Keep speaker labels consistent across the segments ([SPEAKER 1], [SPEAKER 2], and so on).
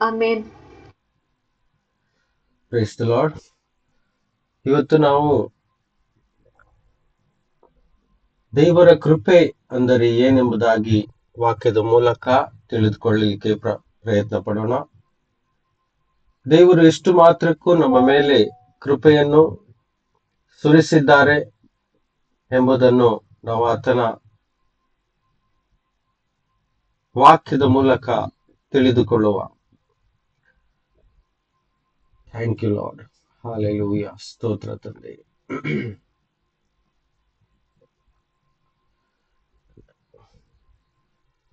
[SPEAKER 1] Amen.
[SPEAKER 2] Price the lord. ಇವತ್ತು ನಾವು ದೇವರ ಕೃಪೆ ಅಂದರೆ ಏನೆಂಬುದಾಗಿ ವಾಕ್ಯದ ಮೂಲಕ ತಿಳಿದುಕೊಳ್ಳಲಿಕ್ಕೆ ಪ್ರಯತ್ನ ಪಡೋಣ. ದೇವರು ಎಷ್ಟು ಮಾತ್ರಕ್ಕೂ ನಮ್ಮ ಮೇಲೆ ಕೃಪೆಯನ್ನು ಸುರಿಸಿದ್ದಾರೆ ಎಂಬುದನ್ನು ನಾವು ಆತನ ವಾಕ್ಯದ ಮೂಲಕ ತಿಳಿದುಕೊಳ್ಳುವ. Thank you lord. ಹಾಲೆಲೂಯಾ. ಸ್ತೋತ್ರ ತಂದೆ.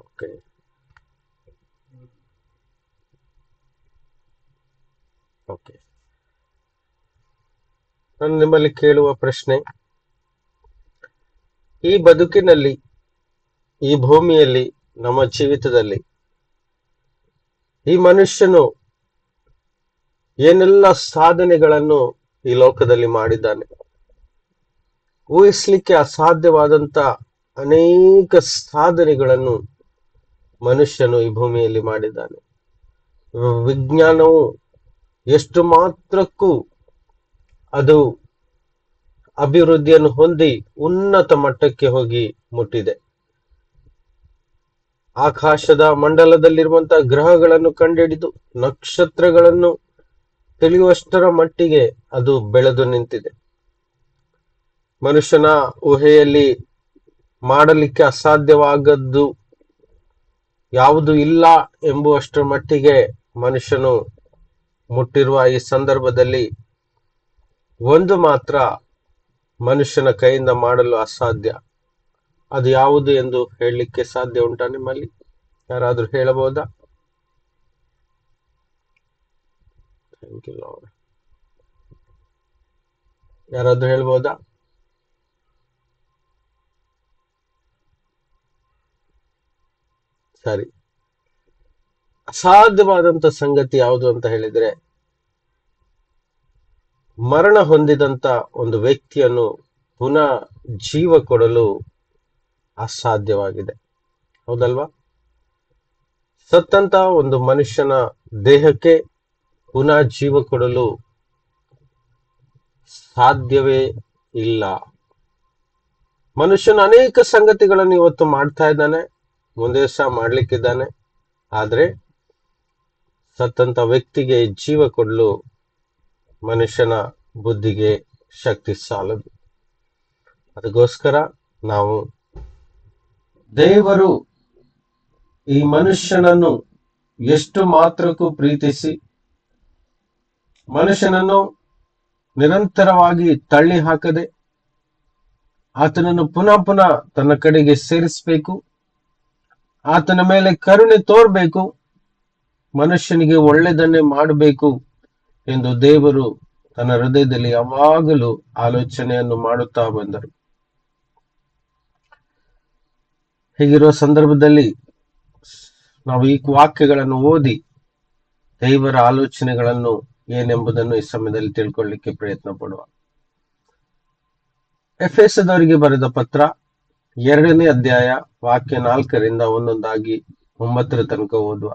[SPEAKER 2] Okay, okay. ನಾನು ನಿಮ್ಮಲ್ಲಿ ಕೇಳುವ ಪ್ರಶ್ನೆ, ಈ ಬದುಕಿನಲ್ಲಿ, ಈ ಭೂಮಿಯಲ್ಲಿ, ನಮ್ಮ ಜೀವಿತದಲ್ಲಿ ಈ ಮನುಷ್ಯನು ಏನೆಲ್ಲ ಸಾಧನೆಗಳನ್ನು ಈ ಲೋಕದಲ್ಲಿ ಮಾಡಿದ್ದಾನೆ. ಊಹಿಸ್ಲಿಕ್ಕೆ ಅಸಾಧ್ಯವಾದಂತ ಅನೇಕ ಸಾಧನೆಗಳನ್ನು ಮನುಷ್ಯನು ಈ ಭೂಮಿಯಲ್ಲಿ ಮಾಡಿದ್ದಾನೆ. ವಿಜ್ಞಾನವು ಎಷ್ಟು ಮಾತ್ರಕ್ಕೂ ಅದು ಅಭಿವೃದ್ಧಿಯನ್ನು ಹೊಂದಿ ಉನ್ನತ ಮಟ್ಟಕ್ಕೆ ಹೋಗಿ ಮುಟ್ಟಿದೆ. ಆಕಾಶದ ಮಂಡಲದಲ್ಲಿರುವಂತಹ ಗ್ರಹಗಳನ್ನು ಕಂಡುಹಿಡಿದು ನಕ್ಷತ್ರಗಳನ್ನು ತಿಳಿಯುವಷ್ಟರ ಮಟ್ಟಿಗೆ ಅದು ಬೆಳೆದು ನಿಂತಿದೆ. ಮನುಷ್ಯನ ಊಹೆಯಲ್ಲಿ ಮಾಡಲಿಕ್ಕೆ ಅಸಾಧ್ಯವಾಗದ್ದು ಯಾವುದು ಇಲ್ಲ ಎಂಬುವಷ್ಟರ ಮಟ್ಟಿಗೆ ಮನುಷ್ಯನು ಮುಟ್ಟಿರುವ ಈ ಸಂದರ್ಭದಲ್ಲಿ ಒಂದು ಮಾತ್ರ ಮನುಷ್ಯನ ಕೈಯಿಂದ ಮಾಡಲು ಅಸಾಧ್ಯ. ಅದು ಯಾವುದು ಎಂದು ಹೇಳಲಿಕ್ಕೆ ಸಾಧ್ಯ ಉಂಟಾ? ನಿಮ್ಮಲ್ಲಿ ಯಾರಾದ್ರೂ ಹೇಳಬಹುದಾ? Thank you lord. ಯಾರಾದ್ರೂ ಹೇಳ್ಬೋದಾ? ಸರಿ. ಅಸಾಧ್ಯವಾದಂತ ಸಂಗತಿ ಯಾವುದು ಅಂತ ಹೇಳಿದ್ರೆ, ಮರಣ ಹೊಂದಿದಂತ ಒಂದು ವ್ಯಕ್ತಿಯನ್ನು ಪುನಃ ಜೀವ ಕೊಡಲು ಅಸಾಧ್ಯವಾಗಿದೆ. ಹೌದಲ್ವಾ? ಸತ್ತಂತ ಒಂದು ಮನುಷ್ಯನ ದೇಹಕ್ಕೆ ಪುನಃ ಜೀವ ಕೊಡಲು ಸಾಧ್ಯವೇ ಇಲ್ಲ. ಮನುಷ್ಯನ ಅನೇಕ ಸಂಗತಿಗಳನ್ನು ಇವತ್ತು ಮಾಡ್ತಾ ಇದ್ದಾನೆ, ಮುಂದೆ ಸಹ ಮಾಡ್ಲಿಕ್ಕಿದ್ದಾನೆ. ಆದ್ರೆ ಸತ್ತಂತ ವ್ಯಕ್ತಿಗೆ ಜೀವ ಕೊಡಲು ಮನುಷ್ಯನ ಬುದ್ಧಿಗೆ ಶಕ್ತಿ ಸಾಲದು. ಅದಕ್ಕೋಸ್ಕರ ನಾವು ದೇವರು ಈ ಮನುಷ್ಯನನ್ನು ಎಷ್ಟು ಮಾತ್ರಕ್ಕೂ ಪ್ರೀತಿಸಿ ಮನುಷ್ಯನನ್ನು ನಿರಂತರವಾಗಿ ತಳ್ಳಿ ಹಾಕದೆ ಆತನನ್ನು ಪುನಃ ಪುನಃ ತನ್ನ ಕಡೆಗೆ ಸೇರಿಸಬೇಕು, ಆತನ ಮೇಲೆ ಕರುಣೆ ತೋರ್ಬೇಕು, ಮನುಷ್ಯನಿಗೆ ಒಳ್ಳೆಯದನ್ನೇ ಮಾಡಬೇಕು ಎಂದು ದೇವರು ತನ್ನ ಹೃದಯದಲ್ಲಿ ಯಾವಾಗಲೂ ಆಲೋಚನೆಯನ್ನು ಮಾಡುತ್ತಾ ಬಂದರು. ಹೀಗಿರುವ ಸಂದರ್ಭದಲ್ಲಿ ನಾವು ಈ ವಾಕ್ಯಗಳನ್ನು ಓದಿ ದೇವರ ಆಲೋಚನೆಗಳನ್ನು ಏನೆಂಬುದನ್ನು ಈ ಸಮಯದಲ್ಲಿ ತಿಳ್ಕೊಳ್ಳಿಕ್ಕೆ ಪ್ರಯತ್ನ ಪಡುವ. ಎಫೆಸದವರಿಗೆ ಬರೆದ ಪತ್ರ 2ನೇ ಅಧ್ಯಾಯ ವಾಕ್ಯ 4ರಿಂದ ಒಂದೊಂದಾಗಿ 9 ತನಕ ಓದುವ.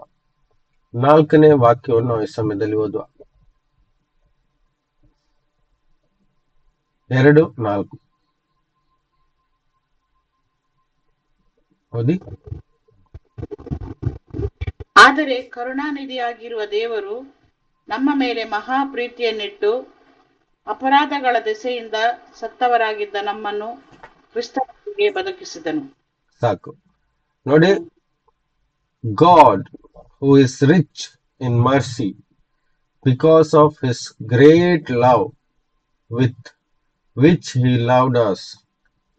[SPEAKER 2] 4ನೇ ವಾಕ್ಯವನ್ನು ಈ ಸಮಯದಲ್ಲಿ ಓದುವ. 2:4 ಓದಿ.
[SPEAKER 3] ಆದರೆ ಕರುಣಾನಿಧಿಯಾಗಿರುವ ದೇವರು ನಮ್ಮ ಮೇಲೆ ಮಹಾ ಪ್ರೀತಿಯನ್ನಿಟ್ಟು ಅಪರಾಧಗಳ ದೆಸೆಯಿಂದ ಸತ್ತವರಾಗಿದ್ದ ನಮ್ಮನ್ನು ಕ್ರಿಸ್ತನಿಗೆ ಬದುಕಿಸಿದನು.
[SPEAKER 2] ಸಾಕು ನೋಡಿ. God, who is rich in mercy, because of his great love with which he loved us,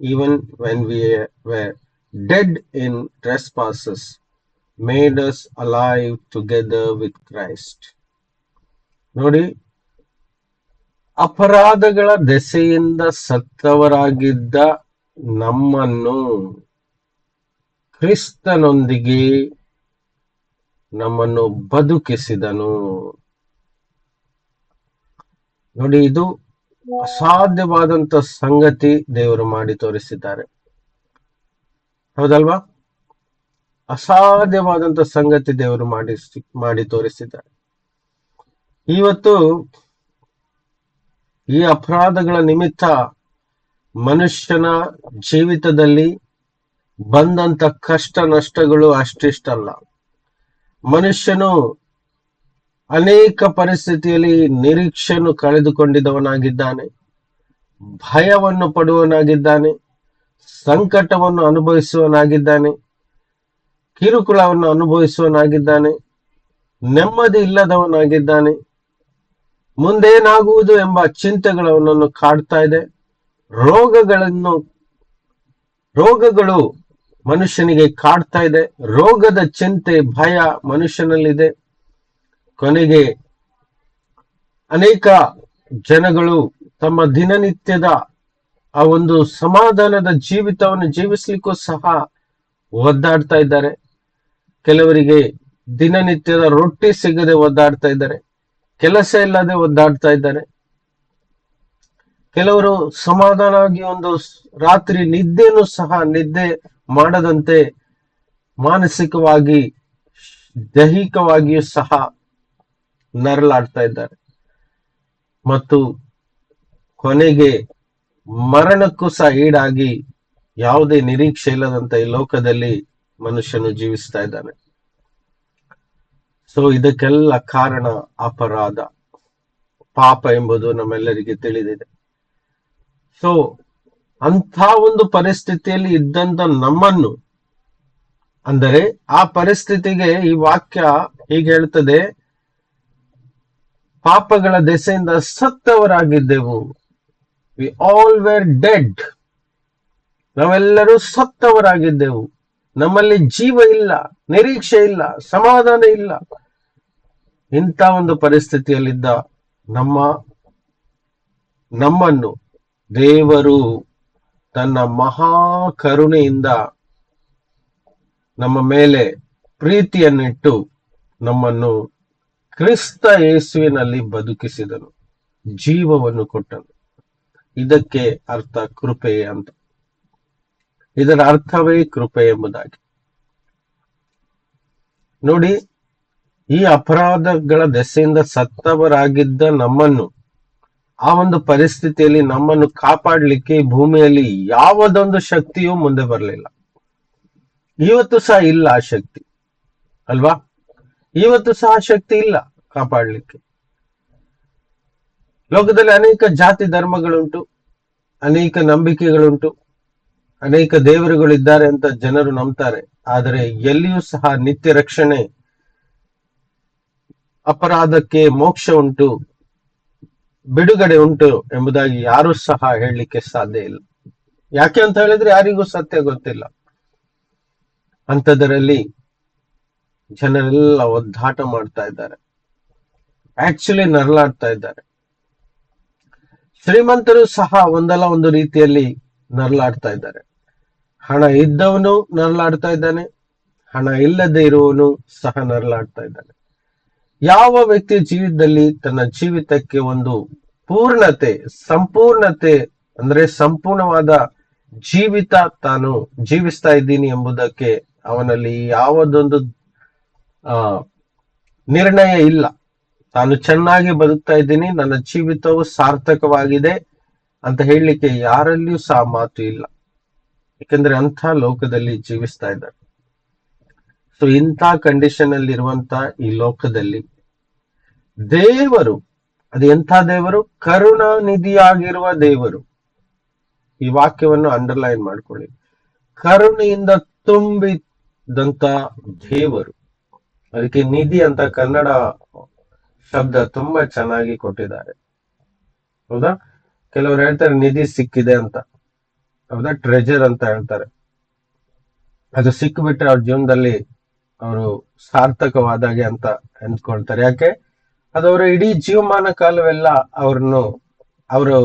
[SPEAKER 2] even when we were dead in trespasses, made us alive together with Christ. ನೋಡಿ, ಅಪರಾಧಗಳ ದೆಸೆಯಿಂದ ಸತ್ತವರಾಗಿದ್ದ ನಮ್ಮನ್ನು ಕ್ರಿಸ್ತನೊಂದಿಗೆ ನಮ್ಮನ್ನು ಬದುಕಿಸಿದನು. ನೋಡಿ, ಇದು ಅಸಾಧ್ಯವಾದಂತ ಸಂಗತಿ ದೇವರು ಮಾಡಿ ತೋರಿಸಿದ್ದಾರೆ. ಹೌದಲ್ವಾ? ಅಸಾಧ್ಯವಾದಂತ ಸಂಗತಿ ದೇವರು ಮಾಡಿ ತೋರಿಸಿದ್ದಾರೆ. ಇವತ್ತು ಈ ಅಪರಾಧಗಳ ನಿಮಿತ್ತ ಮನುಷ್ಯನ ಜೀವಿತದಲ್ಲಿ ಬಂದಂತ ಕಷ್ಟ ನಷ್ಟಗಳು ಅಷ್ಟಿಷ್ಟಲ್ಲ. ಮನುಷ್ಯನು ಅನೇಕ ಪರಿಸ್ಥಿತಿಯಲ್ಲಿ ನಿರೀಕ್ಷೆಯನ್ನು ಕಳೆದುಕೊಂಡಿದ್ದವನಾಗಿದ್ದಾನೆ, ಭಯವನ್ನು ಪಡುವವನಾಗಿದ್ದಾನೆ, ಸಂಕಟವನ್ನು ಅನುಭವಿಸುವವನಾಗಿದ್ದಾನೆ, ಕಿರುಕುಳವನ್ನು ಅನುಭವಿಸುವವನಾಗಿದ್ದಾನೆ, ನೆಮ್ಮದಿ ಇಲ್ಲದವನಾಗಿದ್ದಾನೆ. ಮುಂದೇನಾಗುವುದು ಎಂಬ ಚಿಂತೆಗಳು ಅವನನ್ನು ಕಾಡ್ತಾ ಇದೆ. ರೋಗಗಳು ಮನುಷ್ಯನಿಗೆ ಕಾಡ್ತಾ ಇದೆ. ರೋಗದ ಚಿಂತೆ, ಭಯ ಮನುಷ್ಯನಲ್ಲಿದೆ. ಕೊನೆಗೆ ಅನೇಕ ಜನಗಳು ತಮ್ಮ ದಿನನಿತ್ಯದ ಆ ಒಂದು ಸಮಾಧಾನದ ಜೀವಿತವನ್ನು ಜೀವಿಸ್ಲಿಕ್ಕೂ ಸಹ ಒದ್ದಾಡ್ತಾ ಇದ್ದಾರೆ. ಕೆಲವರಿಗೆ ದಿನನಿತ್ಯದ ರೊಟ್ಟಿ ಸಿಗದೆ ಒದ್ದಾಡ್ತಾ ಇದ್ದಾರೆ, ಕೆಲಸ ಇಲ್ಲದೆ ಒದ್ದಾಡ್ತಾ ಇದ್ದಾರೆ. ಕೆಲವರು ಸಮಾಧಾನವಾಗಿ ಒಂದು ರಾತ್ರಿ ನಿದ್ದೆನೂ ಸಹ ನಿದ್ದೆ ಮಾಡದಂತೆ ಮಾನಸಿಕವಾಗಿ ದೈಹಿಕವಾಗಿಯೂ ಸಹ ನರಳಾಡ್ತಾ ಇದ್ದಾರೆ. ಮತ್ತು ಕೊನೆಗೆ ಮರಣಕ್ಕೂ ಸಹ ಈಡಾಗಿ ಯಾವುದೇ ನಿರೀಕ್ಷೆ ಇಲ್ಲದಂತ ಈ ಲೋಕದಲ್ಲಿ ಮನುಷ್ಯನು ಜೀವಿಸ್ತಾ ಇದ್ದಾನೆ. ಸೊ ಇದಕ್ಕೆಲ್ಲ ಕಾರಣ ಅಪರಾಧ, ಪಾಪ ಎಂಬುದು ನಮ್ಮೆಲ್ಲರಿಗೆ ತಿಳಿದಿದೆ. ಸೊ ಅಂಥ ಒಂದು ಪರಿಸ್ಥಿತಿಯಲ್ಲಿ ಇದ್ದಂತ ನಮ್ಮನ್ನು, ಅಂದರೆ ಆ ಪರಿಸ್ಥಿತಿಗೆ ಈ ವಾಕ್ಯ ಹೀಗೆ ಹೇಳ್ತದೆ, ಪಾಪಗಳ ದೆಸೆಯಿಂದ ಸತ್ತವರಾಗಿದ್ದೆವು. We all were dead. ನಾವೆಲ್ಲರೂ ಸತ್ತವರಾಗಿದ್ದೆವು. ನಮ್ಮಲ್ಲಿ ಜೀವ ಇಲ್ಲ, ನಿರೀಕ್ಷೆ ಇಲ್ಲ, ಸಮಾಧಾನ ಇಲ್ಲ. ಇಂಥ ಒಂದು ಪರಿಸ್ಥಿತಿಯಲ್ಲಿದ್ದ ನಮ್ಮನ್ನು ದೇವರು ತನ್ನ ಮಹಾ ಕರುಣೆಯಿಂದ ನಮ್ಮ ಮೇಲೆ ಪ್ರೀತಿಯನ್ನಿಟ್ಟು ನಮ್ಮನ್ನು ಕ್ರಿಸ್ತ ಯೇಸುವಿನಲ್ಲಿ ಬದುಕಿಸಿದನು, ಜೀವವನ್ನು ಕೊಟ್ಟನು. ಇದಕ್ಕೆ ಅರ್ಥ ಕೃಪೆ ಅಂತ. ಇದರ ಅರ್ಥವೇ ಕೃಪೆ ಎಂಬುದಾಗಿ. ನೋಡಿ, ಈ ಅಪರಾಧಗಳ ದೆಸೆಯಿಂದ ಸತ್ತವರಾಗಿದ್ದ ನಮ್ಮನ್ನು, ಆ ಒಂದು ಪರಿಸ್ಥಿತಿಯಲ್ಲಿ ನಮ್ಮನ್ನು ಕಾಪಾಡಲಿಕ್ಕೆ ಭೂಮಿಯಲ್ಲಿ ಯಾವುದೊಂದು ಶಕ್ತಿಯೂ ಮುಂದೆ ಬರಲಿಲ್ಲ. ಇವತ್ತು ಸಹ ಇಲ್ಲ ಆ ಶಕ್ತಿ, ಅಲ್ವಾ? ಇವತ್ತು ಸಹ ಶಕ್ತಿ ಇಲ್ಲ ಕಾಪಾಡಲಿಕ್ಕೆ. ಲೋಕದಲ್ಲಿ ಅನೇಕ ಜಾತಿ ಧರ್ಮಗಳುಂಟು, ಅನೇಕ ನಂಬಿಕೆಗಳುಂಟು, ಅನೇಕ ದೇವರುಗಳಿದ್ದಾರೆ ಅಂತ ಜನರು ನಂಬ್ತಾರೆ. ಆದರೆ ಎಲ್ಲಿಯೂ ಸಹ ನಿತ್ಯ ರಕ್ಷಣೆ, ಅಪರಾಧಕ್ಕೆ ಮೋಕ್ಷ ಉಂಟು, ಬಿಡುಗಡೆ ಉಂಟು ಎಂಬುದಾಗಿ ಯಾರೂ ಸಹ ಹೇಳಲಿಕ್ಕೆ ಸಾಧ್ಯ ಇಲ್ಲ. ಯಾಕೆ ಅಂತ ಹೇಳಿದ್ರೆ ಯಾರಿಗೂ ಸತ್ಯ ಗೊತ್ತಿಲ್ಲ. ಅಂಥದ್ರಲ್ಲಿ ಜನರೆಲ್ಲ ಒದ್ದಾಟ ಮಾಡ್ತಾ ಇದ್ದಾರೆ, ಆಕ್ಚುಲಿ ನರಳಾಡ್ತಾ ಇದ್ದಾರೆ. ಶ್ರೀಮಂತರು ಸಹ ಒಂದಲ್ಲ ಒಂದು ರೀತಿಯಲ್ಲಿ ನರಳಾಡ್ತಾ ಇದ್ದಾರೆ. ಹಣ ಇದ್ದವನು ನರಳಾಡ್ತಾ ಇದ್ದಾನೆ, ಹಣ ಇಲ್ಲದೆ ಇರುವವನು ಸಹ ನರಳಾಡ್ತಾ ಇದ್ದಾನೆ. ಯಾವ ವ್ಯಕ್ತಿಯ ಜೀವಿತದಲ್ಲಿ ತನ್ನ ಜೀವಿತಕ್ಕೆ ಒಂದು ಸಂಪೂರ್ಣತೆ ಅಂದ್ರೆ ಸಂಪೂರ್ಣವಾದ ಜೀವಿತ ತಾನು ಜೀವಿಸ್ತಾ ಇದ್ದೀನಿ ಎಂಬುದಕ್ಕೆ ಅವನಲ್ಲಿ ಯಾವುದೊಂದು ನಿರ್ಣಯ ಇಲ್ಲ. ತಾನು ಚೆನ್ನಾಗಿ ಬದುಕ್ತಾ ಇದ್ದೀನಿ, ನನ್ನ ಜೀವಿತವು ಸಾರ್ಥಕವಾಗಿದೆ ಅಂತ ಹೇಳಲಿಕ್ಕೆ ಯಾರಲ್ಲಿಯೂ ಸಹ ಮಾತು ಇಲ್ಲ. ಯಾಕಂದ್ರೆ ಅಂಥ ಲೋಕದಲ್ಲಿ ಜೀವಿಸ್ತಾ ಇದ್ದಾರೆ. ಸೊ ಇಂಥ ಕಂಡೀಷನ್ ಅಲ್ಲಿ ಇರುವಂತ ಈ ಲೋಕದಲ್ಲಿ ದೇವರು, ಅದು ಎಂಥ ದೇವರು? ಕರುಣಾನಿಧಿಯಾಗಿರುವ ದೇವರು. ಈ ವಾಕ್ಯವನ್ನು ಅಂಡರ್ಲೈನ್ ಮಾಡ್ಕೊಳ್ಳಿ. ಕರುಣೆಯಿಂದ ತುಂಬಿದಂತ ದೇವರು. ಅದಕ್ಕೆ ನಿಧಿ ಅಂತ ಕನ್ನಡ ಶಬ್ದ ತುಂಬಾ ಚೆನ್ನಾಗಿ ಕೊಟ್ಟಿದ್ದಾರೆ, ಹೌದಾ? ಕೆಲವರು ಹೇಳ್ತಾರೆ ನಿಧಿ ಸಿಕ್ಕಿದೆ ಅಂತ, ಹೌದಾ? ಟ್ರೆಜರ್ ಅಂತ ಹೇಳ್ತಾರೆ. ಅದು ಸಿಕ್ಕಿಬಿಟ್ರೆ ಅವ್ರ ಜೀವನದಲ್ಲಿ ಅವರು ಸಾರ್ಥಕವಾದಾಗೆ ಅಂತ ಅಂದ್ಕೊಳ್ತಾರೆ. ಯಾಕೆ? ಅದು ಅವರ ಇಡೀ ಜೀವಮಾನ ಕಾಲವೆಲ್ಲ ಅವರು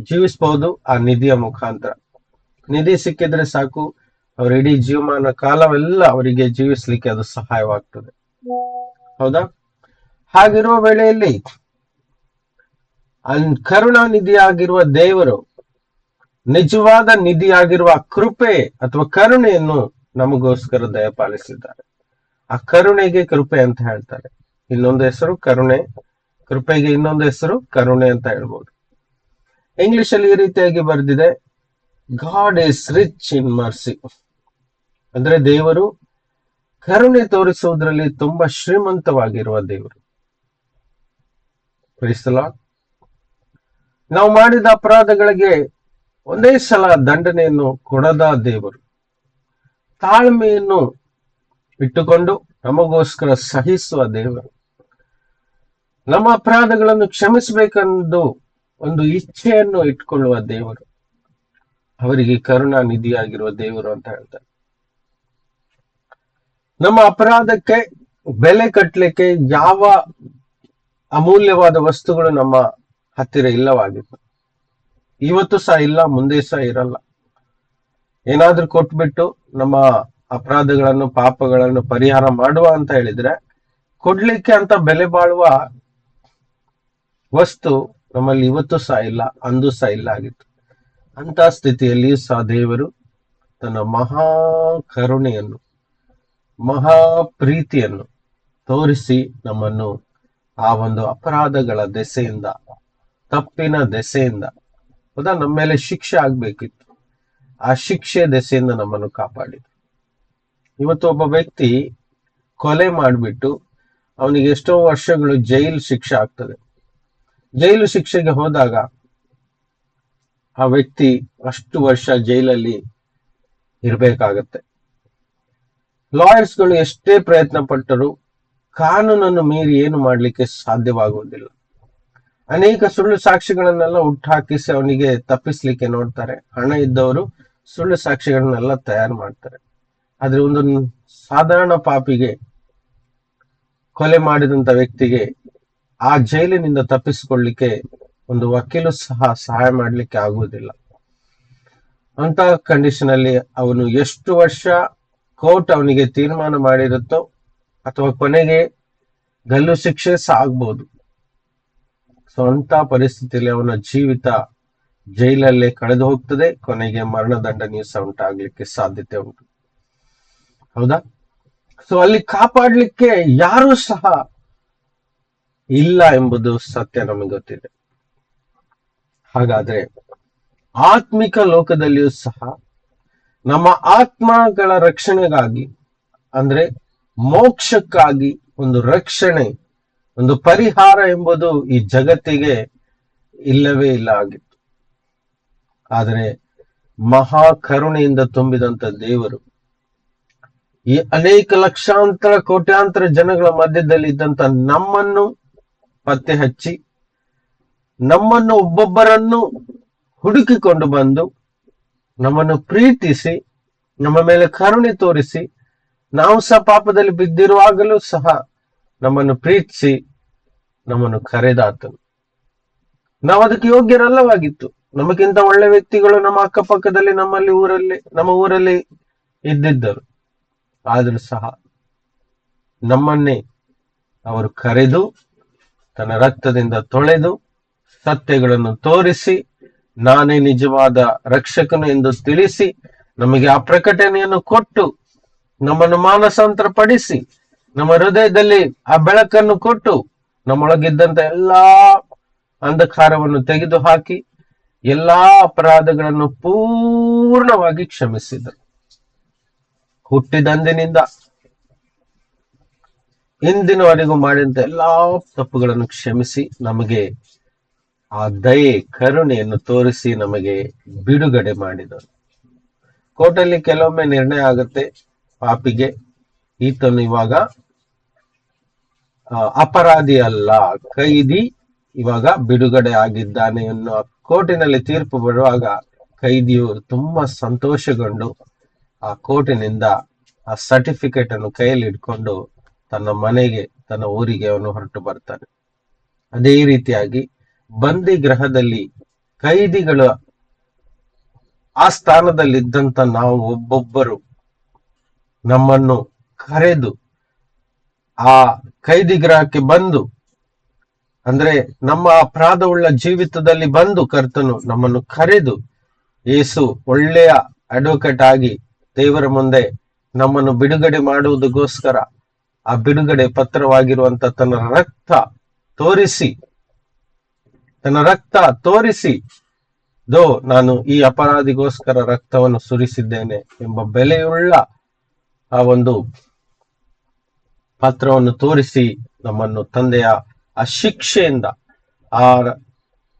[SPEAKER 2] ಜೀವಿಸಬಹುದು ಆ ನಿಧಿಯ ಮುಖಾಂತರ. ನಿಧಿ ಸಿಕ್ಕಿದ್ರೆ ಸಾಕು, ಅವ್ರ ಇಡೀ ಜೀವಮಾನ ಕಾಲವೆಲ್ಲ ಅವರಿಗೆ ಜೀವಿಸ್ಲಿಕ್ಕೆ ಅದು ಸಹಾಯವಾಗ್ತದೆ, ಹೌದಾ? ಹಾಗಿರುವ ವೇಳೆಯಲ್ಲಿ ಕರುಣಾನಿಧಿಯಾಗಿರುವ ದೇವರು ನಿಜವಾದ ನಿಧಿಯಾಗಿರುವ ಕೃಪೆ ಅಥವಾ ಕರುಣೆಯನ್ನು ನಮಗೋಸ್ಕರ ದಯಪಾಲಿಸಿದ್ದಾರೆ. ಆ ಕರುಣೆಗೆ ಕೃಪೆ ಅಂತ ಹೇಳ್ತಾರೆ. ಇನ್ನೊಂದು ಹೆಸರು ಕರುಣೆ, ಕೃಪೆಗೆ ಇನ್ನೊಂದು ಹೆಸರು ಕರುಣೆ ಅಂತ ಹೇಳ್ಬೋದು. ಇಂಗ್ಲಿಷ್ ಅಲ್ಲಿ ಈ ರೀತಿಯಾಗಿ ಬರೆದಿದೆ, god is rich in mercy. ಅಂದ್ರೆ ದೇವರು ಕರುಣೆ ತೋರಿಸುವುದರಲ್ಲಿ ತುಂಬಾ ಶ್ರೀಮಂತವಾಗಿರುವ ದೇವರು. Praise the Lord. ನಾವು ಮಾಡಿದ ಅಪರಾಧಗಳಿಗೆ ಒಂದೇ ಸಲ ದಂಡನೆಯನ್ನು ಕೊಡದ ದೇವರು, ತಾಳ್ಮೆಯನ್ನು ಇಟ್ಟುಕೊಂಡು ನಮಗೋಸ್ಕರ ಸಹಿಸುವ ದೇವರು, ನಮ್ಮ ಅಪರಾಧಗಳನ್ನು ಕ್ಷಮಿಸಬೇಕೆಂದು ಒಂದು ಇಚ್ಛೆಯನ್ನು ಇಟ್ಕೊಳ್ಳುವ ದೇವರು, ಅವರಿಗೆ ಕರುಣಾನಿಧಿಯಾಗಿರುವ ದೇವರು ಅಂತ ಹೇಳ್ತಾರೆ. ನಮ್ಮ ಅಪರಾಧಕ್ಕೆ ಬೆಲೆ ಕಟ್ಟಲಿಕ್ಕೆ ಯಾವ ಅಮೂಲ್ಯವಾದ ವಸ್ತುಗಳು ನಮ್ಮ ಹತ್ತಿರ ಇಲ್ಲವಾಗಿತ್ತು. ಇವತ್ತು ಸಹ ಇಲ್ಲ, ಮುಂದೆ ಸಹ ಇರಲ್ಲ. ಏನಾದ್ರೂ ಕೊಟ್ಬಿಟ್ಟು ನಮ್ಮ ಅಪರಾಧಗಳನ್ನು ಪಾಪಗಳನ್ನು ಪರಿಹಾರ ಮಾಡುವ ಅಂತ ಹೇಳಿದ್ರೆ ಕೊಡ್ಲಿಕ್ಕೆ ಅಂತ ಬೆಲೆ ಬಾಳುವ ವಸ್ತು ನಮ್ಮಲ್ಲಿ ಇವತ್ತು ಸಹ ಇಲ್ಲ, ಅಂದು ಸಹ ಇಲ್ಲ ಆಗಿತ್ತು. ಅಂತ ಸ್ಥಿತಿಯಲ್ಲಿಯೂ ಸಹ ದೇವರು ತನ್ನ ಮಹಾ ಕರುಣೆಯನ್ನು, ಮಹಾ ಪ್ರೀತಿಯನ್ನು ತೋರಿಸಿ ನಮ್ಮನ್ನು ಆ ಒಂದು ಅಪರಾಧಗಳ ದೆಸೆಯಿಂದ, ತಪ್ಪಿನ ದೆಸೆಯಿಂದ, ಹೌದಾ, ನಮ್ಮ ಮೇಲೆ ಶಿಕ್ಷೆ ಆಗ್ಬೇಕಿತ್ತು, ಆ ಶಿಕ್ಷೆ ದೆಸೆಯಿಂದ ನಮ್ಮನ್ನು ಕಾಪಾಡಿದ್ರು. ಇವತ್ತು ಒಬ್ಬ ವ್ಯಕ್ತಿ ಕೊಲೆ ಮಾಡಿಬಿಟ್ಟು ಅವನಿಗೆ ಎಷ್ಟೋ ವರ್ಷಗಳು ಜೈಲು ಶಿಕ್ಷೆ ಆಗ್ತದೆ. ಜೈಲು ಶಿಕ್ಷೆಗೆ ಹೋದಾಗ ಆ ವ್ಯಕ್ತಿ ಅಷ್ಟು ವರ್ಷ ಜೈಲಲ್ಲಿ ಇರ್ಬೇಕಾಗತ್ತೆ. ಲಾಯರ್ಸ್ಗಳು ಎಷ್ಟೇ ಪ್ರಯತ್ನ ಪಟ್ಟರು ಕಾನೂನನ್ನು ಮೀರಿ ಏನು ಮಾಡ್ಲಿಕ್ಕೆ ಸಾಧ್ಯವಾಗುವುದಿಲ್ಲ. ಅನೇಕ ಸುಳ್ಳು ಸಾಕ್ಷಿಗಳನ್ನೆಲ್ಲ ಹುಟ್ಟಾಕಿಸಿ ಅವನಿಗೆ ತಪ್ಪಿಸ್ಲಿಕ್ಕೆ ನೋಡ್ತಾರೆ. ಹಣ ಇದ್ದವರು ಸುಳ್ಳು ಸಾಕ್ಷಿಗಳನ್ನೆಲ್ಲ ತಯಾರು ಮಾಡ್ತಾರೆ. ಆದ್ರೆ ಒಂದು ಸಾಧಾರಣ ಪಾಪಿಗೆ, ಕೊಲೆ ಮಾಡಿದಂತ ವ್ಯಕ್ತಿಗೆ ಆ ಜೈಲಿನಿಂದ ತಪ್ಪಿಸಿಕೊಳ್ಳಿಕ್ಕೆ ಒಂದು ವಕೀಲು ಸಹ ಸಹಾಯ ಮಾಡ್ಲಿಕ್ಕೆ ಆಗುವುದಿಲ್ಲ. ಅಂತ ಕಂಡೀಷನ್ ಅಲ್ಲಿ ಅವನು ಎಷ್ಟು ವರ್ಷ ಕೋರ್ಟ್ ಅವನಿಗೆ ತೀರ್ಮಾನ ಮಾಡಿರುತ್ತೋ ಅಥವಾ ಕೊನೆಗೆ ಗಲ್ಲು ಶಿಕ್ಷೆ ಸಹ ಆಗ್ಬಹುದು. ಸೊ ಅಂತ ಪರಿಸ್ಥಿತಿಯಲ್ಲಿ ಅವನ ಜೀವಿತ ಜೈಲಲ್ಲೇ ಕಳೆದು ಹೋಗ್ತದೆ. ಕೊನೆಗೆ ಮರಣದಂಡನೆಯೂ ಸಹ ಉಂಟಾಗ್ಲಿಕ್ಕೆ ಸಾಧ್ಯತೆ ಉಂಟು, ಹೌದಾ. ಸೊ ಅಲ್ಲಿ ಕಾಪಾಡ್ಲಿಕ್ಕೆ ಯಾರೂ ಸಹ ಇಲ್ಲ ಎಂಬುದು ಸತ್ಯ ನಮಗೆ ಗೊತ್ತಿದೆ. ಹಾಗಾದ್ರೆ ಆತ್ಮಿಕ ಲೋಕದಲ್ಲಿಯೂ ಸಹ ನಮ್ಮ ಆತ್ಮಗಳ ರಕ್ಷಣೆಗಾಗಿ, ಅಂದ್ರೆ ಮೋಕ್ಷಕ್ಕಾಗಿ ಒಂದು ರಕ್ಷಣೆ, ಒಂದು ಪರಿಹಾರ ಎಂಬುದು ಈ ಜಗತ್ತಿಗೆ ಇಲ್ಲವೇ ಇಲ್ಲ ಆಗಿತ್ತು. ಆದರೆ ಮಹಾ ಕರುಣೆಯಿಂದ ತುಂಬಿದಂತ ದೇವರು ಈ ಅನೇಕ ಲಕ್ಷಾಂತರ ಕೋಟ್ಯಾಂತರ ಜನಗಳ ಮಧ್ಯದಲ್ಲಿ ಇದ್ದಂತ ನಮ್ಮನ್ನು ಪತ್ತೆ ಹಚ್ಚಿ, ನಮ್ಮನ್ನು ಒಬ್ಬೊಬ್ಬರನ್ನು ಹುಡುಕಿಕೊಂಡು ಬಂದು, ನಮ್ಮನ್ನು ಪ್ರೀತಿಸಿ, ನಮ್ಮ ಮೇಲೆ ಕರುಣೆ ತೋರಿಸಿ, ನಾವು ಸಹ ಪಾಪದಲ್ಲಿ ಬಿದ್ದಿರುವಾಗಲೂ ಸಹ ನಮ್ಮನ್ನು ಪ್ರೀತಿಸಿ ನಮ್ಮನ್ನು ಕರೆದಾತನು. ನಾವು ಅದಕ್ಕೆ ಯೋಗ್ಯರಲ್ಲವಾಗಿತ್ತು. ನಮಗಿಂತ ಒಳ್ಳೆ ವ್ಯಕ್ತಿಗಳು ನಮ್ಮ ಅಕ್ಕಪಕ್ಕದಲ್ಲಿ, ನಮ್ಮ ಊರಲ್ಲಿ ಇದ್ದಿದ್ದರು. ಆದರೂ ಸಹ ನಮ್ಮನ್ನೇ ಅವರು ಕರೆದು ತನ್ನ ರಕ್ತದಿಂದ ತೊಳೆದು ಸತ್ಯಗಳನ್ನು ತೋರಿಸಿ, ನಾನೇ ನಿಜವಾದ ರಕ್ಷಕನು ಎಂದು ತಿಳಿಸಿ, ನಮಗೆ ಆ ಪ್ರಕಟಣೆಯನ್ನು ಕೊಟ್ಟು, ನಮ್ಮನ್ನು ಮಾನಸಾಂತರ ಪಡಿಸಿ, ನಮ್ಮ ಹೃದಯದಲ್ಲಿ ಆ ಬೆಳಕನ್ನು ಕೊಟ್ಟು, ನಮ್ಮೊಳಗಿದ್ದಂತ ಎಲ್ಲಾ ಅಂಧಕಾರವನ್ನು ತೆಗೆದುಹಾಕಿ ಎಲ್ಲಾ ಅಪರಾಧಗಳನ್ನು ಪೂರ್ಣವಾಗಿ ಕ್ಷಮಿಸಿದರು. ಹುಟ್ಟಿದಂದಿನಿಂದ ಇಂದಿನವರೆಗೂ ಮಾಡಿದಂತ ಎಲ್ಲಾ ತಪ್ಪುಗಳನ್ನು ಕ್ಷಮಿಸಿ ನಮಗೆ ಆ ದಯೆ, ಕರುಣೆಯನ್ನು ತೋರಿಸಿ ನಮಗೆ ಬಿಡುಗಡೆ ಮಾಡಿದರು. ಕೋರ್ಟಲ್ಲಿ ಕೆಲವೊಮ್ಮೆ ನಿರ್ಣಯ ಆಗುತ್ತೆ, ಪಾಪಿಗೆ ಈತನು ಇವಾಗ ಅಪರಾಧಿ ಅಲ್ಲ, ಕೈದಿ ಇವಾಗ ಬಿಡುಗಡೆ ಆಗಿದ್ದಾನೆ ಎನ್ನುವ ಕೋರ್ಟಿನಲ್ಲಿ ತೀರ್ಪು ಬರುವಾಗ ಕೈದಿಯು ತುಂಬಾ ಸಂತೋಷಗೊಂಡು ಆ ಕೋರ್ಟಿನಿಂದ ಆ ಸರ್ಟಿಫಿಕೇಟ್ ಅನ್ನು ಕೈಯಲ್ಲಿ ಇಟ್ಕೊಂಡು ತನ್ನ ಮನೆಗೆ, ತನ್ನ ಊರಿಗೆ ಅವನು ಹೊರಟು ಬರ್ತಾನೆ. ಅದೇ ರೀತಿಯಾಗಿ ಬಂದಿ ಗೃಹದಲ್ಲಿ ಕೈದಿಗಳ ಆ ಸ್ಥಾನದಲ್ಲಿದ್ದಂತ ನಾವು ಒಬ್ಬೊಬ್ಬರು ನಮ್ಮನ್ನು ಕರೆದು ಆ ಕೈದಿ ಗೃಹಕ್ಕೆ ಬಂದು, ಅಂದ್ರೆ ನಮ್ಮ ಅಪರಾಧವುಳ್ಳ ಜೀವಿತದಲ್ಲಿ ಬಂದು ಕರ್ತನು ನಮ್ಮನ್ನು ಕರೆದು, ಯೇಸು ಒಳ್ಳೆಯ ಅಡ್ವೊಕೇಟ್ ಆಗಿ ದೇವರ ಮುಂದೆ ನಮ್ಮನ್ನು ಬಿಡುಗಡೆ ಮಾಡುವುದಕ್ಕೋಸ್ಕರ ಆ ಬಿಡುಗಡೆ ಪತ್ರವಾಗಿರುವಂತ ತನ್ನ ರಕ್ತ ತೋರಿಸಿ ನಾನು ಈ ಅಪರಾಧಿಗೋಸ್ಕರ ರಕ್ತವನ್ನು ಸುರಿಸಿದ್ದೇನೆ ಎಂಬ ಬೆಲೆಯುಳ್ಳ ಆ ಒಂದು ಪತ್ರವನ್ನು ತೋರಿಸಿ ನಮ್ಮನ್ನು ತಂದೆಯ ಆ ಶಿಕ್ಷೆಯಿಂದ, ಆ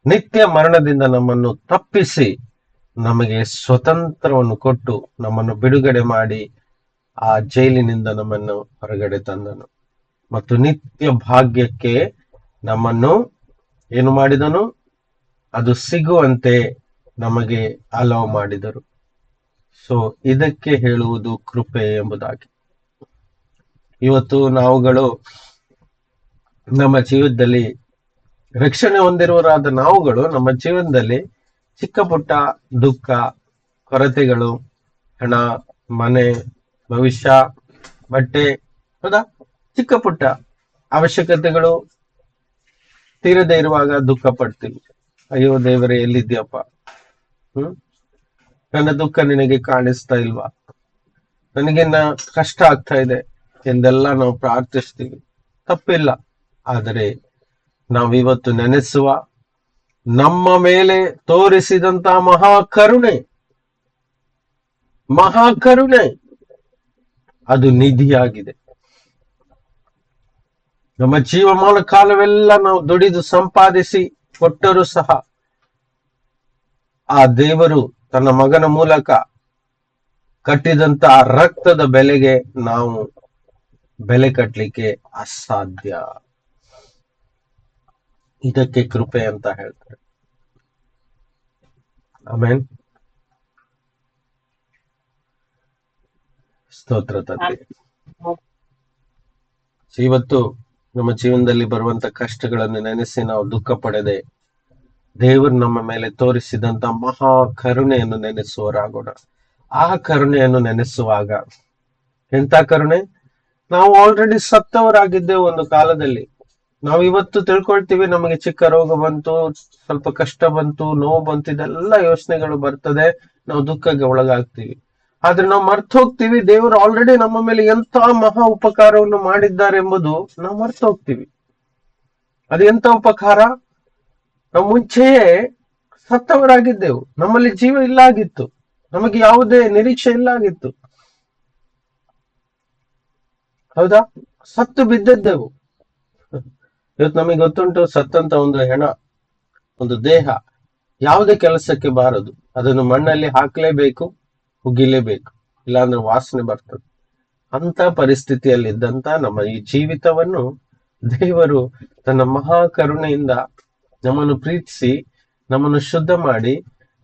[SPEAKER 2] ನಿತ್ಯ ಮರಣದಿಂದ ನಮ್ಮನ್ನು ತಪ್ಪಿಸಿ ನಮಗೆ ಸ್ವತಂತ್ರವನ್ನು ಕೊಟ್ಟು ನಮ್ಮನ್ನು ಬಿಡುಗಡೆ ಮಾಡಿ ಆ ಜೈಲಿನಿಂದ ನಮ್ಮನ್ನು ಹೊರಗಡೆ ತಂದನು ಮತ್ತು ನಿತ್ಯ ಭಾಗ್ಯಕ್ಕೆ ನಮ್ಮನ್ನು ಏನು ಮಾಡಿದನು, ಅದು ಸಿಗುವಂತೆ ನಮಗೆ ಅಲೋ ಮಾಡಿದರು. ಸೊ ಇದಕ್ಕೆ ಹೇಳುವುದು ಕೃಪೆ ಎಂಬುದಾಗಿ. ಇವತ್ತು ನಾವುಗಳು ನಮ್ಮ ಜೀವನದಲ್ಲಿ ರಕ್ಷಣೆ ಹೊಂದಿರುವರಾದ ನಾವುಗಳು ನಮ್ಮ ಜೀವನದಲ್ಲಿ ಚಿಕ್ಕ ಪುಟ್ಟ ದುಃಖ, ಕೊರತೆಗಳು, ಹಣ, ಮನೆ, ಭವಿಷ್ಯ, ಬಟ್ಟೆ, ಹೌದಾ, ಚಿಕ್ಕ ಪುಟ್ಟ ಅವಶ್ಯಕತೆಗಳು ತೀರದೇ ಇರುವಾಗ ದುಃಖ ಪಡ್ತೀವಿ. ಅಯ್ಯೋ ದೇವರೇ, ಎಲ್ಲಿದ್ಯಪ್ಪ, ನನ್ನ ದುಃಖ ನಿನಗೆ ಕಾಣಿಸ್ತಾ ಇಲ್ವಾ, ನನಗಿನ್ನ ಕಷ್ಟ ಆಗ್ತಾ ಇದೆ ಎಂದೆಲ್ಲ ನಾವು ಪ್ರಾರ್ಥಿಸ್ತೀವಿ. ತಪ್ಪಿಲ್ಲ. ಆದರೆ ನಾವಿವತ್ತು ನೆನೆಸುವ ನಮ್ಮ ಮೇಲೆ ತೋರಿಸಿದಂತ ಮಹಾಕರುಣೆ ಅದು ನಿಧಿಯಾಗಿದೆ. ನಮ್ಮ ಜೀವಮಾನ ಕಾಲವೆಲ್ಲ ನಾವು ದುಡಿದು ಸಂಪಾದಿಸಿ ಕೊಟ್ಟರೂ ಸಹ ಆ ದೇವರು ತನ್ನ ಮಗನ ಮೂಲಕ ಕಟ್ಟಿದಂತ ರಕ್ತದ ಬೆಲೆಗೆ ನಾವು ಬೆಲೆ ಕಟ್ಟಲಿಕ್ಕೆ ಅಸಾಧ್ಯ. ಇದಕ್ಕೆ ಕೃಪೆ ಅಂತ ಹೇಳ್ತಾರೆ. ಆಮೇನ್. ಸ್ತೋತ್ರ ತಂದೆ. ಇವತ್ತು ನಮ್ಮ ಜೀವನದಲ್ಲಿ ಬರುವಂತ ಕಷ್ಟಗಳನ್ನು ನೆನೆಸಿ ನಾವು ದುಃಖ ಪಡೆದೆ ದೇವರು ನಮ್ಮ ಮೇಲೆ ತೋರಿಸಿದಂತ ಮಹಾ ಕರುಣೆಯನ್ನು ನೆನೆಸುವರಾಗೋಣ. ಆ ಕರುಣೆಯನ್ನು ನೆನೆಸುವಾಗ, ಎಂತ ಕರುಣೆ, ನಾವು ಆಲ್ರೆಡಿ ಸತ್ತವರಾಗಿದ್ದೇವೆ ಒಂದು ಕಾಲದಲ್ಲಿ. ನಾವು ಇವತ್ತು ತಿಳ್ಕೊಳ್ತೀವಿ, ನಮಗೆ ಚಿಕ್ಕ ರೋಗ ಬಂತು, ಸ್ವಲ್ಪ ಕಷ್ಟ ಬಂತು, ನೋವು ಬಂತು, ಇದೆಲ್ಲ ಯೋಚನೆಗಳು ಬರ್ತದೆ, ನಾವು ದುಃಖಕ್ಕೆ ಒಳಗಾಗ್ತೀವಿ. ಆದ್ರೆ ನಾವು ಮರ್ತು ಹೋಗ್ತೀವಿ ದೇವರು ಆಲ್ರೆಡಿ ನಮ್ಮ ಮೇಲೆ ಎಂತ ಮಹಾ ಉಪಕಾರವನ್ನು ಮಾಡಿದ್ದಾರೆ ಎಂಬುದು ನಾವು ಮರ್ತು ಹೋಗ್ತೀವಿ. ಅದು ಎಂತ ಉಪಕಾರ? ನಾವು ಮುಂಚೆಯೇ ಸತ್ತವರಾಗಿದ್ದೆವು, ನಮ್ಮಲ್ಲಿ ಜೀವ ಇಲ್ಲ ಆಗಿತ್ತು, ನಮಗೆ ಯಾವುದೇ ನಿರೀಕ್ಷೆ ಇಲ್ಲ ಆಗಿತ್ತು. ಹೌದಾ? ಸತ್ತು ಬಿದ್ದಿದ್ದೆವು. ಇವತ್ತು ನಮಗೆ ಗೊತ್ತುಂಟು, ಸತ್ತಂತ ಒಂದು ಹೆಣ, ಒಂದು ದೇಹ ಯಾವುದೇ ಕೆಲಸಕ್ಕೆ ಬಾರದು. ಅದನ್ನು ಮಣ್ಣಲ್ಲಿ ಹಾಕಲೇಬೇಕು, ಹುಗಿಲೇಬೇಕು, ಇಲ್ಲಾಂದ್ರೆ ವಾಸನೆ ಬರ್ತದೆ. ಅಂತ ಪರಿಸ್ಥಿತಿಯಲ್ಲಿದ್ದಂತ ನಮ್ಮ ಈ ಜೀವಿತವನ್ನು ದೇವರು ತನ್ನ ಮಹಾ ಕರುಣೆಯಿಂದ ನಮ್ಮನ್ನು ಪ್ರೀತಿಸಿ, ನಮ್ಮನ್ನು ಶುದ್ಧ ಮಾಡಿ,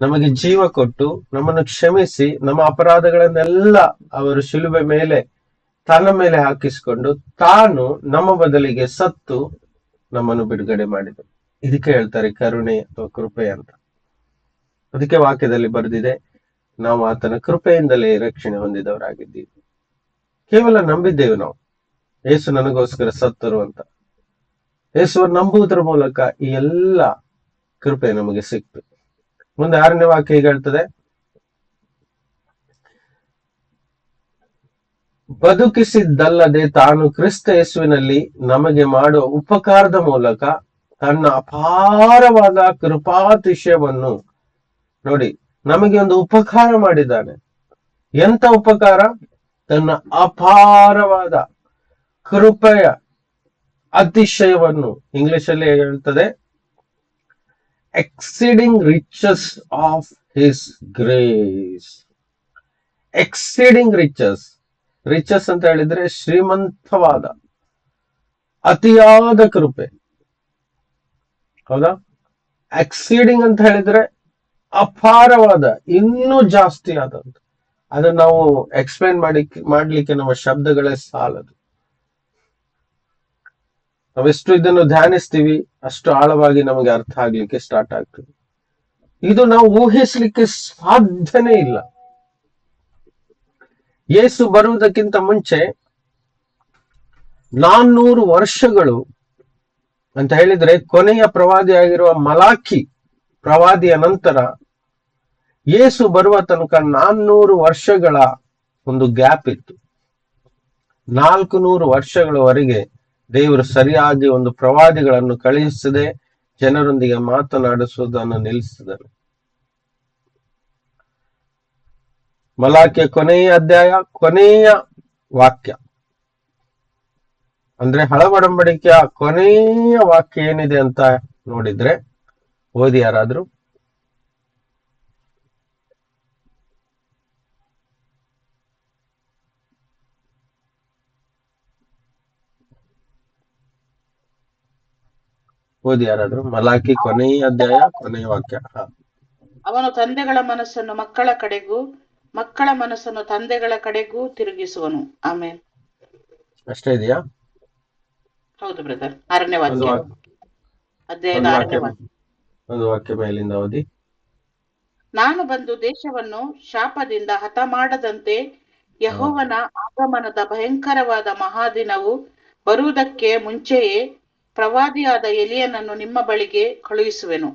[SPEAKER 2] ನಮಗೆ ಜೀವ ಕೊಟ್ಟು, ನಮ್ಮನ್ನು ಕ್ಷಮಿಸಿ, ನಮ್ಮ ಅಪರಾಧಗಳನ್ನೆಲ್ಲ ಅವರು ಶಿಲುಬೆ ಮೇಲೆ ತನ್ನ ಮೇಲೆ ಹಾಕಿಸಿಕೊಂಡು ತಾನು ನಮ್ಮ ಬದಲಿಗೆ ಸತ್ತು ನಮ್ಮನ್ನು ಬಿಡುಗಡೆ ಮಾಡಿದರು. ಇದಕ್ಕೆ ಹೇಳ್ತಾರೆ ಕರುಣೆ ಅಥವಾ ಕೃಪೆ ಅಂತ. ಅದಕ್ಕೆ ವಾಕ್ಯದಲ್ಲಿ ಬರೆದಿದೆ, ನಾವು ಆತನ ಕೃಪೆಯಿಂದಲೇ ರಕ್ಷಣೆ ಹೊಂದಿದವರಾಗಿದ್ದೀವಿ. ಕೇವಲ ನಂಬಿದ್ದೇವೆ ನಾವು, ಯೇಸು ನನಗೋಸ್ಕರ ಸತ್ತರು ಅಂತ. ಯೇಸುವನ್ನು ನಂಬುವುದರ ಮೂಲಕ ಈ ಎಲ್ಲ ಕೃಪೆ ನಮಗೆ ಸಿಕ್ತು. ಮುಂದೆ 6ನೇ ವಾಕ್ಯ ಹೀಗೆ ಹೇಳ್ತದೆ, ಬದುಕಿಸಿದ್ದಲ್ಲದೆ ತಾನು ಕ್ರಿಸ್ತ ಯೇಸುವಿನಲ್ಲಿ ನಮಗೆ ಮಾಡುವ ಉಪಕಾರದ ಮೂಲಕ ತನ್ನ ಅಪಾರವಾದ ಕೃಪಾತಿಶಯವನ್ನು, ನೋಡಿ, ನಮಗೆ ಒಂದು ಉಪಕಾರ ಮಾಡಿದ್ದಾನೆ. ಎಂತ ಉಪಕಾರ? ತನ್ನ ಅಪಾರವಾದ ಕೃಪೆಯ ಅತಿಶಯವನ್ನು, ಇಂಗ್ಲಿಷ್ ಅಲ್ಲಿ ಹೇಳ್ತದೆ exceeding riches of his grace. Exceeding riches ಅಂತ ಹೇಳಿದ್ರೆ ಶ್ರೀಮಂತವಾದ, ಅತಿಯಾದ ಕೃಪೆ. ಹೌದಾ? ಎಕ್ಸೀಡಿಂಗ್ ಅಂತ ಹೇಳಿದ್ರೆ ಅಪಾರವಾದ, ಇನ್ನೂ ಜಾಸ್ತಿ ಆದಂತ. ಅದನ್ನ ನಾವು ಎಕ್ಸ್ಪ್ಲೇನ್ ಮಾಡ್ಲಿಕ್ಕೆ ನಮ್ಮ ಶಬ್ದಗಳೇ ಸಾಲದು. ನಾವೆಷ್ಟು ಇದನ್ನು ಧ್ಯಾನಿಸ್ತೀವಿ ಅಷ್ಟು ಆಳವಾಗಿ ನಮಗೆ ಅರ್ಥ ಆಗ್ಲಿಕ್ಕೆ ಸ್ಟಾರ್ಟ್ ಆಗ್ತದೆ. ಇದು ನಾವು ಊಹಿಸ್ಲಿಕ್ಕೆ ಸಾಧ್ಯನೇ ಇಲ್ಲ. ಯೇಸು ಬರುವುದಕ್ಕಿಂತ ಮುಂಚೆ 400 ವರ್ಷಗಳು ಅಂತ ಹೇಳಿದ್ರೆ, ಕೊನೆಯ ಪ್ರವಾದಿಯಾಗಿರುವ ಮಲಾಖಿ ಪ್ರವಾದಿಯ ನಂತರ ಯೇಸು ಬರುವ ತನಕ 400 ವರ್ಷಗಳ ಒಂದು ಗ್ಯಾಪ್ ಇತ್ತು. 400 ವರ್ಷಗಳವರೆಗೆ ದೇವರು ಸರಿಯಾಗಿ ಒಂದು ಪ್ರವಾದಿಗಳನ್ನು ಕಳುಹಿಸದೆ ಜನರೊಂದಿಗೆ ಮಾತನಾಡಿಸುವುದನ್ನು ನಿಲ್ಲಿಸಿದನು. ಮಲಾಕಿಯ ಕೊನೆಯ ಅಧ್ಯಾಯ, ಕೊನೆಯ ವಾಕ್ಯ ಅಂದ್ರೆ ಹಳ ಒಡಂಬಡಿಕೆಯ ಕೊನೆಯ ವಾಕ್ಯ ಏನಿದೆ ಅಂತ ನೋಡಿದ್ರೆ, ಓದಿ ಯಾರಾದ್ರೂ. ಓದಿ ಯಾರಾದ್ರೂ. ಮಲಾಕಿ ಕೊನೆಯ ಅಧ್ಯಾಯ ಕೊನೆಯ ವಾಕ್ಯ.
[SPEAKER 3] ಅವನು ತಂದೆಗಳ ಮನಸ್ಸನ್ನು ಮಕ್ಕಳ ಕಡೆಗೂ, ಮಕ್ಕಳ ಮನಸ್ಸನ್ನು ತಂದೆಗಳ ಕಡೆಗೂ ತಿರುಗಿಸುವನು. ಆಮೇಲೆ
[SPEAKER 2] ಅಷ್ಟೇ ಇದೆಯಾ?
[SPEAKER 3] ಹೌದು ಬ್ರದರ್. 6ನೇ ವಾಕ್ಯ, ಅಧ್ಯಾಯದ 6ನೇ ವಾಕ್ಯ.
[SPEAKER 2] ಒಂದು ವಾಕ್ಯ ಮೇಲಿಂದ ಓದಿ.
[SPEAKER 3] ನಾನು ಬಂದು ದೇಶವನ್ನು ಶಾಪದಿಂದ ಹತ ಮಾಡದಂತೆ ಯೆಹೋವನ ಆಗಮನದ ಭಯಂಕರವಾದ ಮಹಾದಿನವು ಬರುವುದಕ್ಕೆ ಮುಂಚೆಯೇ ಪ್ರವಾದಿಯಾದ ಎಲಿಯನನ್ನು ನಿಮ್ಮ ಬಳಿಗೆ ಕಳುಹಿಸುವೆನು.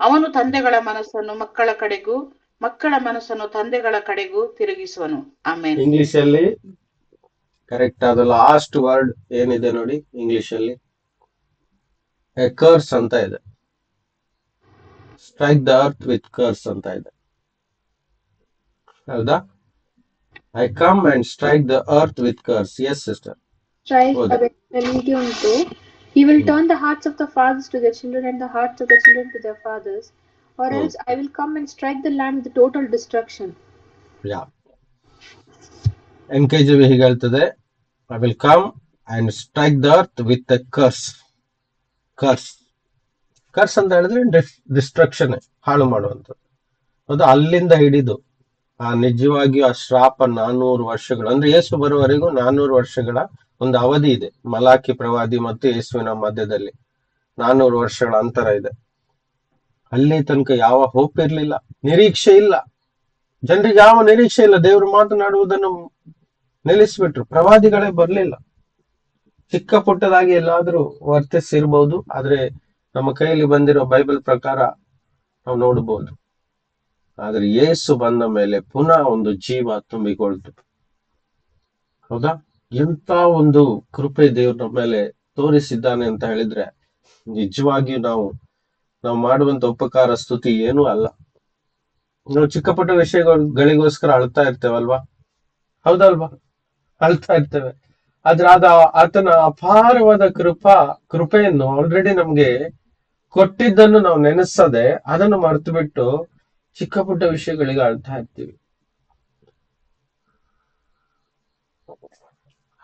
[SPEAKER 3] ಅವನು ತಂದೆಗಳ ಮನಸ್ಸನ್ನು ಮಕ್ಕಳ ಕಡೆಗೂ, ಮಕ್ಕಳ ಮನಸ್ಸನ್ನು ತಂದೆಗಳ ಕಡೆಗೂ ತಿರುಗಿಸುವನು. ಆಮೇಲೆ
[SPEAKER 2] ಇಂಗ್ಲಿಷ್ ಅಲ್ಲಿ ಕರೆಕ್ಟ್ ಆದ ಲಾಸ್ಟ್ ವರ್ಡ್ ಏನಿದೆ ನೋಡಿ, ಇಂಗ್ಲಿಷ್ ಅಲ್ಲಿ ಎ ಕರ್ಸ್ ಅಂತ ಇದೆ. Strike the earth with curse ಅಂತ ಇದೆ, ಹೌದಾ? I come and strike the earth with curse. Yes sister.
[SPEAKER 1] Strike ಅದರಲ್ಲಿ ಉಂಟು. He will turn the hearts of the fathers to their children and the hearts of the children to their fathers, or else I will come and strike the land with total destruction.
[SPEAKER 2] Yeah, NKJV ಹೀಗೆ ಹೇಳ್ತದೆ, I will come and strike the earth with a curse. Curse curse ಅಂತ ಹೇಳಿದ್ರೆ destruction, ಹಾಳು ಮಾಡುವಂಥದ್ದು. ಹೌದಾ? ಅಲ್ಲಿಂದ ಹಿಡಿದು ನಿಜವಾಗಿಯೂ ಆ ಶ್ರಾಪ 400 ವರ್ಷಗಳು, ಅಂದ್ರೆ ಯೇಸು ಬರುವವರೆಗೂ 400 ವರ್ಷಗಳ ಒಂದು ಅವಧಿ ಇದೆ. ಮಲಾಕಿ ಪ್ರವಾದಿ ಮತ್ತು ಯೇಸುವಿನ ಮಧ್ಯದಲ್ಲಿ 400 ವರ್ಷಗಳ ಅಂತರ ಇದೆ. ಅಲ್ಲಿ ತನಕ ಯಾವ ಹೋಪ್ ಇರ್ಲಿಲ್ಲ, ನಿರೀಕ್ಷೆ ಇಲ್ಲ. ಜನರಿಗೆ ಯಾವ ನಿರೀಕ್ಷೆ ಇಲ್ಲ. ದೇವರು ಮಾತನಾಡುವುದನ್ನು ನಿಲ್ಲಿಸ್ಬಿಟ್ರು. ಪ್ರವಾದಿಗಳೇ ಬರ್ಲಿಲ್ಲ. ಚಿಕ್ಕ ಪುಟ್ಟದಾಗಿ ಎಲ್ಲಾದ್ರೂ ವರ್ತಿಸಿರ್ಬಹುದು, ಆದ್ರೆ ನಮ್ಮ ಕೈಯಲ್ಲಿ ಬಂದಿರೋ ಬೈಬಲ್ ಪ್ರಕಾರ ನಾವು ನೋಡಬಹುದು. ಆದ್ರೆ ಯೇಸು ಬಂದ ಮೇಲೆ ಪುನಃ ಒಂದು ಜೀವ ತುಂಬಿಕೊಳ್ತು. ಹೌದಾ? ಎಂತ ಒಂದು ಕೃಪೆ ದೇವ್ರ ನಮ್ಮ ಮೇಲೆ ತೋರಿಸಿದ್ದಾನೆ ಅಂತ ಹೇಳಿದ್ರೆ, ನಿಜವಾಗಿಯೂ ನಾವು ಮಾಡುವಂತ ಉಪಕಾರ ಸ್ತುತಿ ಏನೂ ಅಲ್ಲ. ನಾವು ಚಿಕ್ಕ ಪುಟ್ಟ ವಿಷಯಗಳಿಗೋಸ್ಕರ ಅಳ್ತಾ ಇರ್ತೇವಲ್ವಾ? ಹೌದಲ್ವಾ? ಅಳ್ತಾ ಇರ್ತೇವೆ. ಆದ್ರೆ ಆತನ ಅಪಾರವಾದ ಕೃಪೆಯನ್ನು ಆಲ್ರೆಡಿ ನಮ್ಗೆ ಕೊಟ್ಟಿದ್ದನ್ನು ನಾವು ನೆನೆಸದೆ ಅದನ್ನು ಮರೆತು ಬಿಟ್ಟು ಚಿಕ್ಕ ಪುಟ್ಟ ವಿಷಯಗಳಿಗೆ ಅಳ್ತಾ ಇರ್ತೀವಿ.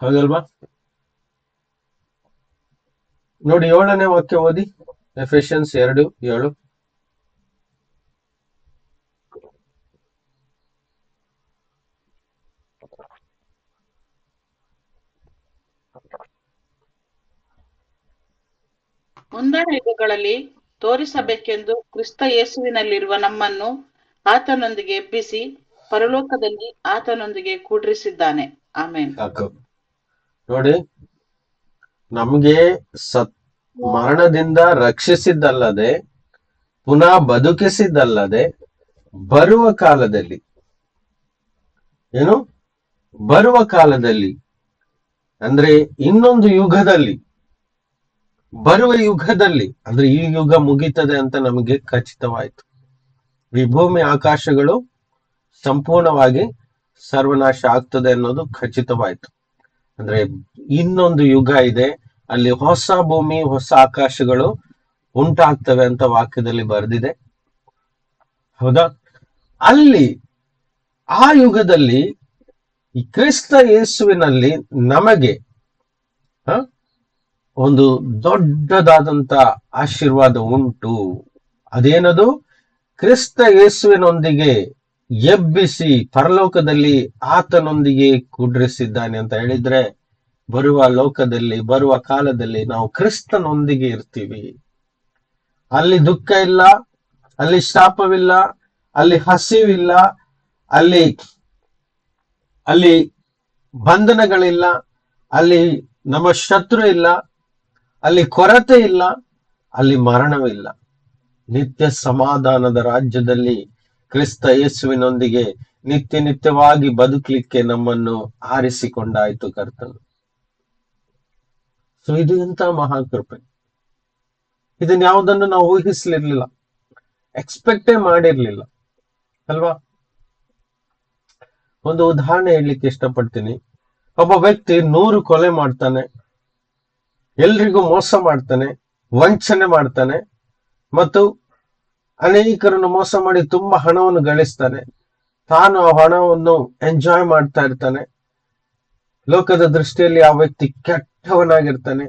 [SPEAKER 2] ಹೌದಲ್ವಾ? ನೋಡಿ 7ನೇ ವಾಕ್ಯ ಓದಿ, ಎಫೆಷಿಯನ್ಸ್ 2:7.
[SPEAKER 3] ಮುಂದಿನ ಯುಗಗಳಲ್ಲಿ ತೋರಿಸಬೇಕೆಂದು ಕ್ರಿಸ್ತ ಯೇಸುವಿನಲ್ಲಿರುವ ನಮ್ಮನ್ನು ಆತನೊಂದಿಗೆ ಎಬ್ಬಿಸಿ ಪರಲೋಕದಲ್ಲಿ ಆತನೊಂದಿಗೆ ಕೂಡ್ರಿಸಿದ್ದಾನೆ. ಆಮೇನ್.
[SPEAKER 2] ನೋಡಿ, ನಮ್ಗೆ ಮರಣದಿಂದ ರಕ್ಷಿಸಿದ್ದಲ್ಲದೆ ಪುನಃ ಬದುಕಿಸಿದ್ದಲ್ಲದೆ ಬರುವ ಕಾಲದಲ್ಲಿ ಅಂದ್ರೆ ಇನ್ನೊಂದು ಯುಗದಲ್ಲಿ, ಬರುವ ಯುಗದಲ್ಲಿ, ಅಂದ್ರೆ ಈ ಯುಗ ಮುಗೀತದೆ ಅಂತ ನಮಗೆ ಖಚಿತವಾಯ್ತು. ಈ ಭೂಮಿ ಆಕಾಶಗಳು ಸಂಪೂರ್ಣವಾಗಿ ಸರ್ವನಾಶ ಆಗ್ತದೆ ಅನ್ನೋದು ಖಚಿತವಾಯ್ತು. ಅಂದ್ರೆ ಇನ್ನೊಂದು ಯುಗ ಇದೆ, ಅಲ್ಲಿ ಹೊಸ ಭೂಮಿ ಹೊಸ ಆಕಾಶಗಳು ಉಂಟಾಗ್ತವೆ ಅಂತ ವಾಕ್ಯದಲ್ಲಿ ಬರೆದಿದೆ. ಹೌದಾ? ಅಲ್ಲಿ ಆ ಯುಗದಲ್ಲಿ ಈ ಕ್ರಿಸ್ತ ಯೇಸುವಿನಲ್ಲಿ ನಮಗೆ ಒಂದು ದೊಡ್ಡದಾದಂತ ಆಶೀರ್ವಾದ ಉಂಟು. ಅದೇನದು? ಕ್ರಿಸ್ತ ಯೇಸುವಿನೊಂದಿಗೆ ಎಬ್ಬಿಸಿ ಪರಲೋಕದಲ್ಲಿ ಆತನೊಂದಿಗೆ ಕೂಡ್ರಿಸಿದ್ದಾನೆ ಅಂತ ಹೇಳಿದ್ರೆ, ಬರುವ ಕಾಲದಲ್ಲಿ ನಾವು ಕ್ರಿಸ್ತನೊಂದಿಗೆ ಇರ್ತೀವಿ. ಅಲ್ಲಿ ದುಃಖ ಇಲ್ಲ, ಅಲ್ಲಿ ಶಾಪವಿಲ್ಲ, ಅಲ್ಲಿ ಹಸಿವಿಲ್ಲ, ಅಲ್ಲಿ ಬಂಧನಗಳಿಲ್ಲ, ಅಲ್ಲಿ ನಮ್ಮ ಶತ್ರು ಇಲ್ಲ, ಅಲ್ಲಿ ಕೊರತೆ ಇಲ್ಲ, ಅಲ್ಲಿ ಮರಣವಿಲ್ಲ. ನಿತ್ಯ ಸಮಾಧಾನದ ರಾಜ್ಯದಲ್ಲಿ ಕ್ರಿಸ್ತ ಯೇಸುವಿನೊಂದಿಗೆ ನಿತ್ಯ ನಿತ್ಯವಾಗಿ ಬದುಕಲಿಕ್ಕೆ ನಮ್ಮನ್ನು ಆರಿಸಿಕೊಂಡಾಯ್ತು ಕರ್ತನು. ಸೊ ಇದು ಎಂತ ಮಹಾಕೃಪೆ. ಇದನ್ನ ಯಾವುದನ್ನು ನಾವು ಊಹಿಸ್ಲಿರ್ಲಿಲ್ಲ, ಎಕ್ಸ್ಪೆಕ್ಟೇ ಮಾಡಿರ್ಲಿಲ್ಲ ಅಲ್ವಾ. ಒಂದು ಉದಾಹರಣೆ ಹೇಳಲಿಕ್ಕೆ ಇಷ್ಟಪಡ್ತೀನಿ. ಒಬ್ಬ ವ್ಯಕ್ತಿ 100 ಕೊಲೆ ಮಾಡ್ತಾನೆ, ಎಲ್ರಿಗೂ ಮೋಸ ಮಾಡ್ತಾನೆ, ವಂಚನೆ ಮಾಡ್ತಾನೆ ಮತ್ತು ಅನೇಕರನ್ನು ಮೋಸ ಮಾಡಿ ತುಂಬಾ ಹಣವನ್ನು ಗಳಿಸ್ತಾನೆ. ತಾನು ಆ ಹಣವನ್ನು ಎಂಜಾಯ್ ಮಾಡ್ತಾ ಇರ್ತಾನೆ. ಲೋಕದ ದೃಷ್ಟಿಯಲ್ಲಿ ಆ ವ್ಯಕ್ತಿ ಕೆಟ್ಟವನಾಗಿರ್ತಾನೆ.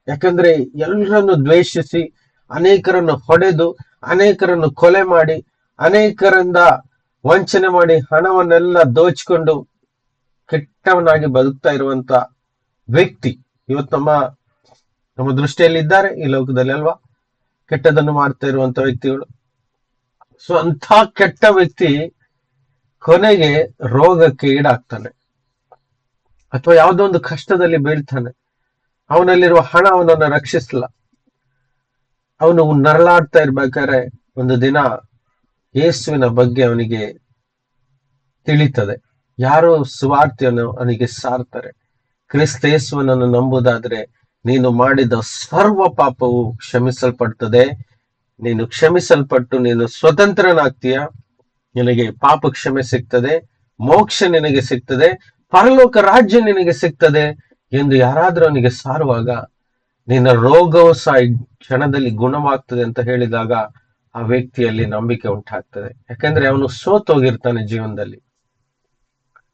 [SPEAKER 2] ಯಾಕಂದ್ರೆ ಎಲ್ಲರನ್ನು ದ್ವೇಷಿಸಿ, ಅನೇಕರನ್ನು ಹೊಡೆದು, ಅನೇಕರನ್ನು ಕೊಲೆ ಮಾಡಿ, ಅನೇಕರಿಂದ ವಂಚನೆ ಮಾಡಿ ಹಣವನ್ನೆಲ್ಲ ದೋಚಿಕೊಂಡು ಕೆಟ್ಟವನಾಗಿ ಬದುಕ್ತಾ ಇರುವಂತ ವ್ಯಕ್ತಿ ಇವತ್ತು ನಮ್ಮ ದೃಷ್ಟಿಯಲ್ಲಿ ಇದ್ದಾರೆ ಈ ಲೋಕದಲ್ಲಿ ಅಲ್ವಾ. ಕೆಟ್ಟದನ್ನು ಮಾಡ್ತಾ ಇರುವಂತ ವ್ಯಕ್ತಿಗಳು. ಸೊ ಅಂಥ ಕೆಟ್ಟ ವ್ಯಕ್ತಿ ಕೊನೆಗೆ ರೋಗಕ್ಕೆ ಈಡಾಗ್ತಾನೆ ಅಥವಾ ಯಾವುದೋ ಒಂದು ಕಷ್ಟದಲ್ಲಿ ಬೀಳ್ತಾನೆ. ಅವನಲ್ಲಿರುವ ಹಣ ಅವನನ್ನು ರಕ್ಷಿಸಲ್ಲ. ಅವನು ನರಳಾಡ್ತಾ ಇರ್ಬೇಕಾದ್ರೆ ಒಂದು ದಿನ ಯೇಸುವಿನ ಬಗ್ಗೆ ಅವನಿಗೆ ತಿಳಿತದೆ. ಯಾರೋ ಸುವಾರ್ತೆಯನ್ನು ಅವನಿಗೆ ಸಾರ್ತಾರೆ. ಕ್ರಿಸ್ತ ಯೇಸುವನನ್ನು ನಂಬುದಾದ್ರೆ ನೀನು ಮಾಡಿದ ಸರ್ವ ಪಾಪವು ಕ್ಷಮಿಸಲ್ಪಡ್ತದೆ. ನೀನು ಕ್ಷಮಿಸಲ್ಪಟ್ಟು ನೀನು ಸ್ವತಂತ್ರನಾಗ್ತೀಯ. ನಿನಗೆ ಪಾಪ ಕ್ಷಮೆ ಸಿಗ್ತದೆ, ಮೋಕ್ಷ ನಿನಗೆ ಸಿಗ್ತದೆ, ಪರಲೋಕ ರಾಜ್ಯ ನಿನಗೆ ಸಿಗ್ತದೆ ಎಂದು ಯಾರಾದ್ರೂ ಅವನಿಗೆ ಸಾರುವಾಗ ನಿನ್ನ ರೋಗವು ಸಹ ಕ್ಷಣದಲ್ಲಿ ಗುಣವಾಗ್ತದೆ ಅಂತ ಹೇಳಿದಾಗ ಆ ವ್ಯಕ್ತಿಯಲ್ಲಿ ನಂಬಿಕೆ ಉಂಟಾಗ್ತದೆ. ಯಾಕಂದ್ರೆ ಅವನು ಸೋತೋಗಿರ್ತಾನೆ ಜೀವನದಲ್ಲಿ.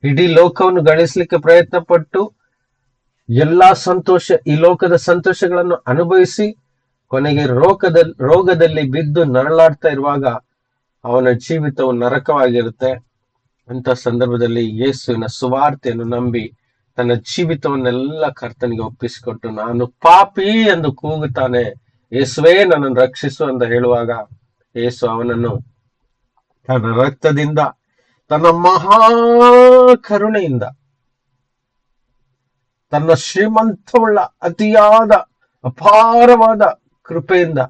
[SPEAKER 2] ಇಡೀ ಲೋಕವನ್ನು ಗಳಿಸ್ಲಿಕ್ಕೆ ಪ್ರಯತ್ನ ಪಟ್ಟು ಎಲ್ಲಾ ಈ ಲೋಕದ ಸಂತೋಷಗಳನ್ನು ಅನುಭವಿಸಿ ಕೊನೆಗೆ ರೋಗದಲ್ಲಿ ಬಿದ್ದು ನರಳಾಡ್ತಾ ಇರುವಾಗ ಅವನ ಜೀವಿತವು ನರಕವಾಗಿರುತ್ತೆ. ಅಂತ ಸಂದರ್ಭದಲ್ಲಿ ಯೇಸುವಿನ ಸುವಾರ್ತೆಯನ್ನು ನಂಬಿ ತನ್ನ ಜೀವಿತವನ್ನೆಲ್ಲ ಕರ್ತನಿಗೆ ಒಪ್ಪಿಸಿಕೊಟ್ಟು ನಾನು ಪಾಪಿ ಎಂದು ಕೂಗುತ್ತಾನೆ. ಯೇಸುವೇ ನನ್ನನ್ನು ರಕ್ಷಿಸು ಅಂತ ಹೇಳುವಾಗ ಯೇಸು ಅವನನ್ನು ತನ್ನ ರಕ್ತದಿಂದ, ತನ್ನ ಮಹಾ ಕರುಣೆಯಿಂದ, ತನ್ನ ಶ್ರೀಮಂತವುಳ್ಳ ಅತಿಯಾದ ಅಪಾರವಾದ ಕೃಪೆಯಿಂದ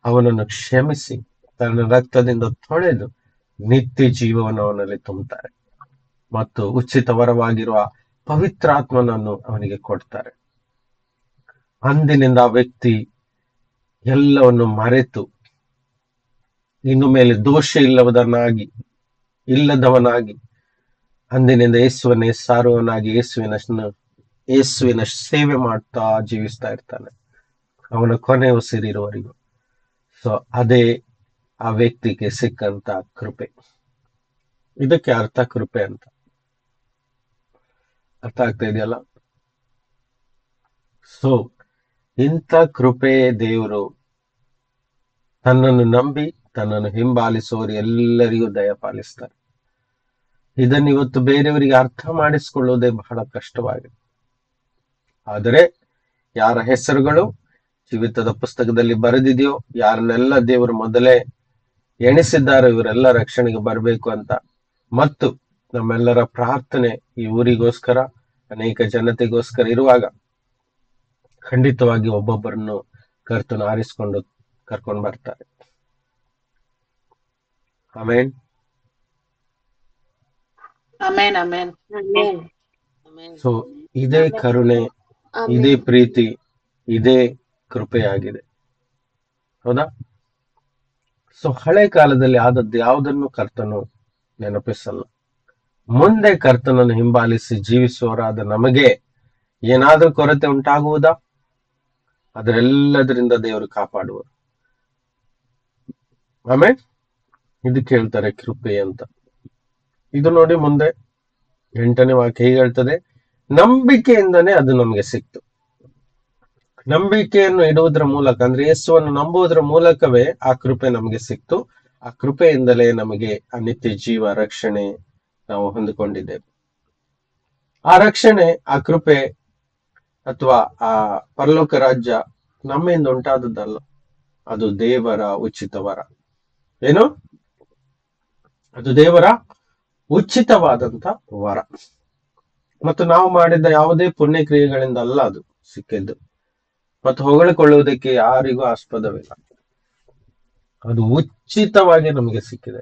[SPEAKER 2] ಅವನನ್ನು ಕ್ಷಮಿಸಿ ತನ್ನ ರಕ್ತದಿಂದ ತೊಳೆದು ನಿತ್ಯ ಜೀವವನ್ನು ಅವನಲ್ಲಿ ತುಂಬುತ್ತಾರೆ ಮತ್ತು ಉಚಿತ ವರವಾಗಿರುವ ಪವಿತ್ರಾತ್ಮನನ್ನು ಅವನಿಗೆ ಕೊಡ್ತಾರೆ. ಅಂದಿನಿಂದ ಆ ವ್ಯಕ್ತಿ ಎಲ್ಲವನ್ನು ಮರೆತು ಇನ್ನು ಮೇಲೆ ದೋಷ ಇಲ್ಲದವನಾಗಿ ಅಂದಿನಿಂದ ಯೇಸುವನ್ನೇ ಸಾರುವವನಾಗಿ ಯೇಸುವಿನ ಸೇವೆ ಮಾಡ್ತಾ ಜೀವಿಸ್ತಾ ಇರ್ತಾನೆ ಅವನ ಕೊನೆ ಉಸಿರಿರುವವರೆಗೂ. ಸೊ ಅದೇ ಆ ವ್ಯಕ್ತಿಗೆ ಸಿಕ್ಕಂತ ಕೃಪೆ. ಇದಕ್ಕೆ ಅರ್ಥ ಕೃಪೆ ಅಂತ. ಅರ್ಥ ಆಗ್ತಾ ಇದೆಯಲ್ಲ? ಸೊ ಇಂಥ ಕೃಪೆ ದೇವರು ತನ್ನನ್ನು ನಂಬಿ ತನ್ನನ್ನು ಹಿಂಬಾಲಿಸುವವರು ಎಲ್ಲರಿಗೂ ದಯಪಾಲಿಸ್ತಾರೆ. ಇದನ್ನು ಇವತ್ತು ಬೇರೆಯವರಿಗೆ ಅರ್ಥ ಮಾಡಿಸಿಕೊಳ್ಳುವುದೇ ಬಹಳ ಕಷ್ಟವಾಗಿದೆ. ಆದರೆ ಯಾರ ಹೆಸರುಗಳು ಜೀವಿತದ ಪುಸ್ತಕದಲ್ಲಿ ಬರೆದಿದೆಯೋ, ಯಾರನ್ನೆಲ್ಲ ದೇವರು ಮೊದಲೇ ಎಣಿಸಿದ್ದಾರೆ ಇವರೆಲ್ಲ ರಕ್ಷಣೆಗೆ ಬರಬೇಕು ಅಂತ, ಮತ್ತು ನಮ್ಮೆಲ್ಲರ ಪ್ರಾರ್ಥನೆ ಈ ಊರಿಗೋಸ್ಕರ, ಅನೇಕ ಜನತೆಗೋಸ್ಕರ ಇರುವಾಗ ಖಂಡಿತವಾಗಿ ಒಬ್ಬೊಬ್ಬರನ್ನು ಕರ್ತನು ಆರಿಸಿಕೊಂಡು ಕರ್ಕೊಂಡು ಬರ್ತಾರೆ. ಆಮೇನ್,
[SPEAKER 3] ಆಮೇನ್, ಆಮೇನ್.
[SPEAKER 2] ಸೊ ಇದೇ ಕರುಣೆ, ಇದೇ ಪ್ರೀತಿ, ಇದೇ ಕೃಪೆಯಾಗಿದೆ. ಹೌದಾ? ಸೊ ಹಳೆ ಕಾಲದಲ್ಲಿ ಆದದ್ದು ಯಾವುದನ್ನು ಕರ್ತನು ನೆನಪಿಸಲ್ಲ. ಮುಂದೆ ಕರ್ತನನ್ನು ಹಿಂಬಾಲಿಸಿ ಜೀವಿಸುವವರಾದ ನಮಗೆ ಏನಾದ್ರೂ ಕೊರತೆ ಉಂಟಾಗುವುದಾ? ಅದರೆಲ್ಲದರಿಂದ ದೇವರು ಕಾಪಾಡುವರು. ಆಮೇಲೆ ಇದಕ್ಕೆ ಹೇಳ್ತಾರೆ ಕೃಪೆ ಅಂತ. ಇದು ನೋಡಿ ಮುಂದೆ 8ನೇ ವಾಕ್ಯ ಹೀಗೆ ಹೇಳ್ತದೆ, ನಂಬಿಕೆಯಿಂದನೇ ಅದು ನಮಗೆ ಸಿಕ್ತು. ನಂಬಿಕೆಯನ್ನು ಇಡುವುದರ ಮೂಲಕ, ಅಂದ್ರೆ ಯೇಸುವನ್ನು ನಂಬುವುದರ ಮೂಲಕವೇ ಆ ಕೃಪೆ ನಮಗೆ ಸಿಕ್ತು. ಆ ಕೃಪೆಯಿಂದಲೇ ನಮಗೆ ಆ ನಿತ್ಯ ಜೀವ, ರಕ್ಷಣೆ ನಾವು ಹೊಂದಿಕೊಂಡಿದ್ದೇವೆ. ಆ ರಕ್ಷಣೆ, ಆ ಕೃಪೆ ಅಥವಾ ಆ ಪರಲೋಕ ರಾಜ್ಯ ನಮ್ಮಿಂದ ಉಂಟಾದದ್ದಲ್ಲ, ಅದು ದೇವರ ಉಚಿತ ವರ. ಏನು? ಅದು ದೇವರ ಉಚಿತವಾದಂತ ವರ. ಮತ್ತು ನಾವು ಮಾಡಿದ ಯಾವುದೇ ಪುಣ್ಯ ಕ್ರಿಯೆಗಳಿಂದ ಅಲ್ಲ ಅದು ಸಿಕ್ಕಿದ್ದು, ಮತ್ತು ಹೊಗಳಿಕೊಳ್ಳುವುದಕ್ಕೆ ಯಾರಿಗೂ ಆಸ್ಪದವಿಲ್ಲ. ಅದು ಉಚಿತವಾಗಿ ನಮಗೆ ಸಿಕ್ಕಿದೆ.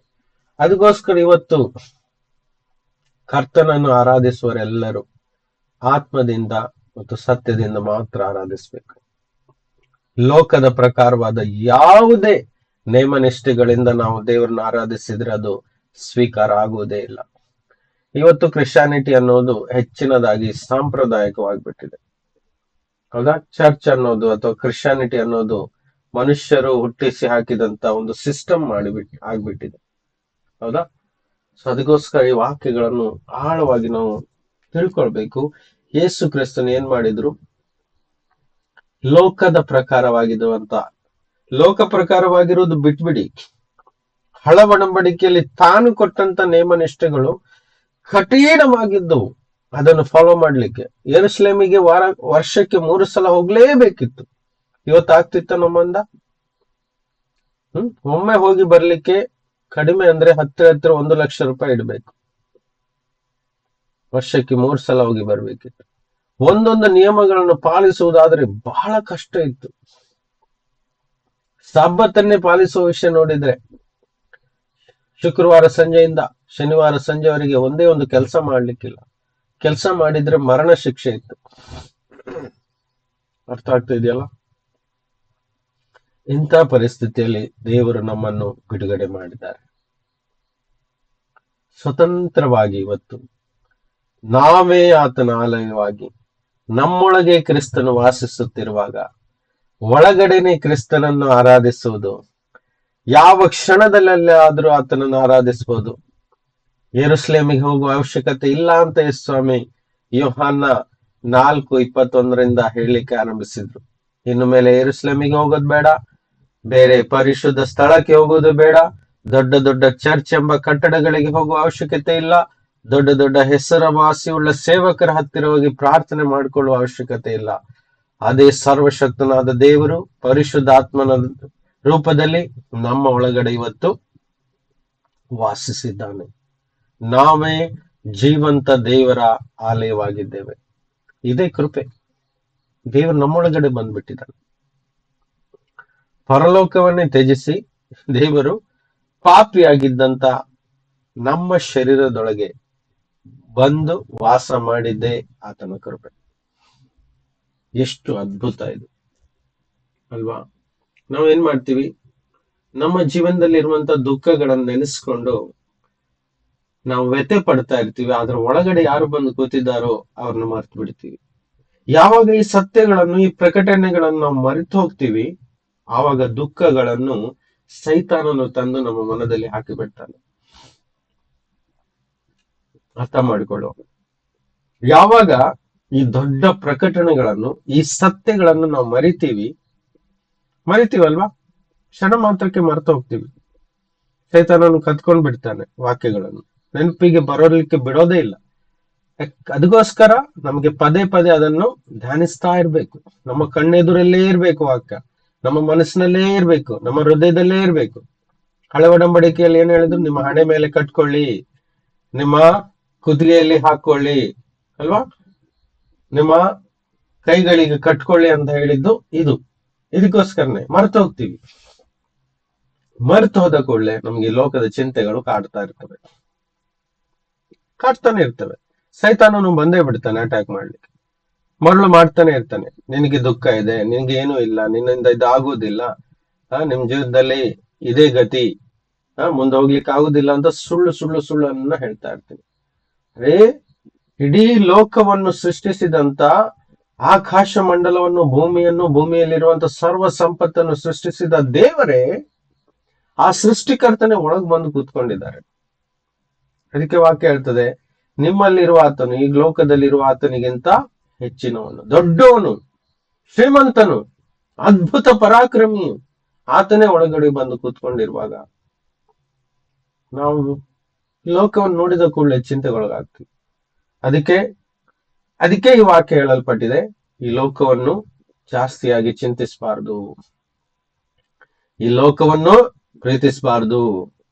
[SPEAKER 2] ಅದಕ್ಕೋಸ್ಕರ ಇವತ್ತು ಕರ್ತನನ್ನು ಆರಾಧಿಸುವರೆಲ್ಲರೂ ಆತ್ಮದಿಂದ ಮತ್ತು ಸತ್ಯದಿಂದ ಮಾತ್ರ ಆರಾಧಿಸಬೇಕು. ಲೋಕದ ಪ್ರಕಾರವಾದ ಯಾವುದೇ ನೇಮನಿಷ್ಠೆಗಳಿಂದ ನಾವು ದೇವರನ್ನ ಆರಾಧಿಸಿದ್ರೆ ಅದು ಸ್ವೀಕಾರ ಆಗುವುದೇ ಇಲ್ಲ. ಇವತ್ತು ಕ್ರಿಶ್ಚಿಯಾನಿಟಿ ಅನ್ನೋದು ಹೆಚ್ಚಿನದಾಗಿ ಸಾಂಪ್ರದಾಯಿಕವಾಗಿಬಿಟ್ಟಿದೆ. ಹೌದಾ? ಚರ್ಚ್ ಅನ್ನೋದು ಅಥವಾ ಕ್ರಿಶ್ಚಿಯಾನಿಟಿ ಅನ್ನೋದು ಮನುಷ್ಯರು ಹುಟ್ಟಿಸಿ ಹಾಕಿದಂತ ಒಂದು ಸಿಸ್ಟಮ್ ಆಗ್ಬಿಟ್ಟಿದೆ. ಹೌದಾ? ಸೊ ಅದಕ್ಕೋಸ್ಕರ ಈ ವಾಕ್ಯಗಳನ್ನು ಆಳವಾಗಿ ನಾವು ತಿಳ್ಕೊಳ್ಬೇಕು. ಯೇಸು ಕ್ರಿಸ್ತನು ಏನ್ ಮಾಡಿದ್ರು? ಲೋಕದ ಪ್ರಕಾರವಾಗಿರುವಂತ, ಲೋಕ ಪ್ರಕಾರವಾಗಿರುವುದು ಬಿಟ್ಬಿಡಿ, ಹಳ ಒಡಂಬಡಿಕೆಯಲ್ಲಿ ತಾನು ಕೊಟ್ಟಂತ ನೇಮನಿಷ್ಠೆಗಳು ಕಠಿಣವಾಗಿದ್ದವು. ಅದನ್ನು ಫಾಲೋ ಮಾಡ್ಲಿಕ್ಕೆ ಯೆರೂಸಲೇಮಿಗೆ ವರ್ಷಕ್ಕೆ 3 ಸಲ ಹೋಗ್ಲೇಬೇಕಿತ್ತು. ಇವತ್ತಾಗ್ತಿತ್ತ ನಮ್ಮಂದ? ಒಮ್ಮೆ ಹೋಗಿ ಬರ್ಲಿಕ್ಕೆ ಕಡಿಮೆ ಅಂದ್ರೆ ಹತ್ತಿರ 1 ಲಕ್ಷ ರೂಪಾಯಿ ಇಡಬೇಕು. ವರ್ಷಕ್ಕೆ 3 ಸಲ ಹೋಗಿ ಬರ್ಬೇಕಿತ್ತು. ಒಂದೊಂದು ನಿಯಮಗಳನ್ನು ಪಾಲಿಸುವುದಾದ್ರೆ ಬಹಳ ಕಷ್ಟ ಇತ್ತು. ಸಬ್ಬತ್ತನ್ನೇ ಪಾಲಿಸುವ ವಿಷಯ ನೋಡಿದ್ರೆ, ಶುಕ್ರವಾರ ಸಂಜೆಯಿಂದ ಶನಿವಾರ ಸಂಜೆವರೆಗೆ ಒಂದೇ ಒಂದು ಕೆಲಸ ಮಾಡ್ಲಿಕ್ಕಿಲ್ಲ. ಕೆಲಸ ಮಾಡಿದ್ರೆ ಮರಣ ಶಿಕ್ಷೆ ಇತ್ತು. ಅರ್ಥ ಆಗ್ತಾ ಇದೆಯಲ್ಲ? ಇಂಥ ಪರಿಸ್ಥಿತಿಯಲ್ಲಿ ದೇವರು ನಮ್ಮನ್ನು ಬಿಡುಗಡೆ ಮಾಡಿದ್ದಾರೆ. ಸ್ವತಂತ್ರವಾಗಿ ಇವತ್ತು ನಾವೇ ಆತನ ಆಲಯವಾಗಿ ನಮ್ಮೊಳಗೆ ಕ್ರಿಸ್ತನು ವಾಸಿಸುತ್ತಿರುವಾಗ ಒಳಗಡೆನೆ ಕ್ರಿಸ್ತನನ್ನು ಆರಾಧಿಸುವುದು, ಯಾವ ಕ್ಷಣದಲ್ಲೇ ಆದ್ರೂ ಆತನನ್ನು ಆರಾಧಿಸಬಹುದು. ಯೆರೂಸಲೇಮಿಗೆ ಹೋಗುವ ಅವಶ್ಯಕತೆ ಇಲ್ಲ ಅಂತ ಯೇಸು ಸ್ವಾಮಿ ಯೋಹಾನ 4:21 ಹೇಳಲಿಕ್ಕೆ ಆರಂಭಿಸಿದ್ರು. ಇನ್ನು ಮೇಲೆ ಯೆರೂಸಲೇಮಿಗೆ ಹೋಗೋದು ಬೇಡ, ಬೇರೆ ಪರಿಶುದ್ಧ ಸ್ಥಳಕ್ಕೆ ಹೋಗೋದು ಬೇಡ, ದೊಡ್ಡ ದೊಡ್ಡ ಚರ್ಚ್ ಎಂಬ ಕಟ್ಟಡಗಳಿಗೆ ಹೋಗುವ ಅವಶ್ಯಕತೆ ಇಲ್ಲ, ದೊಡ್ಡ ದೊಡ್ಡ ಹೆಸರುವಾಸಿಯುಳ್ಳ ಸೇವಕರ ಹತ್ತಿರ ಹೋಗಿ ಪ್ರಾರ್ಥನೆ ಮಾಡಿಕೊಳ್ಳುವ ಅವಶ್ಯಕತೆ ಇಲ್ಲ. ಅದೇ ಸರ್ವಶಕ್ತನಾದ ದೇವರು ಪರಿಶುದ್ಧಾತ್ಮನ ರೂಪದಲ್ಲಿ ನಮ್ಮ ಒಳಗಡೆ ಇವತ್ತು ವಾಸಿಸಿದ್ದಾನೆ. ನಾವೇ ಜೀವಂತ ದೇವರ ಆಲಯವಾಗಿದ್ದೇವೆ. ಇದೇ ಕೃಪೆ. ದೇವರು ನಮ್ಮೊಳಗಡೆ ಬಂದ್ಬಿಟ್ಟಿದ್ದಾನೆ. ಪರಲೋಕವನ್ನೇ ತ್ಯಜಿಸಿ ದೇವರು ಪಾಪಿಯಾಗಿದ್ದಂತ ನಮ್ಮ ಶರೀರದೊಳಗೆ ಬಂದು ವಾಸ ಮಾಡಿದ್ದೇ ಆತನ ಕೃಪೆ. ಎಷ್ಟು ಅದ್ಭುತ ಇದು ಅಲ್ವಾ? ನಾವೇನ್ ಮಾಡ್ತೀವಿ? ನಮ್ಮ ಜೀವನದಲ್ಲಿ ಇರುವಂತ ದುಃಖಗಳನ್ನು ನೆನೆಸ್ಕೊಂಡು ನಾವು ವ್ಯಥೆ ಪಡ್ತಾ ಇರ್ತೀವಿ. ಅದ್ರ ಒಳಗಡೆ ಯಾರು ಬಂದು ಕೂತಿದ್ದಾರೋ ಅವ್ರನ್ನ ಮರ್ತು ಬಿಡ್ತೀವಿ. ಯಾವಾಗ ಈ ಸತ್ಯಗಳನ್ನು, ಈ ಪ್ರಕಟಣೆಗಳನ್ನು ನಾವು ಮರೆತು ಹೋಗ್ತೀವಿ, ಆವಾಗ ದುಃಖಗಳನ್ನು ಸೈತಾನನು ತಂದು ನಮ್ಮ ಮನದಲ್ಲಿ ಹಾಕಿಬಿಡ್ತಾನೆ. ಅರ್ಥ ಮಾಡಿಕೊಳ್ಳೋ. ಯಾವಾಗ ಈ ದೊಡ್ಡ ಪ್ರಕಟಣೆಗಳನ್ನು, ಈ ಸತ್ಯಗಳನ್ನು ನಾವು ಮರಿತೀವಲ್ವಾ, ಕ್ಷಣ ಮಾತ್ರಕ್ಕೆ ಮರೆತು ಹೋಗ್ತೀವಿ. ಸೈತಾನನು ಕತ್ಕೊಂಡ್ ಬಿಡ್ತಾನೆ ವಾಕ್ಯಗಳನ್ನು, ನೆನಪಿಗೆ ಬರೋಲಿಕ್ಕೆ ಬಿಡೋದೇ ಇಲ್ಲ. ಅದಕ್ಕೋಸ್ಕರ ನಮಗೆ ಪದೇ ಪದೇ ಅದನ್ನು ಧ್ಯಾನಿಸ್ತಾ ಇರ್ಬೇಕು. ನಮ್ಮ ಕಣ್ಣೆದುರಲ್ಲೇ ಇರ್ಬೇಕು ವಾಕ್ಯ, ನಮ್ಮ ಮನಸ್ಸಿನಲ್ಲೇ ಇರ್ಬೇಕು, ನಮ್ಮ ಹೃದಯದಲ್ಲೇ ಇರ್ಬೇಕು. ಹಳೆ ಒಡಂಬಡಿಕೆಯಲ್ಲಿ ಏನ್ ಹೇಳಿದ್ರು? ನಿಮ್ಮ ಹಣೆ ಮೇಲೆ ಕಟ್ಕೊಳ್ಳಿ, ನಿಮ್ಮ ಕುತ್ತಿಗೆಯಲ್ಲಿ ಹಾಕೊಳ್ಳಿ ಅಲ್ವಾ, ನಿಮ್ಮ ಕೈಗಳಿಗೆ ಕಟ್ಕೊಳ್ಳಿ ಅಂತ ಹೇಳಿದ್ದು ಇದು. ಇದಕ್ಕೋಸ್ಕರನೇ ಮರೆತು ಹೋಗ್ತೀವಿ. ಮರೆತು ಹೋದ ಕೂಡಲೇ ನಮ್ಗೆ ಲೋಕದ ಚಿಂತೆಗಳು ಕಾಡ್ತಾನೆ ಇರ್ತವೆ. ಸೈತಾನನು ಬಂದೇ ಬಿಡ್ತಾನೆ ಅಟ್ಯಾಕ್ ಮಾಡ್ಲಿಕ್ಕೆ, ಮರಳು ಮಾಡ್ತಾನೆ ಇರ್ತಾನೆ. ನಿನಗೆ ದುಃಖ ಇದೆ, ನಿನ್ಗೆ ಏನೂ ಇಲ್ಲ, ನಿನ್ನಿಂದ ಇದು ಆಗುವುದಿಲ್ಲ, ನಿಮ್ ಜೀವನದಲ್ಲಿ ಇದೇ ಗತಿ, ಮುಂದೆ ಹೋಗ್ಲಿಕ್ಕೆ ಆಗುದಿಲ್ಲ ಅಂತ ಸುಳ್ಳನ್ನ ಹೇಳ್ತಾ ಇರ್ತೀನಿ. ಅರೇ, ಇಡೀ ಲೋಕವನ್ನು ಸೃಷ್ಟಿಸಿದಂತ ಆಕಾಶ ಮಂಡಲವನ್ನು, ಭೂಮಿಯನ್ನು, ಭೂಮಿಯಲ್ಲಿರುವಂತ ಸರ್ವ ಸಂಪತ್ತನ್ನು ಸೃಷ್ಟಿಸಿದ ದೇವರೇ ಆ ಸೃಷ್ಟಿಕರ್ತನೆ ಒಳಗ್ ಬಂದು ಕೂತ್ಕೊಂಡಿದ್ದಾರೆ. ಅದಕ್ಕೆ ವಾಕ್ಯ ಹೇಳ್ತದೆ, ನಿಮ್ಮಲ್ಲಿರುವ ಆತನು ಈ ಲೋಕದಲ್ಲಿರುವ ಆತನಿಗಿಂತ ಹೆಚ್ಚಿನವನು, ದೊಡ್ಡವನು, ಶ್ರೀಮಂತನು, ಅದ್ಭುತ ಪರಾಕ್ರಮಿಯು ಆತನೇ ಒಳಗಡೆ ಬಂದು ಕೂತ್ಕೊಂಡಿರುವಾಗ ನಾವು ಲೋಕವನ್ನು ನೋಡಿದ ಕೂಡಲೇ ಚಿಂತೆಗೊಳಗಾಗ್ತೀವಿ. ಅದಕ್ಕೆ ಈ ವಾಕ್ಯ ಹೇಳಲ್ಪಟ್ಟಿದೆ, ಈ ಲೋಕವನ್ನು ಜಾಸ್ತಿಯಾಗಿ ಚಿಂತಿಸಬಾರ್ದು, ಈ ಲೋಕವನ್ನು ಪ್ರೀತಿಸಬಾರ್ದು,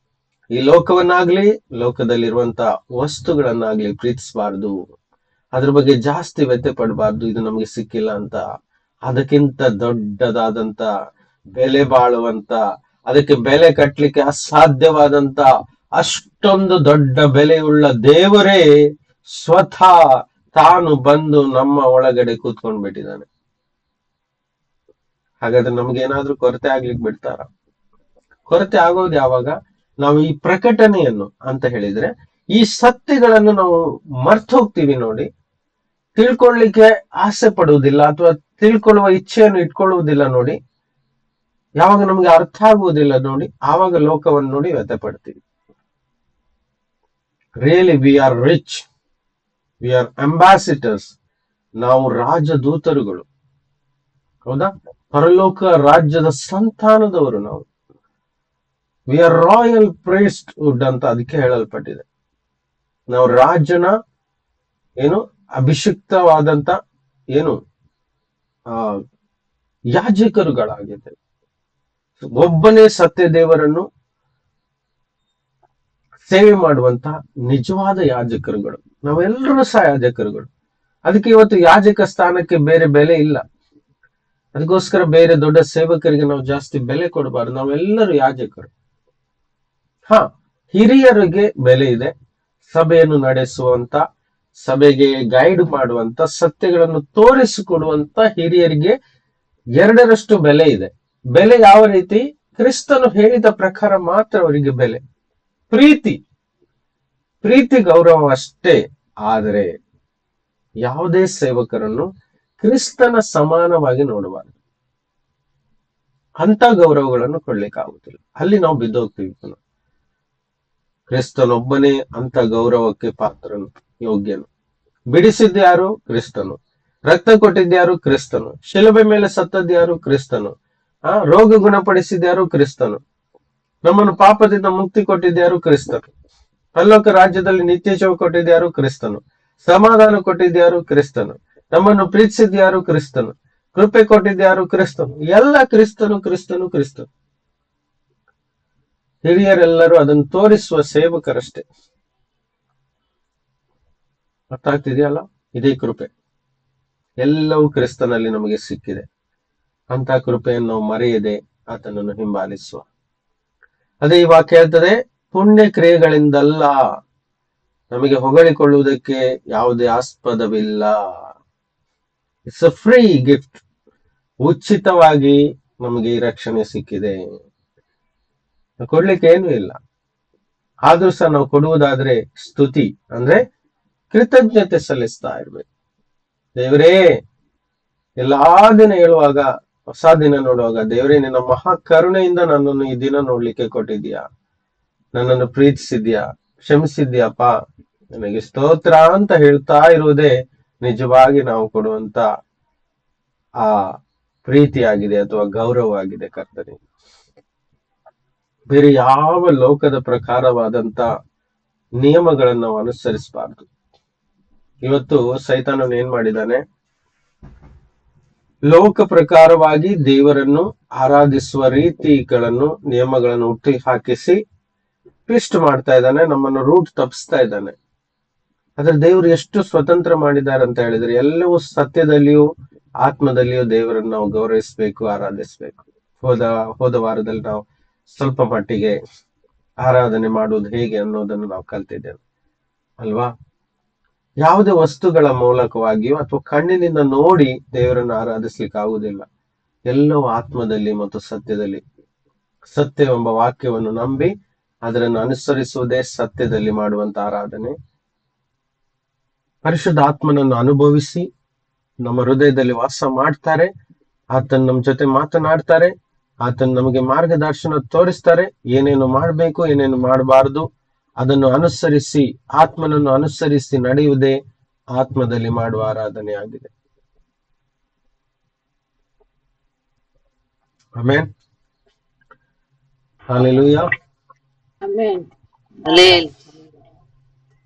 [SPEAKER 2] ಈ ಲೋಕವನ್ನಾಗ್ಲಿ ಲೋಕದಲ್ಲಿರುವಂತ ವಸ್ತುಗಳನ್ನಾಗ್ಲಿ ಪ್ರೀತಿಸಬಾರ್ದು, ಅದ್ರ ಬಗ್ಗೆ ಜಾಸ್ತಿ ವ್ಯಥೆ ಪಡಬಾರ್ದು, ಇದು ನಮ್ಗೆ ಸಿಕ್ಕಿಲ್ಲ ಅಂತ. ಅದಕ್ಕಿಂತ ದೊಡ್ಡದಾದಂತ, ಬೆಲೆ ಬಾಳುವಂತ, ಅದಕ್ಕೆ ಬೆಲೆ ಕಟ್ಲಿಕ್ಕೆ ಅಸಾಧ್ಯವಾದಂತ ಅಷ್ಟೊಂದು ದೊಡ್ಡ ಬೆಲೆಯುಳ್ಳ ದೇವರೇ ಸ್ವತಃ ತಾನು ಬಂದು ನಮ್ಮ ಒಳಗಡೆ ಕೂತ್ಕೊಂಡ್ ಬಿಟ್ಟಿದ್ದಾನೆ. ಹಾಗಾದ್ರೆ ನಮ್ಗೇನಾದ್ರೂ ಕೊರತೆ ಆಗ್ಲಿಕ್ಕೆ ಬಿಡ್ತಾರ? ಕೊರತೆ ಆಗೋದು ಯಾವಾಗ? ನಾವು ಈ ಪ್ರಕಟಣೆಯನ್ನು ಅಂತ ಹೇಳಿದ್ರೆ ಈ ಸತ್ಯಗಳನ್ನು ನಾವು ಮರ್ತು ಹೋಗ್ತೀವಿ ನೋಡಿ, ತಿಳ್ಕೊಳ್ಳಿಕ್ಕೆ ಆಸೆ ಪಡುವುದಿಲ್ಲ ಅಥವಾ ತಿಳ್ಕೊಳ್ಳುವ ಇಚ್ಛೆಯನ್ನು ಇಟ್ಕೊಳ್ಳುವುದಿಲ್ಲ ನೋಡಿ, ಯಾವಾಗ ನಮ್ಗೆ ಅರ್ಥ ಆಗುವುದಿಲ್ಲ ನೋಡಿ, ಆವಾಗ ಲೋಕವನ್ನು ನೋಡಿ ವ್ಯಥೆ ಪಡ್ತೀವಿ. Really we are rich, we are ambassadors, ನಾವು ರಾಜದೂತರುಗಳು, ಹೌದಾ? ಪರಲೋಕ ರಾಜ್ಯದ ಸಂತಾನದವರು ನಾವು. We are royal priesthood ಅಂತ ಅದಕ್ಕೆ ಹೇಳಲ್ಪಟ್ಟಿದೆ. ನಾವು ರಾಜನ ಏನು ಅಭಿಷಿಕ್ತವಾದಂತ ಏನು ಯಾಜಕರುಗಳಾಗಿದ್ದೇವೆ. ಒಬ್ಬನೇ ಸತ್ಯ ದೇವರನ್ನು ಸೇವೆ ಮಾಡುವಂತ ನಿಜವಾದ ಯಾಜಕರುಗಳು ನಾವೆಲ್ಲರೂ ಸಹ ಯಾಜಕರುಗಳು. ಅದಕ್ಕೆ ಇವತ್ತು ಯಾಜಕ ಸ್ಥಾನಕ್ಕೆ ಬೇರೆ ಬೆಲೆ ಇಲ್ಲ. ಅದಕ್ಕೋಸ್ಕರ ಬೇರೆ ದೊಡ್ಡ ಸೇವಕರಿಗೆ ನಾವು ಜಾಸ್ತಿ ಬೆಲೆ ಕೊಡಬಾರ್ದು. ನಾವೆಲ್ಲರೂ ಯಾಜಕರು. ಹಿರಿಯರಿಗೆ ಬೆಲೆ ಇದೆ. ಸಭೆಯನ್ನು ನಡೆಸುವಂತ, ಸಭೆಗೆ ಗೈಡ್ ಮಾಡುವಂತ, ಸತ್ಯಗಳನ್ನು ತೋರಿಸಿಕೊಡುವಂತ ಹಿರಿಯರಿಗೆ 2ರಷ್ಟು ಬೆಲೆ ಇದೆ. ಬೆಲೆ ಯಾವ ರೀತಿ? ಕ್ರಿಸ್ತನು ಹೇಳಿದ ಪ್ರಕಾರ ಮಾತ್ರ ಅವರಿಗೆ ಬೆಲೆ. ಪ್ರೀತಿ ಗೌರವ ಅಷ್ಟೇ. ಆದರೆ ಯಾವುದೇ ಸೇವಕರನ್ನು ಕ್ರಿಸ್ತನ ಸಮಾನವಾಗಿ ನೋಡಬಾರದು. ಅಂತ ಗೌರವಗಳನ್ನು ಕೊಡ್ಲಿಕ್ಕಾಗುತ್ತಿಲ್ಲ. ಅಲ್ಲಿ ನಾವು ಬಿದ್ದೋಗ್ತೀವಿ. ಕ್ರಿಸ್ತನೊಬ್ಬನೇ ಅಂತ ಗೌರವಕ್ಕೆ ಪಾತ್ರನು, ಯೋಗ್ಯನು. ಬಿಡಿಸಿದ್ಯಾರು? ಕ್ರಿಸ್ತನು. ರಕ್ತ ಕೊಟ್ಟಿದ್ಯಾರು? ಕ್ರಿಸ್ತನು. ಶಿಲುಬೆ ಮೇಲೆ ಸತ್ತದ್ಯಾರು? ಕ್ರಿಸ್ತನು. ರೋಗ ಗುಣಪಡಿಸಿದ್ಯಾರು? ಕ್ರಿಸ್ತನು. ನಮ್ಮನ್ನು ಪಾಪದಿಂದ ಮುಕ್ತಿ ಕೊಟ್ಟಿದ್ಯಾರು? ಕ್ರಿಸ್ತನು. ಪರಲೋಕ ರಾಜ್ಯದಲ್ಲಿ ನಿತ್ಯ ಜೀವ ಕೊಟ್ಟಿದ್ಯಾರು? ಕ್ರಿಸ್ತನು. ಸಮಾಧಾನ ಕೊಟ್ಟಿದ್ಯಾರು? ಕ್ರಿಸ್ತನು. ನಮ್ಮನ್ನು ಪ್ರೀತಿಸಿದ್ಯಾರು? ಕ್ರಿಸ್ತನು. ಕೃಪೆ ಕೊಟ್ಟಿದ್ಯಾರು? ಕ್ರಿಸ್ತನು. ಎಲ್ಲ ಕ್ರಿಸ್ತನು, ಕ್ರಿಸ್ತನು, ಕ್ರಿಸ್ತನು. ಹಿರಿಯರೆಲ್ಲರೂ ಅದನ್ನು ತೋರಿಸುವ ಸೇವಕರಷ್ಟೇ. ಅರ್ಥ ಆಗ್ತಿದೆಯಲ್ಲ? ಇದೇ ಕೃಪೆ. ಎಲ್ಲವೂ ಕ್ರಿಸ್ತನಲ್ಲಿ ನಮಗೆ ಸಿಕ್ಕಿದೆ. ಅಂತ ಕೃಪೆಯನ್ನು ನಾವು ಮರೆಯದೆ ಆತನನ್ನು ಹಿಂಬಾಲಿಸುವ. ಅದೇ ಈ ವಾಕ್ಯ ಹೇಳ್ತದೆ, ಪುಣ್ಯ ಕ್ರಿಯೆಗಳಿಂದಲ್ಲ, ನಮಗೆ ಹೊಗಳಿಕೊಳ್ಳುವುದಕ್ಕೆ ಯಾವುದೇ ಆಸ್ಪದವಿಲ್ಲ. It's a free gift. ಉಚಿತವಾಗಿ ನಮಗೆ ಈ ರಕ್ಷಣೆ ಸಿಕ್ಕಿದೆ. ಕೊಡ್ಲಿಕ್ಕೆ ಏನೂ ಇಲ್ಲ. ಆದ್ರೂ ಸಹ ನಾವು ಕೊಡುವುದಾದ್ರೆ ಸ್ತುತಿ ಅಂದ್ರೆ ಕೃತಜ್ಞತೆ ಸಲ್ಲಿಸ್ತಾ ಇರ್ಬೇಕು. ದೇವರೇ, ಎಲ್ಲಾ ದಿನ ಹೇಳುವಾಗ, ಹೊಸ ದಿನ ನೋಡುವಾಗ, ದೇವರೇ ನಿನ್ನ ಮಹಾ ಕರುಣೆಯಿಂದ ನನ್ನನ್ನು ಈ ದಿನ ನೋಡ್ಲಿಕ್ಕೆ ಕೊಟ್ಟಿದ್ಯಾ, ನನ್ನನ್ನು ಪ್ರೀತಿಸಿದ್ಯಾ, ಕ್ಷಮಿಸಿದ್ಯಪ್ಪ, ನನಗೆ ಸ್ತೋತ್ರ ಅಂತ ಹೇಳ್ತಾ ಇರುವುದೇ ನಿಜವಾಗಿ ನಾವು ಕೊಡುವಂತ ಆ ಪ್ರೀತಿಯಾಗಿದೆ ಅಥವಾ ಗೌರವವಾಗಿದೆ ಕರ್ತನಿಗೆ. ಬೇರೆ ಯಾವ ಲೋಕದ ಪ್ರಕಾರವಾದಂತ ನಿಯಮಗಳನ್ನು ನಾವು ಅನುಸರಿಸಬಾರ್ದು. ಇವತ್ತು ಸೈತಾನನು ಏನ್ ಮಾಡಿದ್ದಾನೆ? ಲೋಕ ಪ್ರಕಾರವಾಗಿ ದೇವರನ್ನು ಆರಾಧಿಸುವ ರೀತಿಗಳನ್ನು, ನಿಯಮಗಳನ್ನು ಹುಟ್ಟಿ ಹಾಕಿಸಿ ಟ್ವಿಸ್ಟ್ ಮಾಡ್ತಾ ಇದ್ದಾನೆ. ನಮ್ಮನ್ನು ರೂಟ್ ತಪ್ಪಿಸ್ತಾ ಇದ್ದಾನೆ. ಆದ್ರೆ ದೇವರು ಎಷ್ಟು ಸ್ವತಂತ್ರ ಮಾಡಿದ್ದಾರೆ ಅಂತ ಹೇಳಿದ್ರೆ, ಎಲ್ಲವೂ ಸತ್ಯದಲ್ಲಿಯೂ ಆತ್ಮದಲ್ಲಿಯೂ ದೇವರನ್ನು ನಾವು ಗೌರವಿಸಬೇಕು, ಆರಾಧಿಸ್ಬೇಕು. ಹೋದ ವಾರದಲ್ಲಿ ನಾವು ಸ್ವಲ್ಪ ಮಟ್ಟಿಗೆ ಆರಾಧನೆ ಮಾಡುವುದು ಹೇಗೆ ಅನ್ನೋದನ್ನು ನಾವು ಕಲ್ತಿದ್ದೇವೆ ಅಲ್ವಾ? ಯಾವುದೇ ವಸ್ತುಗಳ ಮೂಲಕವಾಗಿಯೋ ಅಥವಾ ಕಣ್ಣಿನಿಂದ ನೋಡಿ ದೇವರನ್ನು ಆರಾಧಿಸ್ಲಿಕ್ಕೆ ಆಗುವುದಿಲ್ಲ. ಎಲ್ಲವೂ ಆತ್ಮದಲ್ಲಿ ಮತ್ತು ಸತ್ಯದಲ್ಲಿ. ಸತ್ಯವೆಂಬ ವಾಕ್ಯವನ್ನು ನಂಬಿ ಅದನ್ನು ಅನುಸರಿಸುವುದೇ ಸತ್ಯದಲ್ಲಿ ಮಾಡುವಂತ ಆರಾಧನೆ. ಪರಿಶುದ್ಧ ಆತ್ಮನನ್ನು ಅನುಭವಿಸಿ ನಮ್ಮ ಹೃದಯದಲ್ಲಿ ವಾಸ ಮಾಡ್ತಾರೆ. ಆತನ ನಮ್ಮ ಜೊತೆ ಮಾತನಾಡ್ತಾರೆ. ಆತನ ನಮಗೆ ಮಾರ್ಗದರ್ಶನ ತೋರಿಸ್ತಾರೆ. ಏನೇನು ಮಾಡಬೇಕು, ಏನೇನು ಮಾಡಬಾರದು ಅದನ್ನು ಅನುಸರಿಸಿ, ಆತ್ಮನನ್ನು ಅನುಸರಿಸಿ ನಡೆಯುವುದೇ ಆತ್ಮದಲ್ಲಿ ಮಾಡುವ ಆರಾಧನೆ ಆಗಿದೆ. ಆಮೆನ್. ಹಲ್ಲೆಲೂಯಾ.
[SPEAKER 1] Amen.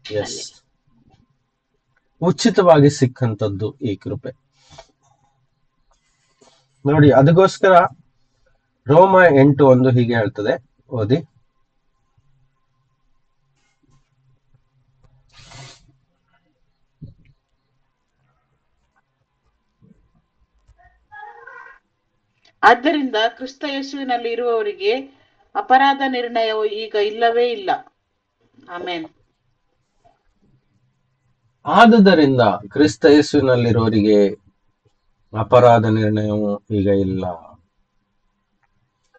[SPEAKER 2] ಎಸ್, ಉಚಿತವಾಗಿ ಸಿಕ್ಕಂತದ್ದು ಈ ಕೃಪೆ ನೋಡಿ. ಅದಕ್ಕೋಸ್ಕರ ರೋಮ 8:1 ಹೀಗೆ ಹೇಳ್ತದೆ, ಓದಿ.
[SPEAKER 3] ಆದ್ದರಿಂದ ಕ್ರಿಸ್ತ ಯೇಸುವಿನಲ್ಲಿ ಇರುವವರಿಗೆ ಅಪರಾಧ ನಿರ್ಣಯವು ಈಗ ಇಲ್ಲವೇ ಇಲ್ಲ. ಆಮೇನ್.
[SPEAKER 2] ಆದುದರಿಂದ ಕ್ರಿಸ್ತ ಯೇಸುವಿನಲ್ಲಿರೋರಿಗೆ ಅಪರಾಧ ನಿರ್ಣಯವು ಈಗ ಇಲ್ಲ.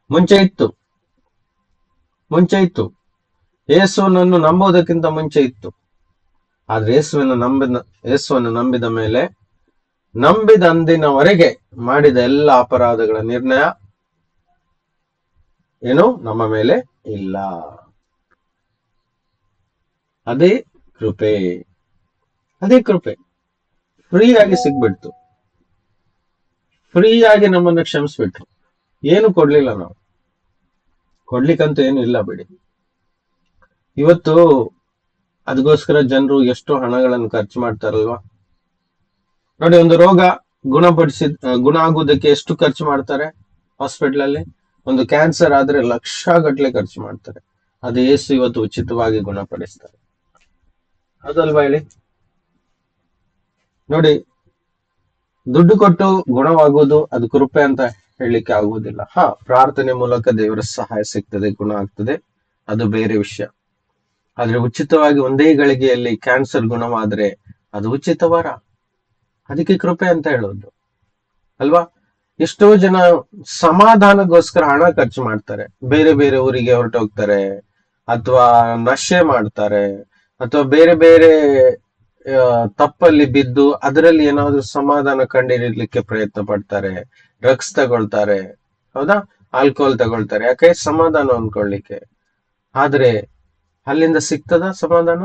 [SPEAKER 2] ಮುಂಚೆ ಇತ್ತು. ಯೇಸುವನ್ನು ನಂಬುವುದಕ್ಕಿಂತ ಮುಂಚೆ ಇತ್ತು. ಆದ್ರೆ ಯೇಸುವನ್ನು ನಂಬಿದ ಮೇಲೆ, ನಂಬಿದ ಅಂದಿನವರೆಗೆ ಮಾಡಿದ ಎಲ್ಲ ಅಪರಾಧಗಳ ನಿರ್ಣಯ ಏನು ನಮ್ಮ ಮೇಲೆ ಇಲ್ಲ. ಅದೇ ಕೃಪೆ ಫ್ರೀಯಾಗಿ ಸಿಗ್ಬಿಡ್ತು. ಫ್ರೀಯಾಗಿ ನಮ್ಮನ್ನ ಕ್ಷಮಿಸ್ಬಿಟ್ರು. ಏನು ಕೊಡ್ಲಿಲ್ಲ ನಾವು, ಕೊಡ್ಲಿಕ್ಕಂತೂ ಏನು ಇಲ್ಲ ಬಿಡಿ. ಇವತ್ತು ಅದಕ್ಕೋಸ್ಕರ ಜನರು ಎಷ್ಟೋ ಹಣಗಳನ್ನು ಖರ್ಚು ಮಾಡ್ತಾರಲ್ವಾ. ನೋಡಿ, ಒಂದು ರೋಗ ಗುಣ ಆಗುವುದಕ್ಕೆ ಎಷ್ಟು ಖರ್ಚು ಮಾಡ್ತಾರೆ ಹಾಸ್ಪಿಟಲ್ ಅಲ್ಲಿ. ಒಂದು ಕ್ಯಾನ್ಸರ್ ಆದ್ರೆ ಲಕ್ಷ ಗಟ್ಟಲೆ ಖರ್ಚು ಮಾಡ್ತಾರೆ. ಅದು ಯೇಸು ಇವತ್ತು ಉಚಿತವಾಗಿ ಗುಣಪಡಿಸ್ತಾರೆ. ಅದಲ್ವಾ ಹೇಳಿ? ನೋಡಿ, ದುಡ್ಡು ಕೊಟ್ಟು ಗುಣವಾಗುವುದು ಅದು ಕೃಪೆ ಅಂತ ಹೇಳಲಿಕ್ಕೆ ಆಗುವುದಿಲ್ಲ. ಪ್ರಾರ್ಥನೆ ಮೂಲಕ ದೇವರ ಸಹಾಯ ಸಿಗ್ತದೆ, ಗುಣ ಆಗ್ತದೆ, ಅದು ಬೇರೆ ವಿಷಯ. ಆದ್ರೆ ಉಚಿತವಾಗಿ ಒಂದೇ ಗಳಿಗೆಯಲ್ಲಿ ಕ್ಯಾನ್ಸರ್ ಗುಣವಾದ್ರೆ ಅದು ಉಚಿತ ವರ, ಅದಕ್ಕೆ ಕೃಪೆ ಅಂತ ಹೇಳೋದು ಅಲ್ವಾ. ಎಷ್ಟೋ ಜನ ಸಮಾಧಾನಕ್ಕೋಸ್ಕರ ಹಣ ಖರ್ಚು ಮಾಡ್ತಾರೆ, ಬೇರೆ ಬೇರೆ ಊರಿಗೆ ಹೊರಟೋಗ್ತಾರೆ, ಅಥವಾ ನಶೆ ಮಾಡ್ತಾರೆ, ಅಥವಾ ಬೇರೆ ಬೇರೆ ತಪ್ಪಲ್ಲಿ ಬಿದ್ದು ಅದರಲ್ಲಿ ಏನಾದ್ರು ಸಮಾಧಾನ ಕಂಡಿಡ್ಲಿಕ್ಕೆ ಪ್ರಯತ್ನ ಪಡ್ತಾರೆ, ಡ್ರಗ್ಸ್ ತಗೊಳ್ತಾರೆ, ಹೌದಾ, ಆಲ್ಕೋಹಾಲ್ ತಗೊಳ್ತಾರೆ. ಯಾಕೆ? ಸಮಾಧಾನ ಅಂದ್ಕೊಳ್ಳಿಕ್ಕೆ. ಆದ್ರೆ ಅಲ್ಲಿಂದ ಸಿಗ್ತದ ಸಮಾಧಾನ?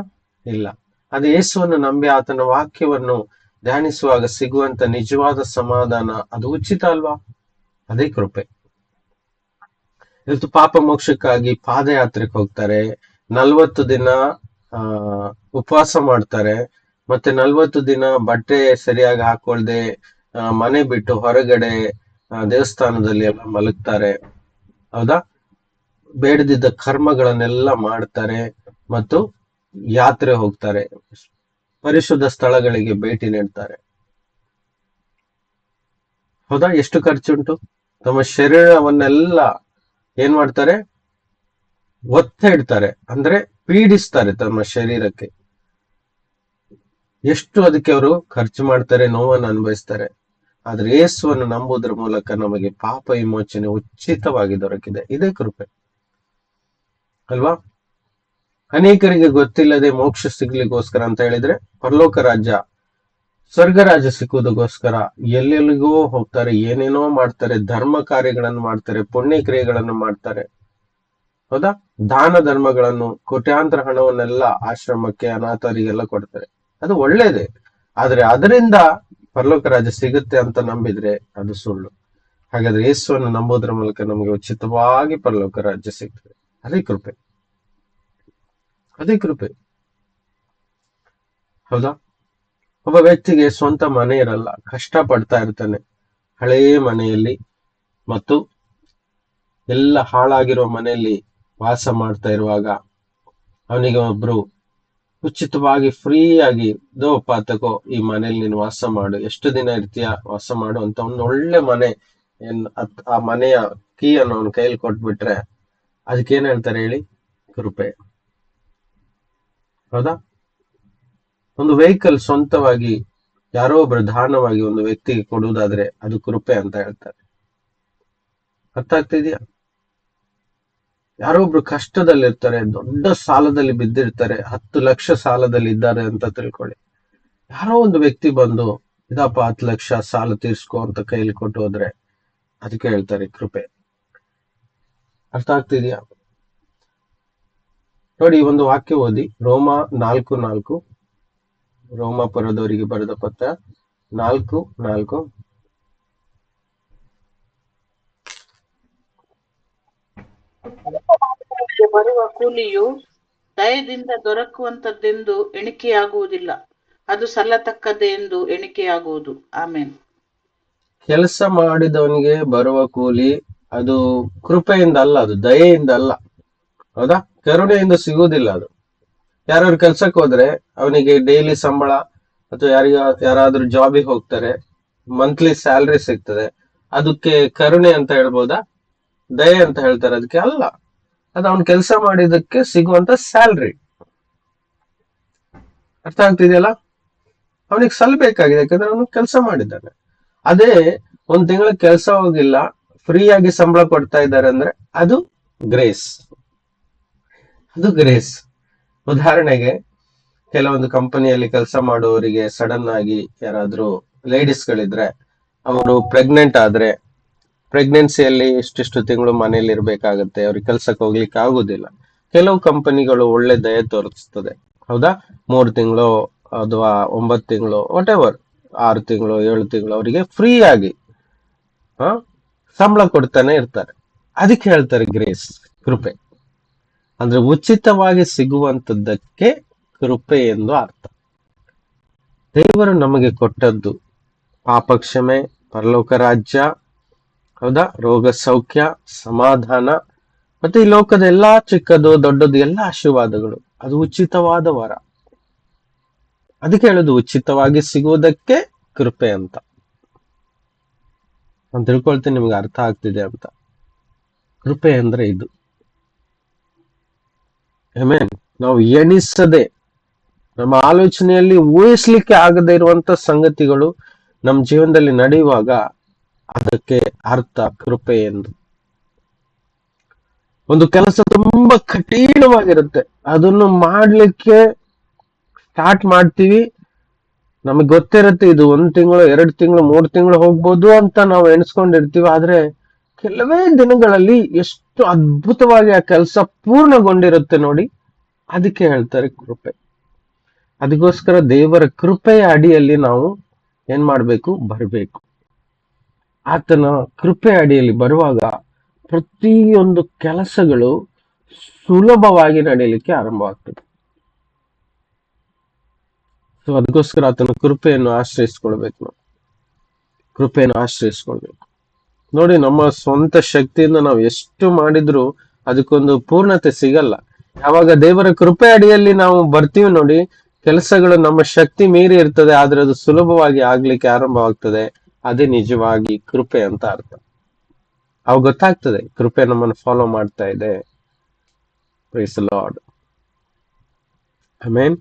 [SPEAKER 2] ಇಲ್ಲ. ಅದು ಯೇಸುವನ್ನು ನಂಬಿ ಆತನ ವಾಕ್ಯವನ್ನು ಧ್ಯಾನಿಸುವಾಗ ಸಿಗುವಂತ ನಿಜವಾದ ಸಮಾಧಾನ, ಅದು ಉಚಿತ ಅಲ್ವಾ? ಅದೇ ಕೃಪೆ. ಇವತ್ತು ಪಾಪ ಮೋಕ್ಷಕ್ಕಾಗಿ ಪಾದಯಾತ್ರೆಗೆ ಹೋಗ್ತಾರೆ, 40 ದಿನ ಉಪವಾಸ ಮಾಡ್ತಾರೆ, ಮತ್ತೆ 40 ದಿನ ಬಟ್ಟೆ ಸರಿಯಾಗಿ ಹಾಕೊಳ್ದೆ ಮನೆ ಬಿಟ್ಟು ಹೊರಗಡೆ ದೇವಸ್ಥಾನದಲ್ಲಿ ಎಲ್ಲ ಮಲಗ್ತಾರೆ, ಹೌದಾ. ಬೇಡದಿದ್ದ ಕರ್ಮಗಳನ್ನೆಲ್ಲ ಮಾಡ್ತಾರೆ ಮತ್ತು ಯಾತ್ರೆ ಹೋಗ್ತಾರೆ, ಪರಿಶುದ್ಧ ಸ್ಥಳಗಳಿಗೆ ಭೇಟಿ ನೀಡ್ತಾರೆ, ಹೌದಾ. ಎಷ್ಟು ಖರ್ಚುಂಟು? ತಮ್ಮ ಶರೀರವನ್ನೆಲ್ಲ ಏನ್ ಮಾಡ್ತಾರೆ? ಒತ್ತ ಇಡ್ತಾರೆ, ಅಂದ್ರೆ ಪೀಡಿಸ್ತಾರೆ ತಮ್ಮ ಶರೀರಕ್ಕೆ. ಎಷ್ಟು ಅದಕ್ಕೆ ಅವರು ಖರ್ಚು ಮಾಡ್ತಾರೆ, ನೋವನ್ನು ಅನುಭವಿಸ್ತಾರೆ. ಆದ್ರೆ ಯೇಸುವನ್ನು ನಂಬುವುದರ ಮೂಲಕ ನಮಗೆ ಪಾಪ ವಿಮೋಚನೆ ಉಚಿತವಾಗಿ ದೊರಕಿದೆ. ಇದೇ ಕೃಪೆ ಅಲ್ವಾ. ಅನೇಕರಿಗೆ ಗೊತ್ತಿಲ್ಲದೆ ಮೋಕ್ಷ ಸಿಗ್ಲಿಕ್ಕೋಸ್ಕರ ಅಂತ ಹೇಳಿದ್ರೆ, ಪರಲೋಕ ರಾಜ್ಯ, ಸ್ವರ್ಗ ರಾಜ್ಯ ಸಿಕ್ಕುವುದಕ್ಕೋಸ್ಕರ ಎಲ್ಲೆಲ್ಲಿಗೋ ಹೋಗ್ತಾರೆ, ಏನೇನೋ ಮಾಡ್ತಾರೆ, ಧರ್ಮ ಕಾರ್ಯಗಳನ್ನು ಮಾಡ್ತಾರೆ, ಪುಣ್ಯ ಕ್ರಿಯೆಗಳನ್ನು ಮಾಡ್ತಾರೆ, ಹೌದಾ. ದಾನ ಧರ್ಮಗಳನ್ನು, ಕೋಟ್ಯಾಂತರ ಹಣವನ್ನೆಲ್ಲ ಆಶ್ರಮಕ್ಕೆ, ಅನಾಥರಿಗೆಲ್ಲ ಕೊಡ್ತಾರೆ. ಅದು ಒಳ್ಳೇದೇ. ಆದ್ರೆ ಅದರಿಂದ ಪರಲೋಕ ರಾಜ್ಯ ಸಿಗುತ್ತೆ ಅಂತ ನಂಬಿದ್ರೆ ಅದು ಸುಳ್ಳು. ಹಾಗಾದ್ರೆ ಯೇಸುವನ್ನು ನಂಬೋದ್ರ ಮೂಲಕ ನಮಗೆ ಉಚಿತವಾಗಿ ಪರಲೋಕ ರಾಜ್ಯ ಸಿಗ್ತದೆ. ಅದೇ ಕೃಪೆ, ಹೌದಾ. ಒಬ್ಬ ವ್ಯಕ್ತಿಗೆ ಸ್ವಂತ ಮನೆ ಇರಲ್ಲ, ಕಷ್ಟ ಪಡ್ತಾ ಇರ್ತಾನೆ ಹಳೆಯ ಮನೆಯಲ್ಲಿ, ಮತ್ತು ಎಲ್ಲ ಹಾಳಾಗಿರೋ ಮನೆಯಲ್ಲಿ ವಾಸ ಮಾಡ್ತಾ ಇರುವಾಗ ಅವನಿಗೆ ಒಬ್ರು ಉಚಿತವಾಗಿ ಫ್ರೀಯಾಗಿ ತಗೋ, ಈ ಮನೇಲಿ ನೀನು ವಾಸ ಮಾಡು, ಎಷ್ಟು ದಿನ ಇರ್ತೀಯ ವಾಸ ಮಾಡು ಅಂತ ಒಂದು ಒಳ್ಳೆ ಮನೆ, ಆ ಮನೆಯ ಕೀಯನ್ನು ಅವನ ಕೈಯಲ್ಲಿ ಕೊಟ್ಬಿಟ್ರೆ ಅದಕ್ಕೇನ್ ಹೇಳ್ತಾರೆ ಹೇಳಿ? ಕೃಪೆ, ಹೌದಾ. ಒಂದು ವೆಹಿಕಲ್ ಸ್ವಂತವಾಗಿ ಯಾರೋ ಒಬ್ರು ದಾನವಾಗಿ ಒಂದು ವ್ಯಕ್ತಿಗೆ ಕೊಡುವುದಾದ್ರೆ ಅದು ಕೃಪೆ ಅಂತ ಹೇಳ್ತಾರೆ. ಅರ್ಥ ಆಗ್ತಿದ್ಯಾ? ಯಾರೋ ಒಬ್ರು ಕಷ್ಟದಲ್ಲಿರ್ತಾರೆ, ದೊಡ್ಡ ಸಾಲದಲ್ಲಿ ಬಿದ್ದಿರ್ತಾರೆ, 10 ಲಕ್ಷ ಸಾಲದಲ್ಲಿ ಇದ್ದಾರೆ ಅಂತ ತಿಳ್ಕೊಳ್ಳಿ. ಯಾರೋ ಒಂದು ವ್ಯಕ್ತಿ ಬಂದು ಇದಪ್ಪ 10 ಲಕ್ಷ ಸಾಲ ತೀರ್ಸ್ಕೊ ಅಂತ ಕೈಲಿ ಕೊಟ್ಟು ಹೋದ್ರೆ ಅದಕ್ಕೆ ಹೇಳ್ತಾರೆ ಕೃಪೆ. ಅರ್ಥ ಆಗ್ತಿದ್ಯಾ? ನೋಡಿ, ಒಂದು ವಾಕ್ಯ ಓದಿ, ರೋಮ 4:4, ರೋಮಾಪುರದವರಿಗೆ ಬರೆದ ಪತ್ರ 4:4.
[SPEAKER 3] ಬರುವ ಕೂಲಿಯು ದಯದಿಂದ ದೊರಕುವಂತದ್ದೆಂದು ಎಣಿಕೆಯಾಗುವುದಿಲ್ಲ, ಅದು ಸಲ್ಲತಕ್ಕದ್ದೇ ಎಂದು ಎಣಿಕೆಯಾಗುವುದು. ಆಮೇನ್.
[SPEAKER 2] ಕೆಲಸ ಮಾಡಿದವನಿಗೆ ಬರುವ ಕೂಲಿ ಅದು ಕೃಪೆಯಿಂದ ಅಲ್ಲ, ಅದು ದಯೆಯಿಂದ ಅಲ್ಲ, ಹೌದಾ. ಕರುಣೆಯಿಂದ ಸಿಗುವುದಿಲ್ಲ ಅದು. ಯಾರು ಕೆಲ್ಸಕ್ಕೆ ಹೋದ್ರೆ ಅವನಿಗೆ ಡೈಲಿ ಸಂಬಳ, ಅಥವಾ ಯಾರಾದ್ರೂ ಜಾಬಿಗೆ ಹೋಗ್ತಾರೆ, ಮಂತ್ಲಿ ಸ್ಯಾಲ್ರಿ ಸಿಗ್ತದೆ, ಅದಕ್ಕೆ ಕರುಣೆ ಅಂತ ಹೇಳ್ಬೋದಾ? ದಯೆ ಅಂತ ಹೇಳ್ತಾರೆ ಅದಕ್ಕೆ? ಅಲ್ಲ, ಅದು ಅವನ್ ಕೆಲಸ ಮಾಡಿದಕ್ಕೆ ಸಿಗುವಂತ ಸ್ಯಾಲ್ರಿ, ಅರ್ಥ ಆಗ್ತಿದೆಯಲ್ಲ? ಅವನಿಗೆ ಸಲ್ಲಬೇಕಾಗಿದೆ, ಯಾಕಂದ್ರೆ ಅವನು ಕೆಲಸ ಮಾಡಿದ್ದಾನೆ. ಅದೇ ಒಂದ್ ತಿಂಗಳ ಕೆಲಸ ಹೋಗಿಲ್ಲ, ಫ್ರೀ ಆಗಿ ಸಂಬಳ ಕೊಡ್ತಾ ಇದ್ದಾರೆ ಅಂದ್ರೆ ಅದು ಗ್ರೇಸ್. ಅದು ಗ್ರೇಸ್. ಉದಾಹರಣೆಗೆ, ಕೆಲವೊಂದು ಕಂಪನಿಯಲ್ಲಿ ಕೆಲಸ ಮಾಡುವವರಿಗೆ ಸಡನ್ ಆಗಿ ಯಾರಾದ್ರೂ ಲೇಡೀಸ್ ಗಳಿದ್ರೆ, ಅವರು ಪ್ರೆಗ್ನೆಂಟ್ ಆದ್ರೆ, ಪ್ರೆಗ್ನೆನ್ಸಿಯಲ್ಲಿ ಇಷ್ಟಿಷ್ಟು ತಿಂಗಳು ಮನೇಲಿ ಇರ್ಬೇಕಾಗತ್ತೆ, ಅವ್ರಿಗೆ ಕೆಲ್ಸಕ್ಕೆ ಹೋಗ್ಲಿಕ್ಕೆ ಆಗುದಿಲ್ಲ. ಕೆಲವು ಕಂಪನಿಗಳು ಒಳ್ಳೆ ದಯೆ ತೋರಿಸ್ತದೆ, ಹೌದಾ? 3 ತಿಂಗಳು ಅಥವಾ 9 ತಿಂಗಳು, ವಾಟ್ ಎವರ್, 6 ತಿಂಗಳು 7 ತಿಂಗಳು ಅವರಿಗೆ ಫ್ರೀ ಆಗಿ ಸಂಬಳ ಕೊಡ್ತಾನೆ ಇರ್ತಾರೆ. ಅದಕ್ಕೆ ಹೇಳ್ತಾರೆ ಗ್ರೇಸ್, ಕೃಪೆ. ಅಂದ್ರೆ ಉಚಿತವಾಗಿ ಸಿಗುವಂತದ್ದಕ್ಕೆ ಕೃಪೆ ಎಂದು ಅರ್ಥ. ದೇವರು ನಮಗೆ ಕೊಟ್ಟದ್ದು ಪಾಪ ಕ್ಷಮೆ, ಪರಲೋಕ ರಾಜ್ಯ, ಹೌದಾ, ರೋಗ ಸೌಖ್ಯ, ಸಮಾಧಾನ, ಮತ್ತೆ ಈ ಲೋಕದ ಎಲ್ಲಾ ಚಿಕ್ಕದು ದೊಡ್ಡದು ಎಲ್ಲಾ ಆಶೀರ್ವಾದಗಳು, ಅದು ಉಚಿತವಾದ ವರ. ಅದಕ್ಕೆ ಹೇಳುದು ಉಚಿತವಾಗಿ ಸಿಗುವುದಕ್ಕೆ ಕೃಪೆ ಅಂತ. ನಾನು ತಿಳ್ಕೊಳ್ತೀನಿ ನಿಮ್ಗೆ ಅರ್ಥ ಆಗ್ತಿದೆ ಅಂತ. ಕೃಪೆ ಅಂದ್ರೆ ಇದು. ಆಮೆನ್. ನಾವು ಎಣಿಸದೆ, ನಮ್ಮ ಆಲೋಚನೆಯಲ್ಲಿ ಊಹಿಸ್ಲಿಕ್ಕೆ ಆಗದೆ ಇರುವಂತ ಸಂಗತಿಗಳು ನಮ್ಮ ಜೀವನದಲ್ಲಿ ನಡೆಯುವಾಗ ಅದಕ್ಕೆ ಅರ್ಥ ಕೃಪೆ ಎಂದು. ಒಂದು ಕೆಲಸ ತುಂಬಾ ಕಠಿಣವಾಗಿರುತ್ತೆ, ಅದನ್ನು ಮಾಡ್ಲಿಕ್ಕೆ ಸ್ಟಾರ್ಟ್ ಮಾಡ್ತೀವಿ, ನಮಗೆ ಗೊತ್ತಿರುತ್ತೆ ಇದು 1 ತಿಂಗಳು 2 ತಿಂಗಳು 3 ತಿಂಗಳು ಹೋಗ್ಬೋದು ಅಂತ ನಾವು ಎಣಿಸ್ಕೊಂಡಿರ್ತೀವಿ. ಆದ್ರೆ ಕೆಲವೇ ದಿನಗಳಲ್ಲಿ ಎಷ್ಟು ಅದ್ಭುತವಾಗಿ ಆ ಕೆಲಸ ಪೂರ್ಣಗೊಂಡಿರುತ್ತೆ ನೋಡಿ. ಅದಕ್ಕೆ ಹೇಳ್ತಾರೆ ಕೃಪೆ. ಅದಕ್ಕೋಸ್ಕರ ದೇವರ ಕೃಪೆಯ ಅಡಿಯಲ್ಲಿ ನಾವು ಏನ್ ಮಾಡ್ಬೇಕು? ಬರಬೇಕು. ಆತನ ಕೃಪೆ ಅಡಿಯಲ್ಲಿ ಬರುವಾಗ ಪ್ರತಿಯೊಂದು ಕೆಲಸಗಳು ಸುಲಭವಾಗಿ ನಡೆಯಲಿಕ್ಕೆ ಆರಂಭವಾಗ್ತದೆ. ಸೊ ಅದಕ್ಕೋಸ್ಕರ ಆತನ ಕೃಪೆಯನ್ನು ಆಶ್ರಯಿಸ್ಕೊಳ್ಬೇಕು. ನಾವು ಕೃಪೆಯನ್ನು ಆಶ್ರಯಿಸ್ಕೊಳ್ಬೇಕು. ನೋಡಿ, ನಮ್ಮ ಸ್ವಂತ ಶಕ್ತಿಯಿಂದ ನಾವು ಎಷ್ಟು ಮಾಡಿದ್ರು ಅದಕ್ಕೊಂದು ಪೂರ್ಣತೆ ಸಿಗಲ್ಲ. ಯಾವಾಗ ದೇವರ ಕೃಪೆ ಅಡಿಯಲ್ಲಿ ನಾವು ಬರ್ತೀವಿ ನೋಡಿ, ಕೆಲಸಗಳು ನಮ್ಮ ಶಕ್ತಿ ಮೀರಿ ಇರ್ತದೆ, ಆದ್ರೆ ಅದು ಸುಲಭವಾಗಿ ಆಗ್ಲಿಕ್ಕೆ ಆರಂಭವಾಗ್ತದೆ. ಅದೇ ನಿಜವಾಗಿ ಕೃಪೆ ಅಂತ ಅರ್ಥ. ಅವಾಗ ಗೊತ್ತಾಗ್ತದೆ ಕೃಪೆ ನಮ್ಮನ್ನು ಫಾಲೋ ಮಾಡ್ತಾ ಇದೆ. Praise the lord. Amen.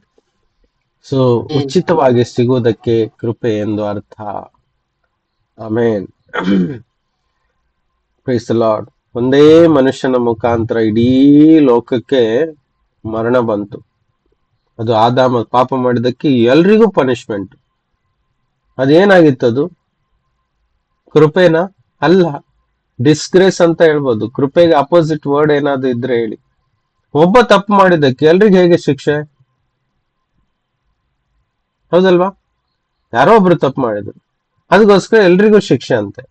[SPEAKER 2] So ಉಚಿತವಾಗಿ ಸಿಗುವುದಕ್ಕೆ ಕೃಪೆ ಎಂದು ಅರ್ಥ. ಆಮೆನ್. Praise the lord. ಒಂದೇ ಮನುಷ್ಯನ ಮುಖಾಂತರ ಇಡೀ ಲೋಕಕ್ಕೆ ಮರಣ ಬಂತು. ಅದು ಆದಾಮ ಪಾಪ ಮಾಡಿದಕ್ಕೆ ಎಲ್ರಿಗೂ ಪನಿಷ್ಮೆಂಟ್. ಅದೇನಾಗಿತ್ತು? ಅದು ಕೃಪೆನಾ? ಅಲ್ಲ, ಡಿಸ್ಗ್ರೇಸ್ ಅಂತ ಹೇಳ್ಬೋದು. ಕೃಪೆಗೆ ಅಪೋಸಿಟ್ ವರ್ಡ್ ಏನಾದ್ರು ಇದ್ರೆ ಹೇಳಿ. ಒಬ್ಬ ತಪ್ಪು ಮಾಡಿದಕ್ಕೆ ಎಲ್ರಿಗೂ ಹೇಗೆ ಶಿಕ್ಷೆ? ಹೌದಲ್ವಾ? ಯಾರೋ ಒಬ್ರು ತಪ್ಪು ಮಾಡಿದ್ರು, ಅದಕ್ಕೋಸ್ಕರ ಎಲ್ರಿಗೂ ಶಿಕ್ಷೆ ಅಂತೆ.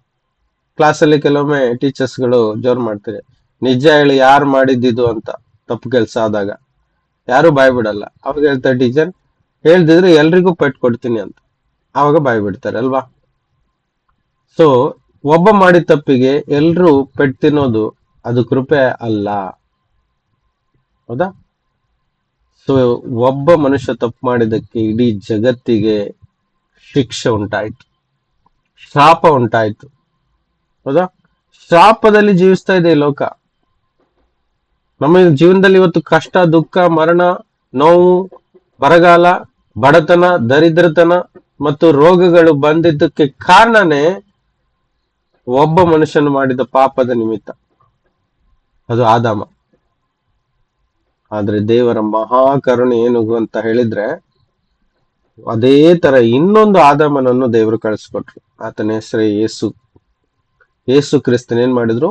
[SPEAKER 2] ಕ್ಲಾಸಲ್ಲಿ ಕೆಲವೊಮ್ಮೆ ಟೀಚರ್ಸ್ಗಳು ಜೋರ್ ಮಾಡ್ತಾರೆ, ನಿಜ ಹೇಳಿ ಯಾರು ಮಾಡಿದ್ದು ಅಂತ. ತಪ್ಪು ಕೆಲಸ ಆದಾಗ ಯಾರು ಬಾಯ್ ಬಿಡಲ್ಲ. ಅವಾಗ ಹೇಳ್ತಾರೆ ಟೀಚರ್, ಹೇಳ್ದಿದ್ರೆ ಎಲ್ರಿಗೂ ಪೆಟ್ಟು ಕೊಡ್ತೀನಿ ಅಂತ. ಅವಾಗ ಬಾಯ್ ಬಿಡ್ತಾರೆ ಅಲ್ವಾ? ಸೊ ಒಬ್ಬ ಮಾಡಿದ ತಪ್ಪಿಗೆ ಎಲ್ರು ಪೆಟ್ಟು ತಿನ್ನೋದು ಅದು ಕೃಪೆ ಅಲ್ಲ, ಹೌದಾ? ಸೊ ಒಬ್ಬ ಮನುಷ್ಯ ತಪ್ಪು ಮಾಡಿದಕ್ಕೆ ಇಡೀ ಜಗತ್ತಿಗೆ ಶಿಕ್ಷೆ ಉಂಟಾಯ್ತು, ಶಾಪ ಉಂಟಾಯ್ತು, ಹೌದಾ? ಶಾಪದಲ್ಲಿ ಜೀವಿಸ್ತಾ ಇದೆ ಈ ಲೋಕ. ನಮ್ಮ ಜೀವನದಲ್ಲಿ ಇವತ್ತು ಕಷ್ಟ, ದುಃಖ, ಮರಣ, ನೋವು, ಬರಗಾಲ, ಬಡತನ, ದರಿದ್ರತನ ಮತ್ತು ರೋಗಗಳು ಬಂದಿದ್ದಕ್ಕೆ ಕಾರಣನೇ ಒಬ್ಬ ಮನುಷ್ಯನು ಮಾಡಿದ ಪಾಪದ ನಿಮಿತ್ತ. ಅದು ಆದಾಮ. ಆದ್ರೆ ದೇವರ ಮಹಾಕರುಣೆ ಏನು ಅಂತ ಹೇಳಿದ್ರೆ, ಅದೇ ತರ ಇನ್ನೊಂದು ಆದಾಮನನ್ನು ದೇವರು ಕಳಿಸ್ಕೊಟ್ರು. ಆತನ ಹೆಸರೇ ಯೇಸು. ಯೇಸು ಕ್ರಿಸ್ತನ್ ಏನ್ ಮಾಡಿದ್ರು?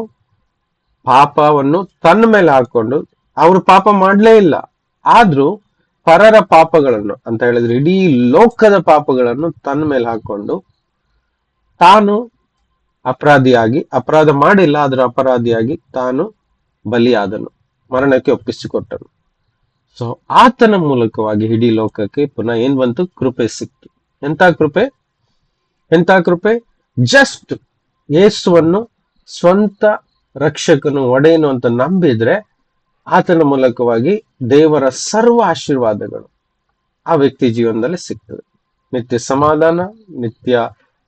[SPEAKER 2] ಪಾಪವನ್ನು ತನ್ನ ಮೇಲೆ ಹಾಕೊಂಡು, ಅವರು ಪಾಪ ಮಾಡ್ಲೇ ಇಲ್ಲ, ಆದ್ರೂ ಪರರ ಪಾಪಗಳನ್ನು ಅಂತ ಹೇಳಿದ್ರೆ ಇಡೀ ಲೋಕದ ಪಾಪಗಳನ್ನು ತನ್ನ ಮೇಲೆ ಹಾಕೊಂಡು ತಾನು ಅಪರಾಧಿಯಾಗಿ, ಅಪರಾಧ ಮಾಡಿಲ್ಲ ಆದ್ರೂ ಅಪರಾಧಿಯಾಗಿ ತಾನು ಬಲಿಯಾದನು, ಮರಣಕ್ಕೆ ಒಪ್ಪಿಸಿಕೊಟ್ಟನು. ಸೊ ಆತನ ಮೂಲಕವಾಗಿ ಇಡೀ ಲೋಕಕ್ಕೆ ಪುನಃ ಏನ್ ಬಂತು? ಕೃಪೆ ಸಿಕ್ತು. ಎಂತ ಕೃಪೆ? ಎಂತ ಕೃಪೆ? ಜಸ್ಟ್ ಯೇಸುವನ್ನು ಸ್ವಂತ ರಕ್ಷಕನು, ಒಡೆಯನು ಅಂತ ನಂಬಿದ್ರೆ ಆತನ ಮೂಲಕವಾಗಿ ದೇವರ ಸರ್ವ ಆಶೀರ್ವಾದಗಳು ಆ ವ್ಯಕ್ತಿ ಜೀವನದಲ್ಲಿ ಸಿಗ್ತದೆ. ನಿತ್ಯ ಸಮಾಧಾನ, ನಿತ್ಯ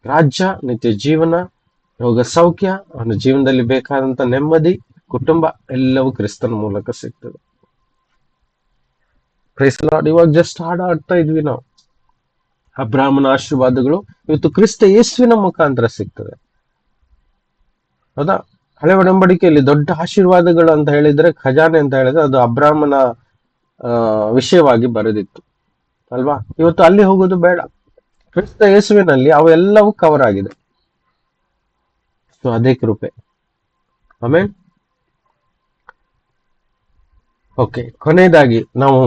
[SPEAKER 2] ರಾಜ್ಯ, ನಿತ್ಯ ಜೀವನ, ರೋಗ ಸೌಖ್ಯ, ಅವನ ಜೀವನದಲ್ಲಿ ಬೇಕಾದಂತ ನೆಮ್ಮದಿ, ಕುಟುಂಬ ಎಲ್ಲವೂ ಕ್ರಿಸ್ತನ ಮೂಲಕ ಸಿಗ್ತದೆ. Price lord. ಇವಾಗ ಜಸ್ಟ್ ಆಡ್ತಾ ಇದ್ವಿ ನಾವು. ಅಬ್ರಾಹ್ಮನ ಆಶೀರ್ವಾದಗಳು ಇವತ್ತು ಕ್ರಿಸ್ತ ಯೇಸುವಿನ ಮುಖಾಂತರ ಸಿಗ್ತದೆ. ಹೌದಾ? ಹಳೆ ಒಡಂಬಡಿಕೆಯಲ್ಲಿ ದೊಡ್ಡ ಆಶೀರ್ವಾದಗಳು ಅಂತ ಹೇಳಿದ್ರೆ, ಖಜಾನೆ ಅಂತ ಹೇಳಿದ್ರೆ ಅದು ಅಬ್ರಾಹ್ಮನ ವಿಷಯವಾಗಿ ಬರೆದಿತ್ತು ಅಲ್ವಾ? ಇವತ್ತು ಅಲ್ಲಿ ಹೋಗೋದು ಬೇಡ. ಕ್ರಿಸ್ತ ಯೇಸುವಿನಲ್ಲಿ ಅವೆಲ್ಲವೂ ಕವರ್ ಆಗಿದೆ. ಸೊ ಅದೇ ಕೃಪೆ. ಆಮೇಲೆ ಓಕೆ, ಕೊನೆಯದಾಗಿ ನಾವು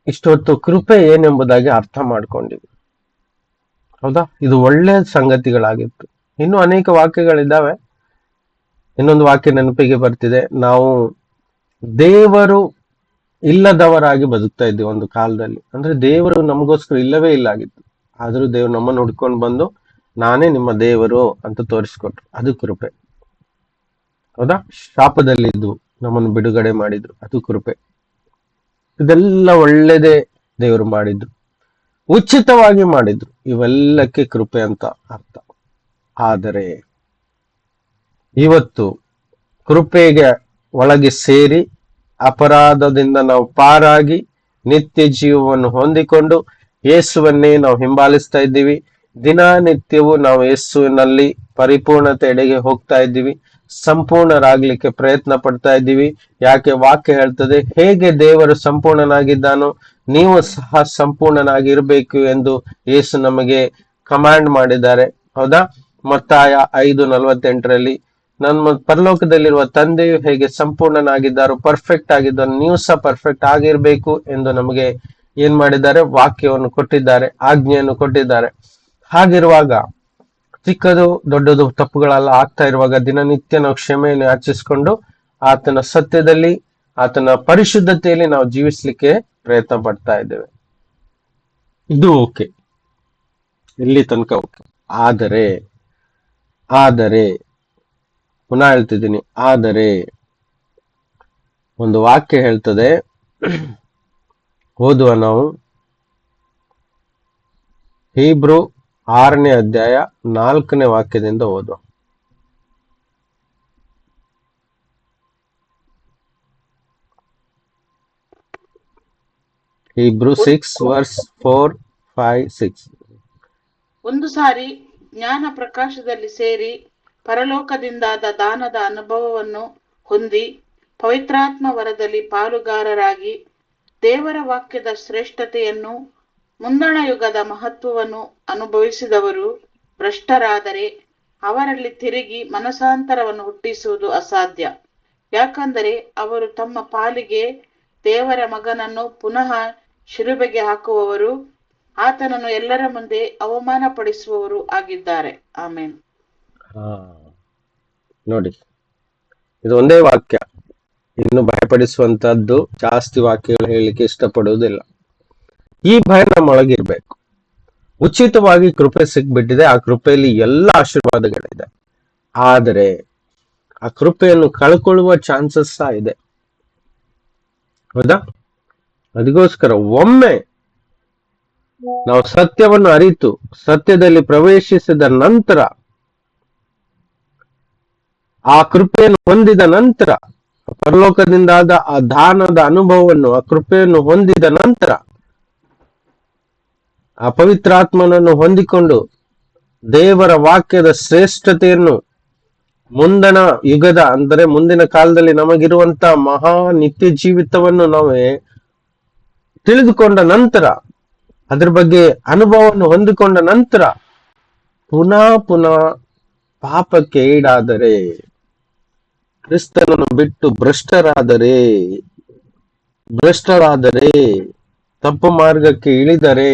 [SPEAKER 2] ಇಷ್ಟೊತ್ತು ಕೃಪೆ ಏನೆಂಬುದಾಗಿ ಅರ್ಥ ಮಾಡ್ಕೊಂಡಿವಿ. ಹೌದಾ? ಇದು ಒಳ್ಳೆಯ ಸಂಗತಿಗಳಾಗಿತ್ತು. ಇನ್ನೂ ಅನೇಕ ವಾಕ್ಯಗಳಿದ್ದಾವೆ. ಇನ್ನೊಂದು ವಾಕ್ಯ ನೆನಪಿಗೆ ಬರ್ತಿದೆ. ನಾವು ದೇವರು ಇಲ್ಲದವರಾಗಿ ಬದುಕ್ತಾ ಇದ್ವಿ ಒಂದು ಕಾಲದಲ್ಲಿ. ಅಂದ್ರೆ ದೇವರು ನಮಗೋಸ್ಕರ ಇಲ್ಲವೇ ಇಲ್ಲ ಆಗಿತ್ತು. ಆದ್ರೂ ದೇವರು ನಮ್ಮನ್ನು ಹುಡ್ಕೊಂಡು ಬಂದು ನಾನೇ ನಿಮ್ಮ ದೇವರು ಅಂತ ತೋರಿಸ್ಕೊಟ್ರು. ಅದು ಕೃಪೆ. ಹೌದಾ? ಶಾಪದಲ್ಲಿದ್ದು ನಮ್ಮನ್ನು ಬಿಡುಗಡೆ ಮಾಡಿದ್ರು. ಅದು ಕೃಪೆ. ಇದೆಲ್ಲ ಒಳ್ಳೆದೇ ದೇವರು ಮಾಡಿದ್ರು, ಉಚಿತವಾಗಿ ಮಾಡಿದ್ರು. ಇವೆಲ್ಲಕ್ಕೆ ಕೃಪೆ ಅಂತ ಅರ್ಥ. ಆದರೆ ಇವತ್ತು ಕೃಪೆಗೆ ಒಳಗೆ ಸೇರಿ ಅಪರಾಧದಿಂದ ನಾವು ಪಾರಾಗಿ ನಿತ್ಯ ಜೀವವನ್ನು ಹೊಂದಿಕೊಂಡು ಯೇಸುವನ್ನೇ ನಾವು ಹಿಂಬಾಲಿಸ್ತಾ ಇದ್ದೀವಿ. ದಿನನಿತ್ಯವೂ ನಾವು ಯೇಸುವಿನಲ್ಲಿ ಪರಿಪೂರ್ಣತೆಯೆಡೆಗೆ ಹೋಗ್ತಾ ಇದ್ದೀವಿ. ಸಂಪೂರ್ಣರಾಗ್ಲಿಕ್ಕೆ ಪ್ರಯತ್ನ ಪಡ್ತಾ ಇದ್ದೀವಿ. ಯಾಕೆ? ವಾಕ್ಯ ಹೇಳ್ತದೆ, ಹೇಗೆ ದೇವರು ಸಂಪೂರ್ಣನಾಗಿದ್ದಾನೋ ನೀವು ಸಹ ಸಂಪೂರ್ಣನಾಗಿರ್ಬೇಕು ಎಂದು ಯೇಸು ನಮಗೆ ಕಮಾಂಡ್ ಮಾಡಿದ್ದಾರೆ. ಹೌದಾ? ಮತ್ತಾಯ 5:48 ನಮ್ಮ ಪರಲೋಕದಲ್ಲಿರುವ ತಂದೆಯು ಹೇಗೆ ಸಂಪೂರ್ಣನಾಗಿದ್ದಾರೋ, ಪರ್ಫೆಕ್ಟ್ ಆಗಿದ್ದಾರೋ, ನೀವು ಸಹ ಪರ್ಫೆಕ್ಟ್ ಆಗಿರ್ಬೇಕು ಎಂದು ನಮಗೆ ಏನ್ ಮಾಡಿದ್ದಾರೆ? ವಾಕ್ಯವನ್ನು ಕೊಟ್ಟಿದ್ದಾರೆ, ಆಜ್ಞೆಯನ್ನು ಕೊಟ್ಟಿದ್ದಾರೆ. ಹಾಗಿರುವಾಗ ಚಿಕ್ಕದು ದೊಡ್ಡದು ತಪ್ಪುಗಳೆಲ್ಲ ಆಗ್ತಾ ಇರುವಾಗ ದಿನನಿತ್ಯ ನಾವು ಕ್ಷಮೆಯನ್ನು ಯಾಚಿಸಿಕೊಂಡು ಆತನ ಸತ್ಯದಲ್ಲಿ, ಆತನ ಪರಿಶುದ್ಧತೆಯಲ್ಲಿ ನಾವು ಜೀವಿಸ್ಲಿಕ್ಕೆ ಪ್ರಯತ್ನ ಪಡ್ತಾ ಇದ್ದೇವೆ. ಇದು ಓಕೆ, ಇಲ್ಲಿ ತನಕ ಓಕೆ. ಆದರೆ ಪುನಃ ಹೇಳ್ತಿದ್ದೀನಿ, ಆದರೆ ಒಂದು ವಾಕ್ಯ ಹೇಳ್ತದೆ, ಓದುವ ನಾವು. ಹೀಬ್ರೂ 6ನೇ ಅಧ್ಯಾಯ 4ನೇ ವಾಕ್ಯದಿಂದ ಓದುವ. ಹೀಬ್ರೂ 6:4-5-6.
[SPEAKER 3] ಒಂದು ಸಾರಿ ಜ್ಞಾನ ಪ್ರಕಾಶದಲ್ಲಿ ಸೇರಿ ಪರಲೋಕದಿಂದಾದ ದಾನದ ಅನುಭವವನ್ನು ಹೊಂದಿ ಪವಿತ್ರಾತ್ಮ ವರದಲ್ಲಿ ಪಾಲುಗಾರರಾಗಿ ದೇವರ ವಾಕ್ಯದ ಶ್ರೇಷ್ಠತೆಯನ್ನು, ಮುಂದಣ ಯುಗದ ಮಹತ್ವವನ್ನು ಅನುಭವಿಸಿದವರು ಭ್ರಷ್ಟರಾದರೆ ಅವರಲ್ಲಿ ತಿರುಗಿ ಮನಸಾಂತರವನ್ನು ಹುಟ್ಟಿಸುವುದು ಅಸಾಧ್ಯ. ಯಾಕಂದರೆ ಅವರು ತಮ್ಮ ಪಾಲಿಗೆ ದೇವರ ಮಗನನ್ನು ಪುನಃ ಶಿಲುಬೆಗೆ ಹಾಕುವವರು, ಆತನನ್ನು ಎಲ್ಲರ ಮುಂದೆ ಅವಮಾನ ಪಡಿಸುವವರು ಆಗಿದ್ದಾರೆ. ಆಮೇನ್.
[SPEAKER 2] ನೋಡಿ, ಇದು ಒಂದೇ ವಾಕ್ಯ. ಇನ್ನು ಭಯಪಡಿಸುವಂತದ್ದು ಜಾಸ್ತಿ ವಾಕ್ಯಗಳು ಹೇಳಲಿಕ್ಕೆ ಇಷ್ಟಪಡುವುದಿಲ್ಲ. ಈ ಭಯ ನಮ್ಮೊಳಗಿರ್ಬೇಕು. ಉಚಿತವಾಗಿ ಕೃಪೆ ಸಿಕ್ಬಿಟ್ಟಿದೆ. ಆ ಕೃಪೆಯಲ್ಲಿ ಎಲ್ಲ ಆಶೀರ್ವಾದಗಳಿದೆ. ಆದರೆ ಆ ಕೃಪೆಯನ್ನು ಕಳ್ಕೊಳ್ಳುವ ಚಾನ್ಸಸ್ ಸಹ ಇದೆ. ಹೌದಾ? ಅದಕ್ಕೋಸ್ಕರ ಒಮ್ಮೆ ನಾವು ಸತ್ಯವನ್ನು ಅರಿತು ಸತ್ಯದಲ್ಲಿ ಪ್ರವೇಶಿಸಿದ ನಂತರ, ಆ ಕೃಪೆಯನ್ನು ಹೊಂದಿದ ನಂತರ, ಪರಲೋಕದಿಂದಾದ ಆ ದಾನದ ಅನುಭವವನ್ನು, ಆ ಕೃಪೆಯನ್ನು ಹೊಂದಿದ ನಂತರ, ಆ ಪವಿತ್ರಾತ್ಮನನ್ನು ಹೊಂದಿಕೊಂಡು ದೇವರ ವಾಕ್ಯದ ಶ್ರೇಷ್ಠತೆಯನ್ನು, ಮುಂದಣ ಯುಗದ ಅಂದರೆ ಮುಂದಿನ ಕಾಲದಲ್ಲಿ ನಮಗಿರುವಂತ ಮಹಾ ನಿತ್ಯ ಜೀವಿತವನ್ನು ನಾವೇ ತಿಳಿದುಕೊಂಡ ನಂತರ, ಅದ್ರ ಬಗ್ಗೆ ಅನುಭವವನ್ನು ಹೊಂದಿಕೊಂಡ ನಂತರ ಪುನಃ ಪಾಪಕ್ಕೆ ಈಡಾದರೆ, ಕ್ರಿಸ್ತನನ್ನು ಬಿಟ್ಟು ಭ್ರಷ್ಟರಾದರೆ, ತಪ್ಪು ಮಾರ್ಗಕ್ಕೆ ಇಳಿದರೆ,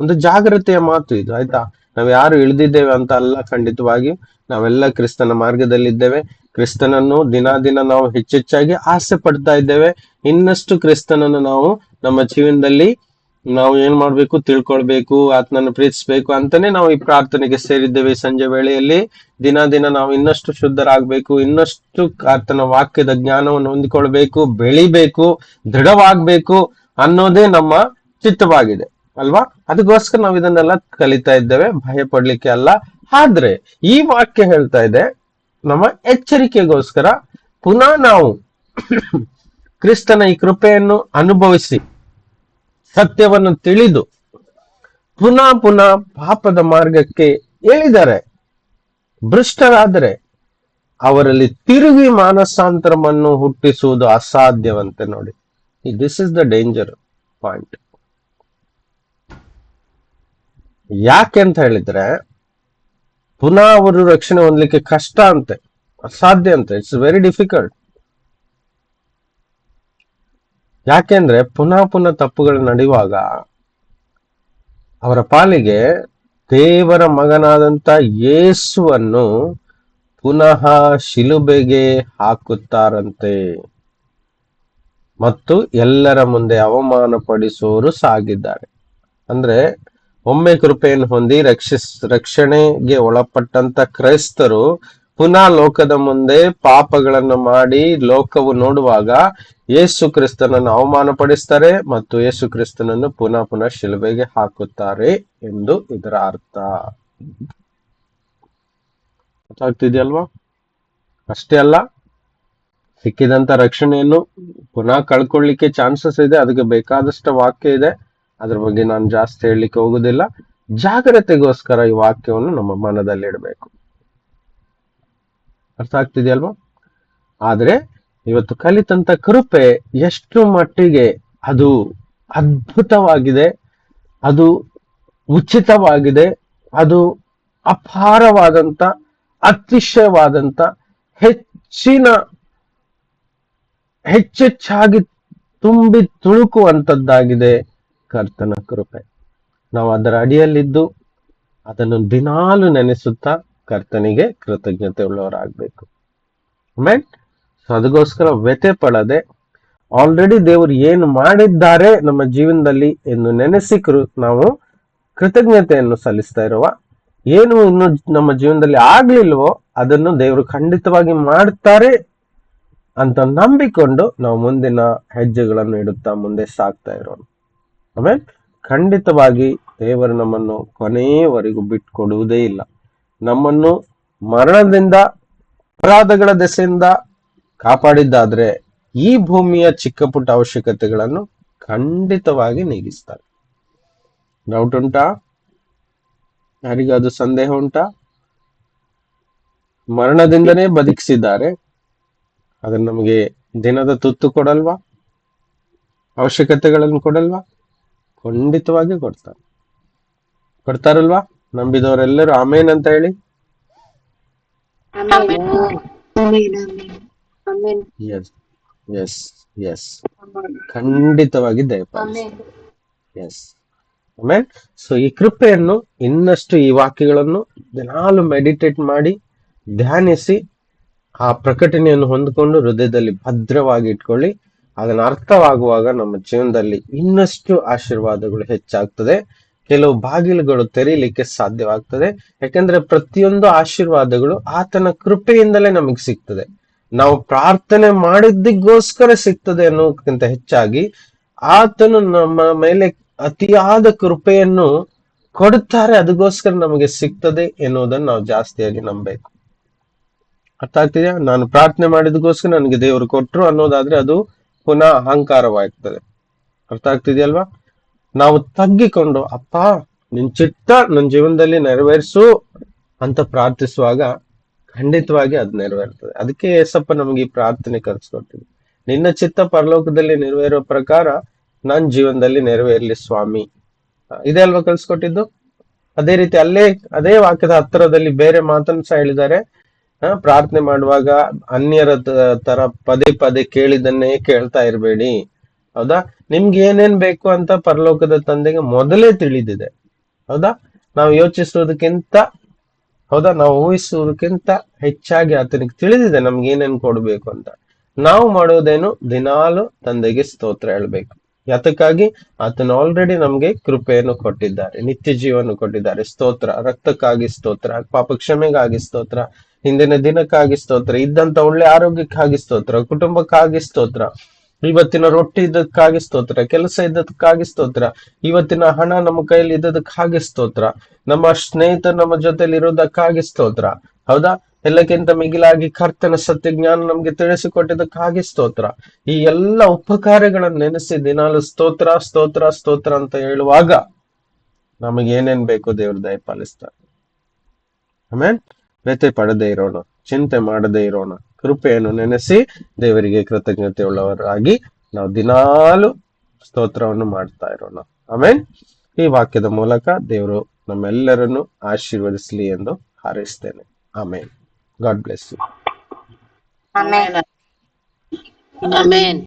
[SPEAKER 2] ಒಂದು ಜಾಗ್ರತೆಯ ಮಾತು ಇದು. ಆಯ್ತಾ? ನಾವ್ ಯಾರು ಇಳಿದಿದ್ದೇವೆ ಅಂತ ಅಲ್ಲ. ಖಂಡಿತವಾಗಿ ನಾವೆಲ್ಲ ಕ್ರಿಸ್ತನ ಮಾರ್ಗದಲ್ಲಿದ್ದೇವೆ. ಕ್ರಿಸ್ತನನ್ನು ದಿನ ನಾವು ಹೆಚ್ಚೆಚ್ಚಾಗಿ ಆಸೆ ಪಡ್ತಾ ಇದ್ದೇವೆ. ಇನ್ನಷ್ಟು ಕ್ರಿಸ್ತನನ್ನು ನಾವು ನಮ್ಮ ಜೀವನದಲ್ಲಿ ನಾವು ಏನ್ ಮಾಡ್ಬೇಕು? ತಿಳ್ಕೊಳ್ಬೇಕು, ಆತನನ್ನು ಪ್ರೀತಿಸ್ಬೇಕು ಅಂತಾನೆ ನಾವು ಈ ಪ್ರಾರ್ಥನೆಗೆ ಸೇರಿದ್ದೇವೆ. ಸಂಜೆ ವೇಳೆಯಲ್ಲಿ ದಿನ ನಾವು ಇನ್ನಷ್ಟು ಶುದ್ಧರಾಗಬೇಕು, ಇನ್ನಷ್ಟು ಆತನ ವಾಕ್ಯದ ಜ್ಞಾನವನ್ನು ಹೊಂದಿಕೊಳ್ಬೇಕು, ಬೆಳಿಬೇಕು, ದೃಢವಾಗ್ಬೇಕು ಅನ್ನೋದೇ ನಮ್ಮ ಚಿತ್ತವಾಗಿದೆ ಅಲ್ವಾ? ಅದಕ್ಕೋಸ್ಕರ ನಾವು ಇದನ್ನೆಲ್ಲ ಕಲಿತಾ ಇದ್ದೇವೆ, ಭಯ ಪಡ್ಲಿಕ್ಕೆ ಅಲ್ಲ. ಆದ್ರೆ ಈ ವಾಕ್ಯ ಹೇಳ್ತಾ ಇದೆ, ನಮ್ಮ ಎಚ್ಚರಿಕೆಗೋಸ್ಕರ ಪುನಃ ನಾವು ಕ್ರಿಸ್ತನ ಈ ಕೃಪೆಯನ್ನು ಅನುಭವಿಸಿ ಸತ್ಯವನ್ನು ತಿಳಿದು ಪುನಃ ಪುನಃ ಪಾಪದ ಮಾರ್ಗಕ್ಕೆ ಎಳಿದರೆ, ಭ್ರಷ್ಟರಾದರೆ ಅವರಲ್ಲಿ ತಿರುಗಿ ಮಾನಸಾಂತರವನ್ನು ಹುಟ್ಟಿಸುವುದು ಅಸಾಧ್ಯವಂತೆ. ನೋಡಿ, this is the danger point. ಯಾಕೆ ಅಂತ ಹೇಳಿದ್ರೆ, ಪುನಃ ಅವರು ರಕ್ಷಣೆ ಹೊಂದಲಿಕ್ಕೆ ಕಷ್ಟ ಅಂತೆ, ಅಸಾಧ್ಯ ಅಂತೆ. It's very difficult. ಯಾಕೆಂದ್ರೆ ಪುನಃ ಪುನಃ ತಪ್ಪುಗಳು ನಡೆಯುವಾಗ ಅವರ ಪಾಲಿಗೆ ದೇವರ ಮಗನಾದಂತ ಯೇಸುವನ್ನು ಪುನಃ ಶಿಲುಬೆಗೆ ಹಾಕುತ್ತಾರಂತೆ ಮತ್ತು ಎಲ್ಲರ ಮುಂದೆ ಅವಮಾನ ಪಡಿಸುವವರು ಸಾಗಿದ್ದಾರೆ. ಅಂದ್ರೆ ಒಮ್ಮೆ ಕೃಪೆಯನ್ನು ಹೊಂದಿ ರಕ್ಷಣೆಗೆ ಒಳಪಟ್ಟಂತ ಕ್ರೈಸ್ತರು ಪುನಃ ಲೋಕದ ಮುಂದೆ ಪಾಪಗಳನ್ನು ಮಾಡಿ ಲೋಕವು ನೋಡುವಾಗ ಯೇಸು ಕ್ರಿಸ್ತನನ್ನು ಅವಮಾನ ಪಡಿಸ್ತಾರೆ ಮತ್ತು ಯೇಸು ಕ್ರಿಸ್ತನನ್ನು ಪುನಃ ಪುನಃ ಶಿಲುಬೆಗೆ ಹಾಕುತ್ತಾರೆ ಎಂದು ಇದರ ಅರ್ಥ. ಗೊತ್ತಾಗ್ತಿದೆಯಲ್ವಾ? ಅಷ್ಟೇ ಅಲ್ಲ, ಸಿಕ್ಕಿದಂತ ರಕ್ಷಣೆಯನ್ನು ಪುನಃ ಕಳ್ಕೊಳ್ಳಿಕ್ಕೆ ಚಾನ್ಸಸ್ ಇದೆ. ಅದಕ್ಕೆ ಬೇಕಾದಷ್ಟು ವಾಕ್ಯ ಇದೆ, ಅದ್ರ ಬಗ್ಗೆ ನಾನು ಜಾಸ್ತಿ ಹೇಳಲಿಕ್ಕೆ ಹೋಗುದಿಲ್ಲ. ಜಾಗ್ರತೆಗೋಸ್ಕರ ಈ ವಾಕ್ಯವನ್ನು ನಮ್ಮ ಮನದಲ್ಲಿ ಇಡಬೇಕು. ಅರ್ಥ ಆಗ್ತಿದೆಯಲ್ವಾ? ಆದ್ರೆ ಇವತ್ತು ಕಲಿತಂತ ಕೃಪೆ ಎಷ್ಟು ಮಟ್ಟಿಗೆ ಅದು ಅದ್ಭುತವಾಗಿದೆ, ಅದು ಉಚಿತವಾಗಿದೆ, ಅದು ಅಪಾರವಾದಂತ, ಅತಿಶಯವಾದಂತ, ಹೆಚ್ಚೆಚ್ಚಾಗಿ ತುಂಬಿ ತುಳುಕುವಂತದ್ದಾಗಿದೆ ಕರ್ತನ ಕೃಪೆ. ನಾವು ಅದರ ಅಡಿಯಲ್ಲಿದ್ದು ಅದನ್ನು ದಿನಾಲು ನೆನೆಸುತ್ತಾ ಕರ್ತನಿಗೆ ಕೃತಜ್ಞತೆ ಉಳ್ಳವರಾಗಬೇಕು. ಸೊ ಅದಕ್ಕೋಸ್ಕರ ವ್ಯಥೆ ಪಡದೆ ಆಲ್ರೆಡಿ ದೇವರು ಏನು ಮಾಡಿದ್ದಾರೆ ನಮ್ಮ ಜೀವನದಲ್ಲಿ ಎಂದು ನೆನೆಸಿ ನಾವು ಕೃತಜ್ಞತೆಯನ್ನು ಸಲ್ಲಿಸ್ತಾ ಇರುವ, ಏನು ಇನ್ನು ನಮ್ಮ ಜೀವನದಲ್ಲಿ ಆಗ್ಲಿಲ್ವೋ ಅದನ್ನು ದೇವರು ಖಂಡಿತವಾಗಿ ಮಾಡ್ತಾರೆ ಅಂತ ನಂಬಿಕೊಂಡು ನಾವು ಮುಂದಿನ ಹೆಜ್ಜೆಗಳನ್ನು ಇಡುತ್ತಾ ಮುಂದೆ ಸಾಗ್ತಾ ಇರೋಣ. ಆಮೇಲೆ ಖಂಡಿತವಾಗಿ ದೇವರು ನಮ್ಮನ್ನು ಕೊನೆಯವರೆಗೂ ಬಿಟ್ಕೊಡುವುದೇ ಇಲ್ಲ. ನಮ್ಮನ್ನು ಮರಣದಿಂದ, ಅಪರಾಧಗಳ ದೆಸೆಯಿಂದ ಕಾಪಾಡಿದ್ದಾದ್ರೆ ಈ ಭೂಮಿಯ ಚಿಕ್ಕ ಪುಟ್ಟ ಅವಶ್ಯಕತೆಗಳನ್ನು ಖಂಡಿತವಾಗಿ ನೀಗಿಸ್ತಾರೆ. ಡೌಟ್ ಉಂಟಾ? ಯಾರಿಗಾದ್ರೂ ಸಂದೇಹ ಉಂಟಾ? ಮರಣದಿಂದನೇ ಬದುಕಿಸಿದ್ದಾರೆ, ಅದನ್ನ ನಮಗೆ ದಿನದ ತುತ್ತು ಕೊಡಲ್ವಾ? ಅವಶ್ಯಕತೆಗಳನ್ನು ಕೊಡಲ್ವಾ? ಖಂಡಿತವಾಗಿ ಕೊಡ್ತಾರಲ್ವಾ? ನಂಬಿದವರೆಲ್ಲರೂ ಆಮೇನ್ ಅಂತ ಹೇಳಿ. ಎಸ್ ಎಸ್ ಎಸ್ ಖಂಡಿತವಾಗಿ ದಯಪಾಲಿಸಿ. ಎಸ್ ಆಮೇಲೆ ಸೊ ಈ ಕೃಪೆಯನ್ನು ಇನ್ನಷ್ಟು, ಈ ವಾಕ್ಯಗಳನ್ನು ದಿನಾಲು ಮೆಡಿಟೇಟ್ ಮಾಡಿ ಧ್ಯಾನಿಸಿ ಆ ಪ್ರಕಟಣೆಯನ್ನು ಹೊಂದಿಕೊಂಡು ಹೃದಯದಲ್ಲಿ ಭದ್ರವಾಗಿ ಇಟ್ಕೊಳ್ಳಿ. ಅದನ್ನ ಅರ್ಥವಾಗುವಾಗ ನಮ್ಮ ಜೀವನದಲ್ಲಿ ಇನ್ನಷ್ಟು ಆಶೀರ್ವಾದಗಳು ಹೆಚ್ಚಾಗ್ತದೆ, ಕೆಲವು ಬಾಗಿಲುಗಳು ತೆರೀಲಿಕ್ಕೆ ಸಾಧ್ಯವಾಗ್ತದೆ. ಯಾಕಂದ್ರೆ ಪ್ರತಿಯೊಂದು ಆಶೀರ್ವಾದಗಳು ಆತನ ಕೃಪೆಯಿಂದಲೇ ನಮಗೆ ಸಿಗ್ತದೆ. ನಾವು ಪ್ರಾರ್ಥನೆ ಮಾಡಿದ್ದಕ್ಕೋಸ್ಕರ ಸಿಗ್ತದೆ ಅನ್ನೋದಕ್ಕಿಂತ ಹೆಚ್ಚಾಗಿ ಆತನು ನಮ್ಮ ಮೇಲೆ ಅತಿಯಾದ ಕೃಪೆಯನ್ನು ಕೊಡುತ್ತಾರೆ, ಅದಕ್ಕೋಸ್ಕರ ನಮಗೆ ಸಿಗ್ತದೆ ಎನ್ನುವುದನ್ನು ನಾವು ಜಾಸ್ತಿಯಾಗಿ ನಂಬಬೇಕು. ಅರ್ಥ ಆಗ್ತಿದೆಯಾ? ನಾನು ಪ್ರಾರ್ಥನೆ ಮಾಡಿದಕ್ಕೋಸ್ಕರ ನನಗೆ ದೇವರು ಕೊಟ್ರು ಅನ್ನೋದಾದ್ರೆ ಅದು ಪುನಃ ಅಹಂಕಾರವಾಗ್ತದೆ. ಅರ್ಥ ಆಗ್ತಿದೆಯಲ್ವಾ? ನಾವು ತಗ್ಗಿಕೊಂಡು ಅಪ್ಪ ನಿನ್ ಚಿತ್ತ ನನ್ನ ಜೀವನದಲ್ಲಿ ನೆರವೇರಿಸು ಅಂತ ಪ್ರಾರ್ಥಿಸುವಾಗ ಖಂಡಿತವಾಗಿ ಅದು ನೆರವೇರ್ತದೆ. ಅದಕ್ಕೆ ಏಸಪ್ಪ ನಮಗೆ ಈ ಪ್ರಾರ್ಥನೆ ಕಲಿಸ್ಕೊಟ್ಟಿದ್ವಿ, ನಿನ್ನ ಚಿತ್ತ ಪರಲೋಕದಲ್ಲಿ ನೆರವೇರೋ ಪ್ರಕಾರ ನನ್ನ ಜೀವನದಲ್ಲಿ ನೆರವೇರ್ಲಿ ಸ್ವಾಮಿ. ಇದೇ ಅಲ್ವಾ ಕಲಿಸ್ಕೊಟ್ಟಿದ್ದು? ಅದೇ ರೀತಿ ಅದೇ ವಾಕ್ಯದ ಹತ್ತಿರದಲ್ಲಿ ಬೇರೆ ಮಾತನ್ನು ಸಹ ಹೇಳಿದ್ದಾರೆ. ಪ್ರಾರ್ಥನೆ ಮಾಡುವಾಗ ಅನ್ಯರ ತರ ಪದೇ ಪದೇ ಕೇಳಿದನ್ನೇ ಕೇಳ್ತಾ ಇರ್ಬೇಡಿ. ಹೌದಾ? ನಿಮ್ಗೆ ಏನೇನ್ ಬೇಕು ಅಂತ ಪರಲೋಕದ ತಂದೆಗೆ ಮೊದಲೇ ತಿಳಿದಿದೆ. ಹೌದಾ? ನಾವು ಯೋಚಿಸುವುದಕ್ಕಿಂತ, ಹೌದಾ, ನಾವು ಊಹಿಸುವುದಕ್ಕಿಂತ ಹೆಚ್ಚಾಗಿ ಆತನಿಗೆ ತಿಳಿದಿದೆ ನಮ್ಗೆ ಏನೇನ್ ಕೊಡ್ಬೇಕು ಅಂತ. ನಾವು ಮಾಡೋದೇನು? ದಿನಾಲು ತಂದೆಗೆ ಸ್ತೋತ್ರ ಹೇಳ್ಬೇಕು. ಯಾತಕ್ಕಾಗಿ? ಆತನು ಆಲ್ರೆಡಿ ನಮ್ಗೆ ಕೃಪೆಯನ್ನು ಕೊಟ್ಟಿದ್ದಾರೆ, ನಿತ್ಯ ಜೀವನ ಕೊಟ್ಟಿದ್ದಾರೆ. ಸ್ತೋತ್ರ. ರಕ್ತಕ್ಕಾಗಿ ಸ್ತೋತ್ರ, ಪಾಪ ಕ್ಷಮೆಗಾಗಿ ಸ್ತೋತ್ರ, ಹಿಂದಿನ ದಿನಕ್ಕಾಗಿ ಸ್ತೋತ್ರ, ಇದ್ದಂತ ಒಳ್ಳೆ ಆರೋಗ್ಯಕ್ಕಾಗಿ ಸ್ತೋತ್ರ, ಕುಟುಂಬಕ್ಕಾಗಿ ಸ್ತೋತ್ರ, ಇವತ್ತಿನ ರೊಟ್ಟಿ ಇದ್ದಕ್ಕಾಗಿ ಸ್ತೋತ್ರ, ಕೆಲಸ ಇದ್ದದಕ್ಕಾಗಿ ಸ್ತೋತ್ರ, ಇವತ್ತಿನ ಹಣ ನಮ್ಮ ಕೈಯಲ್ಲಿ ಇದ್ದದಕ್ಕಾಗಿ ಸ್ತೋತ್ರ, ನಮ್ಮ ಸ್ನೇಹಿತರು ನಮ್ಮ ಜೊತೆಲಿ ಇರೋದಕ್ಕಾಗಿ ಸ್ತೋತ್ರ. ಹೌದಾ? ಎಲ್ಲಕ್ಕಿಂತ ಮಿಗಿಲಾಗಿ ಕರ್ತನ ಸತ್ಯ ಜ್ಞಾನ ನಮ್ಗೆ ತಿಳಿಸಿಕೊಟ್ಟಿದ್ದಕ್ಕಾಗಿ ಸ್ತೋತ್ರ. ಈ ಎಲ್ಲ ಉಪಕಾರಗಳನ್ನು ನೆನೆಸಿ ದಿನಾಲು ಸ್ತೋತ್ರ ಸ್ತೋತ್ರ ಸ್ತೋತ್ರ ಅಂತ ಹೇಳುವಾಗ ನಮಗೆ ಏನೇನ್ ಬೇಕು ದೇವ್ರು ದಯಪಾಲಿಸ್ತಾರೆ. ಆಮೇಲೆ ವ್ಯಥೆ ಪಡದೆ ಇರೋಣ, ಚಿಂತೆ ಮಾಡದೇ ಇರೋಣ, ಕೃಪೆಯನ್ನು ನೆನೆಸಿ ದೇವರಿಗೆ ಕೃತಜ್ಞತೆ ಉಳ್ಳವರಾಗಿ ನಾವು ದಿನಾಲು ಸ್ತೋತ್ರವನ್ನು ಮಾಡ್ತಾ ಇರೋಣ. ಆಮೇಲೆ ಈ ವಾಕ್ಯದ ಮೂಲಕ ದೇವರು ನಮ್ಮೆಲ್ಲರನ್ನು ಆಶೀರ್ವದಿಸಲಿ ಎಂದು ಹಾರೈಸ್ತೇನೆ. Amen. God bless you.
[SPEAKER 3] Amen.
[SPEAKER 4] Amen.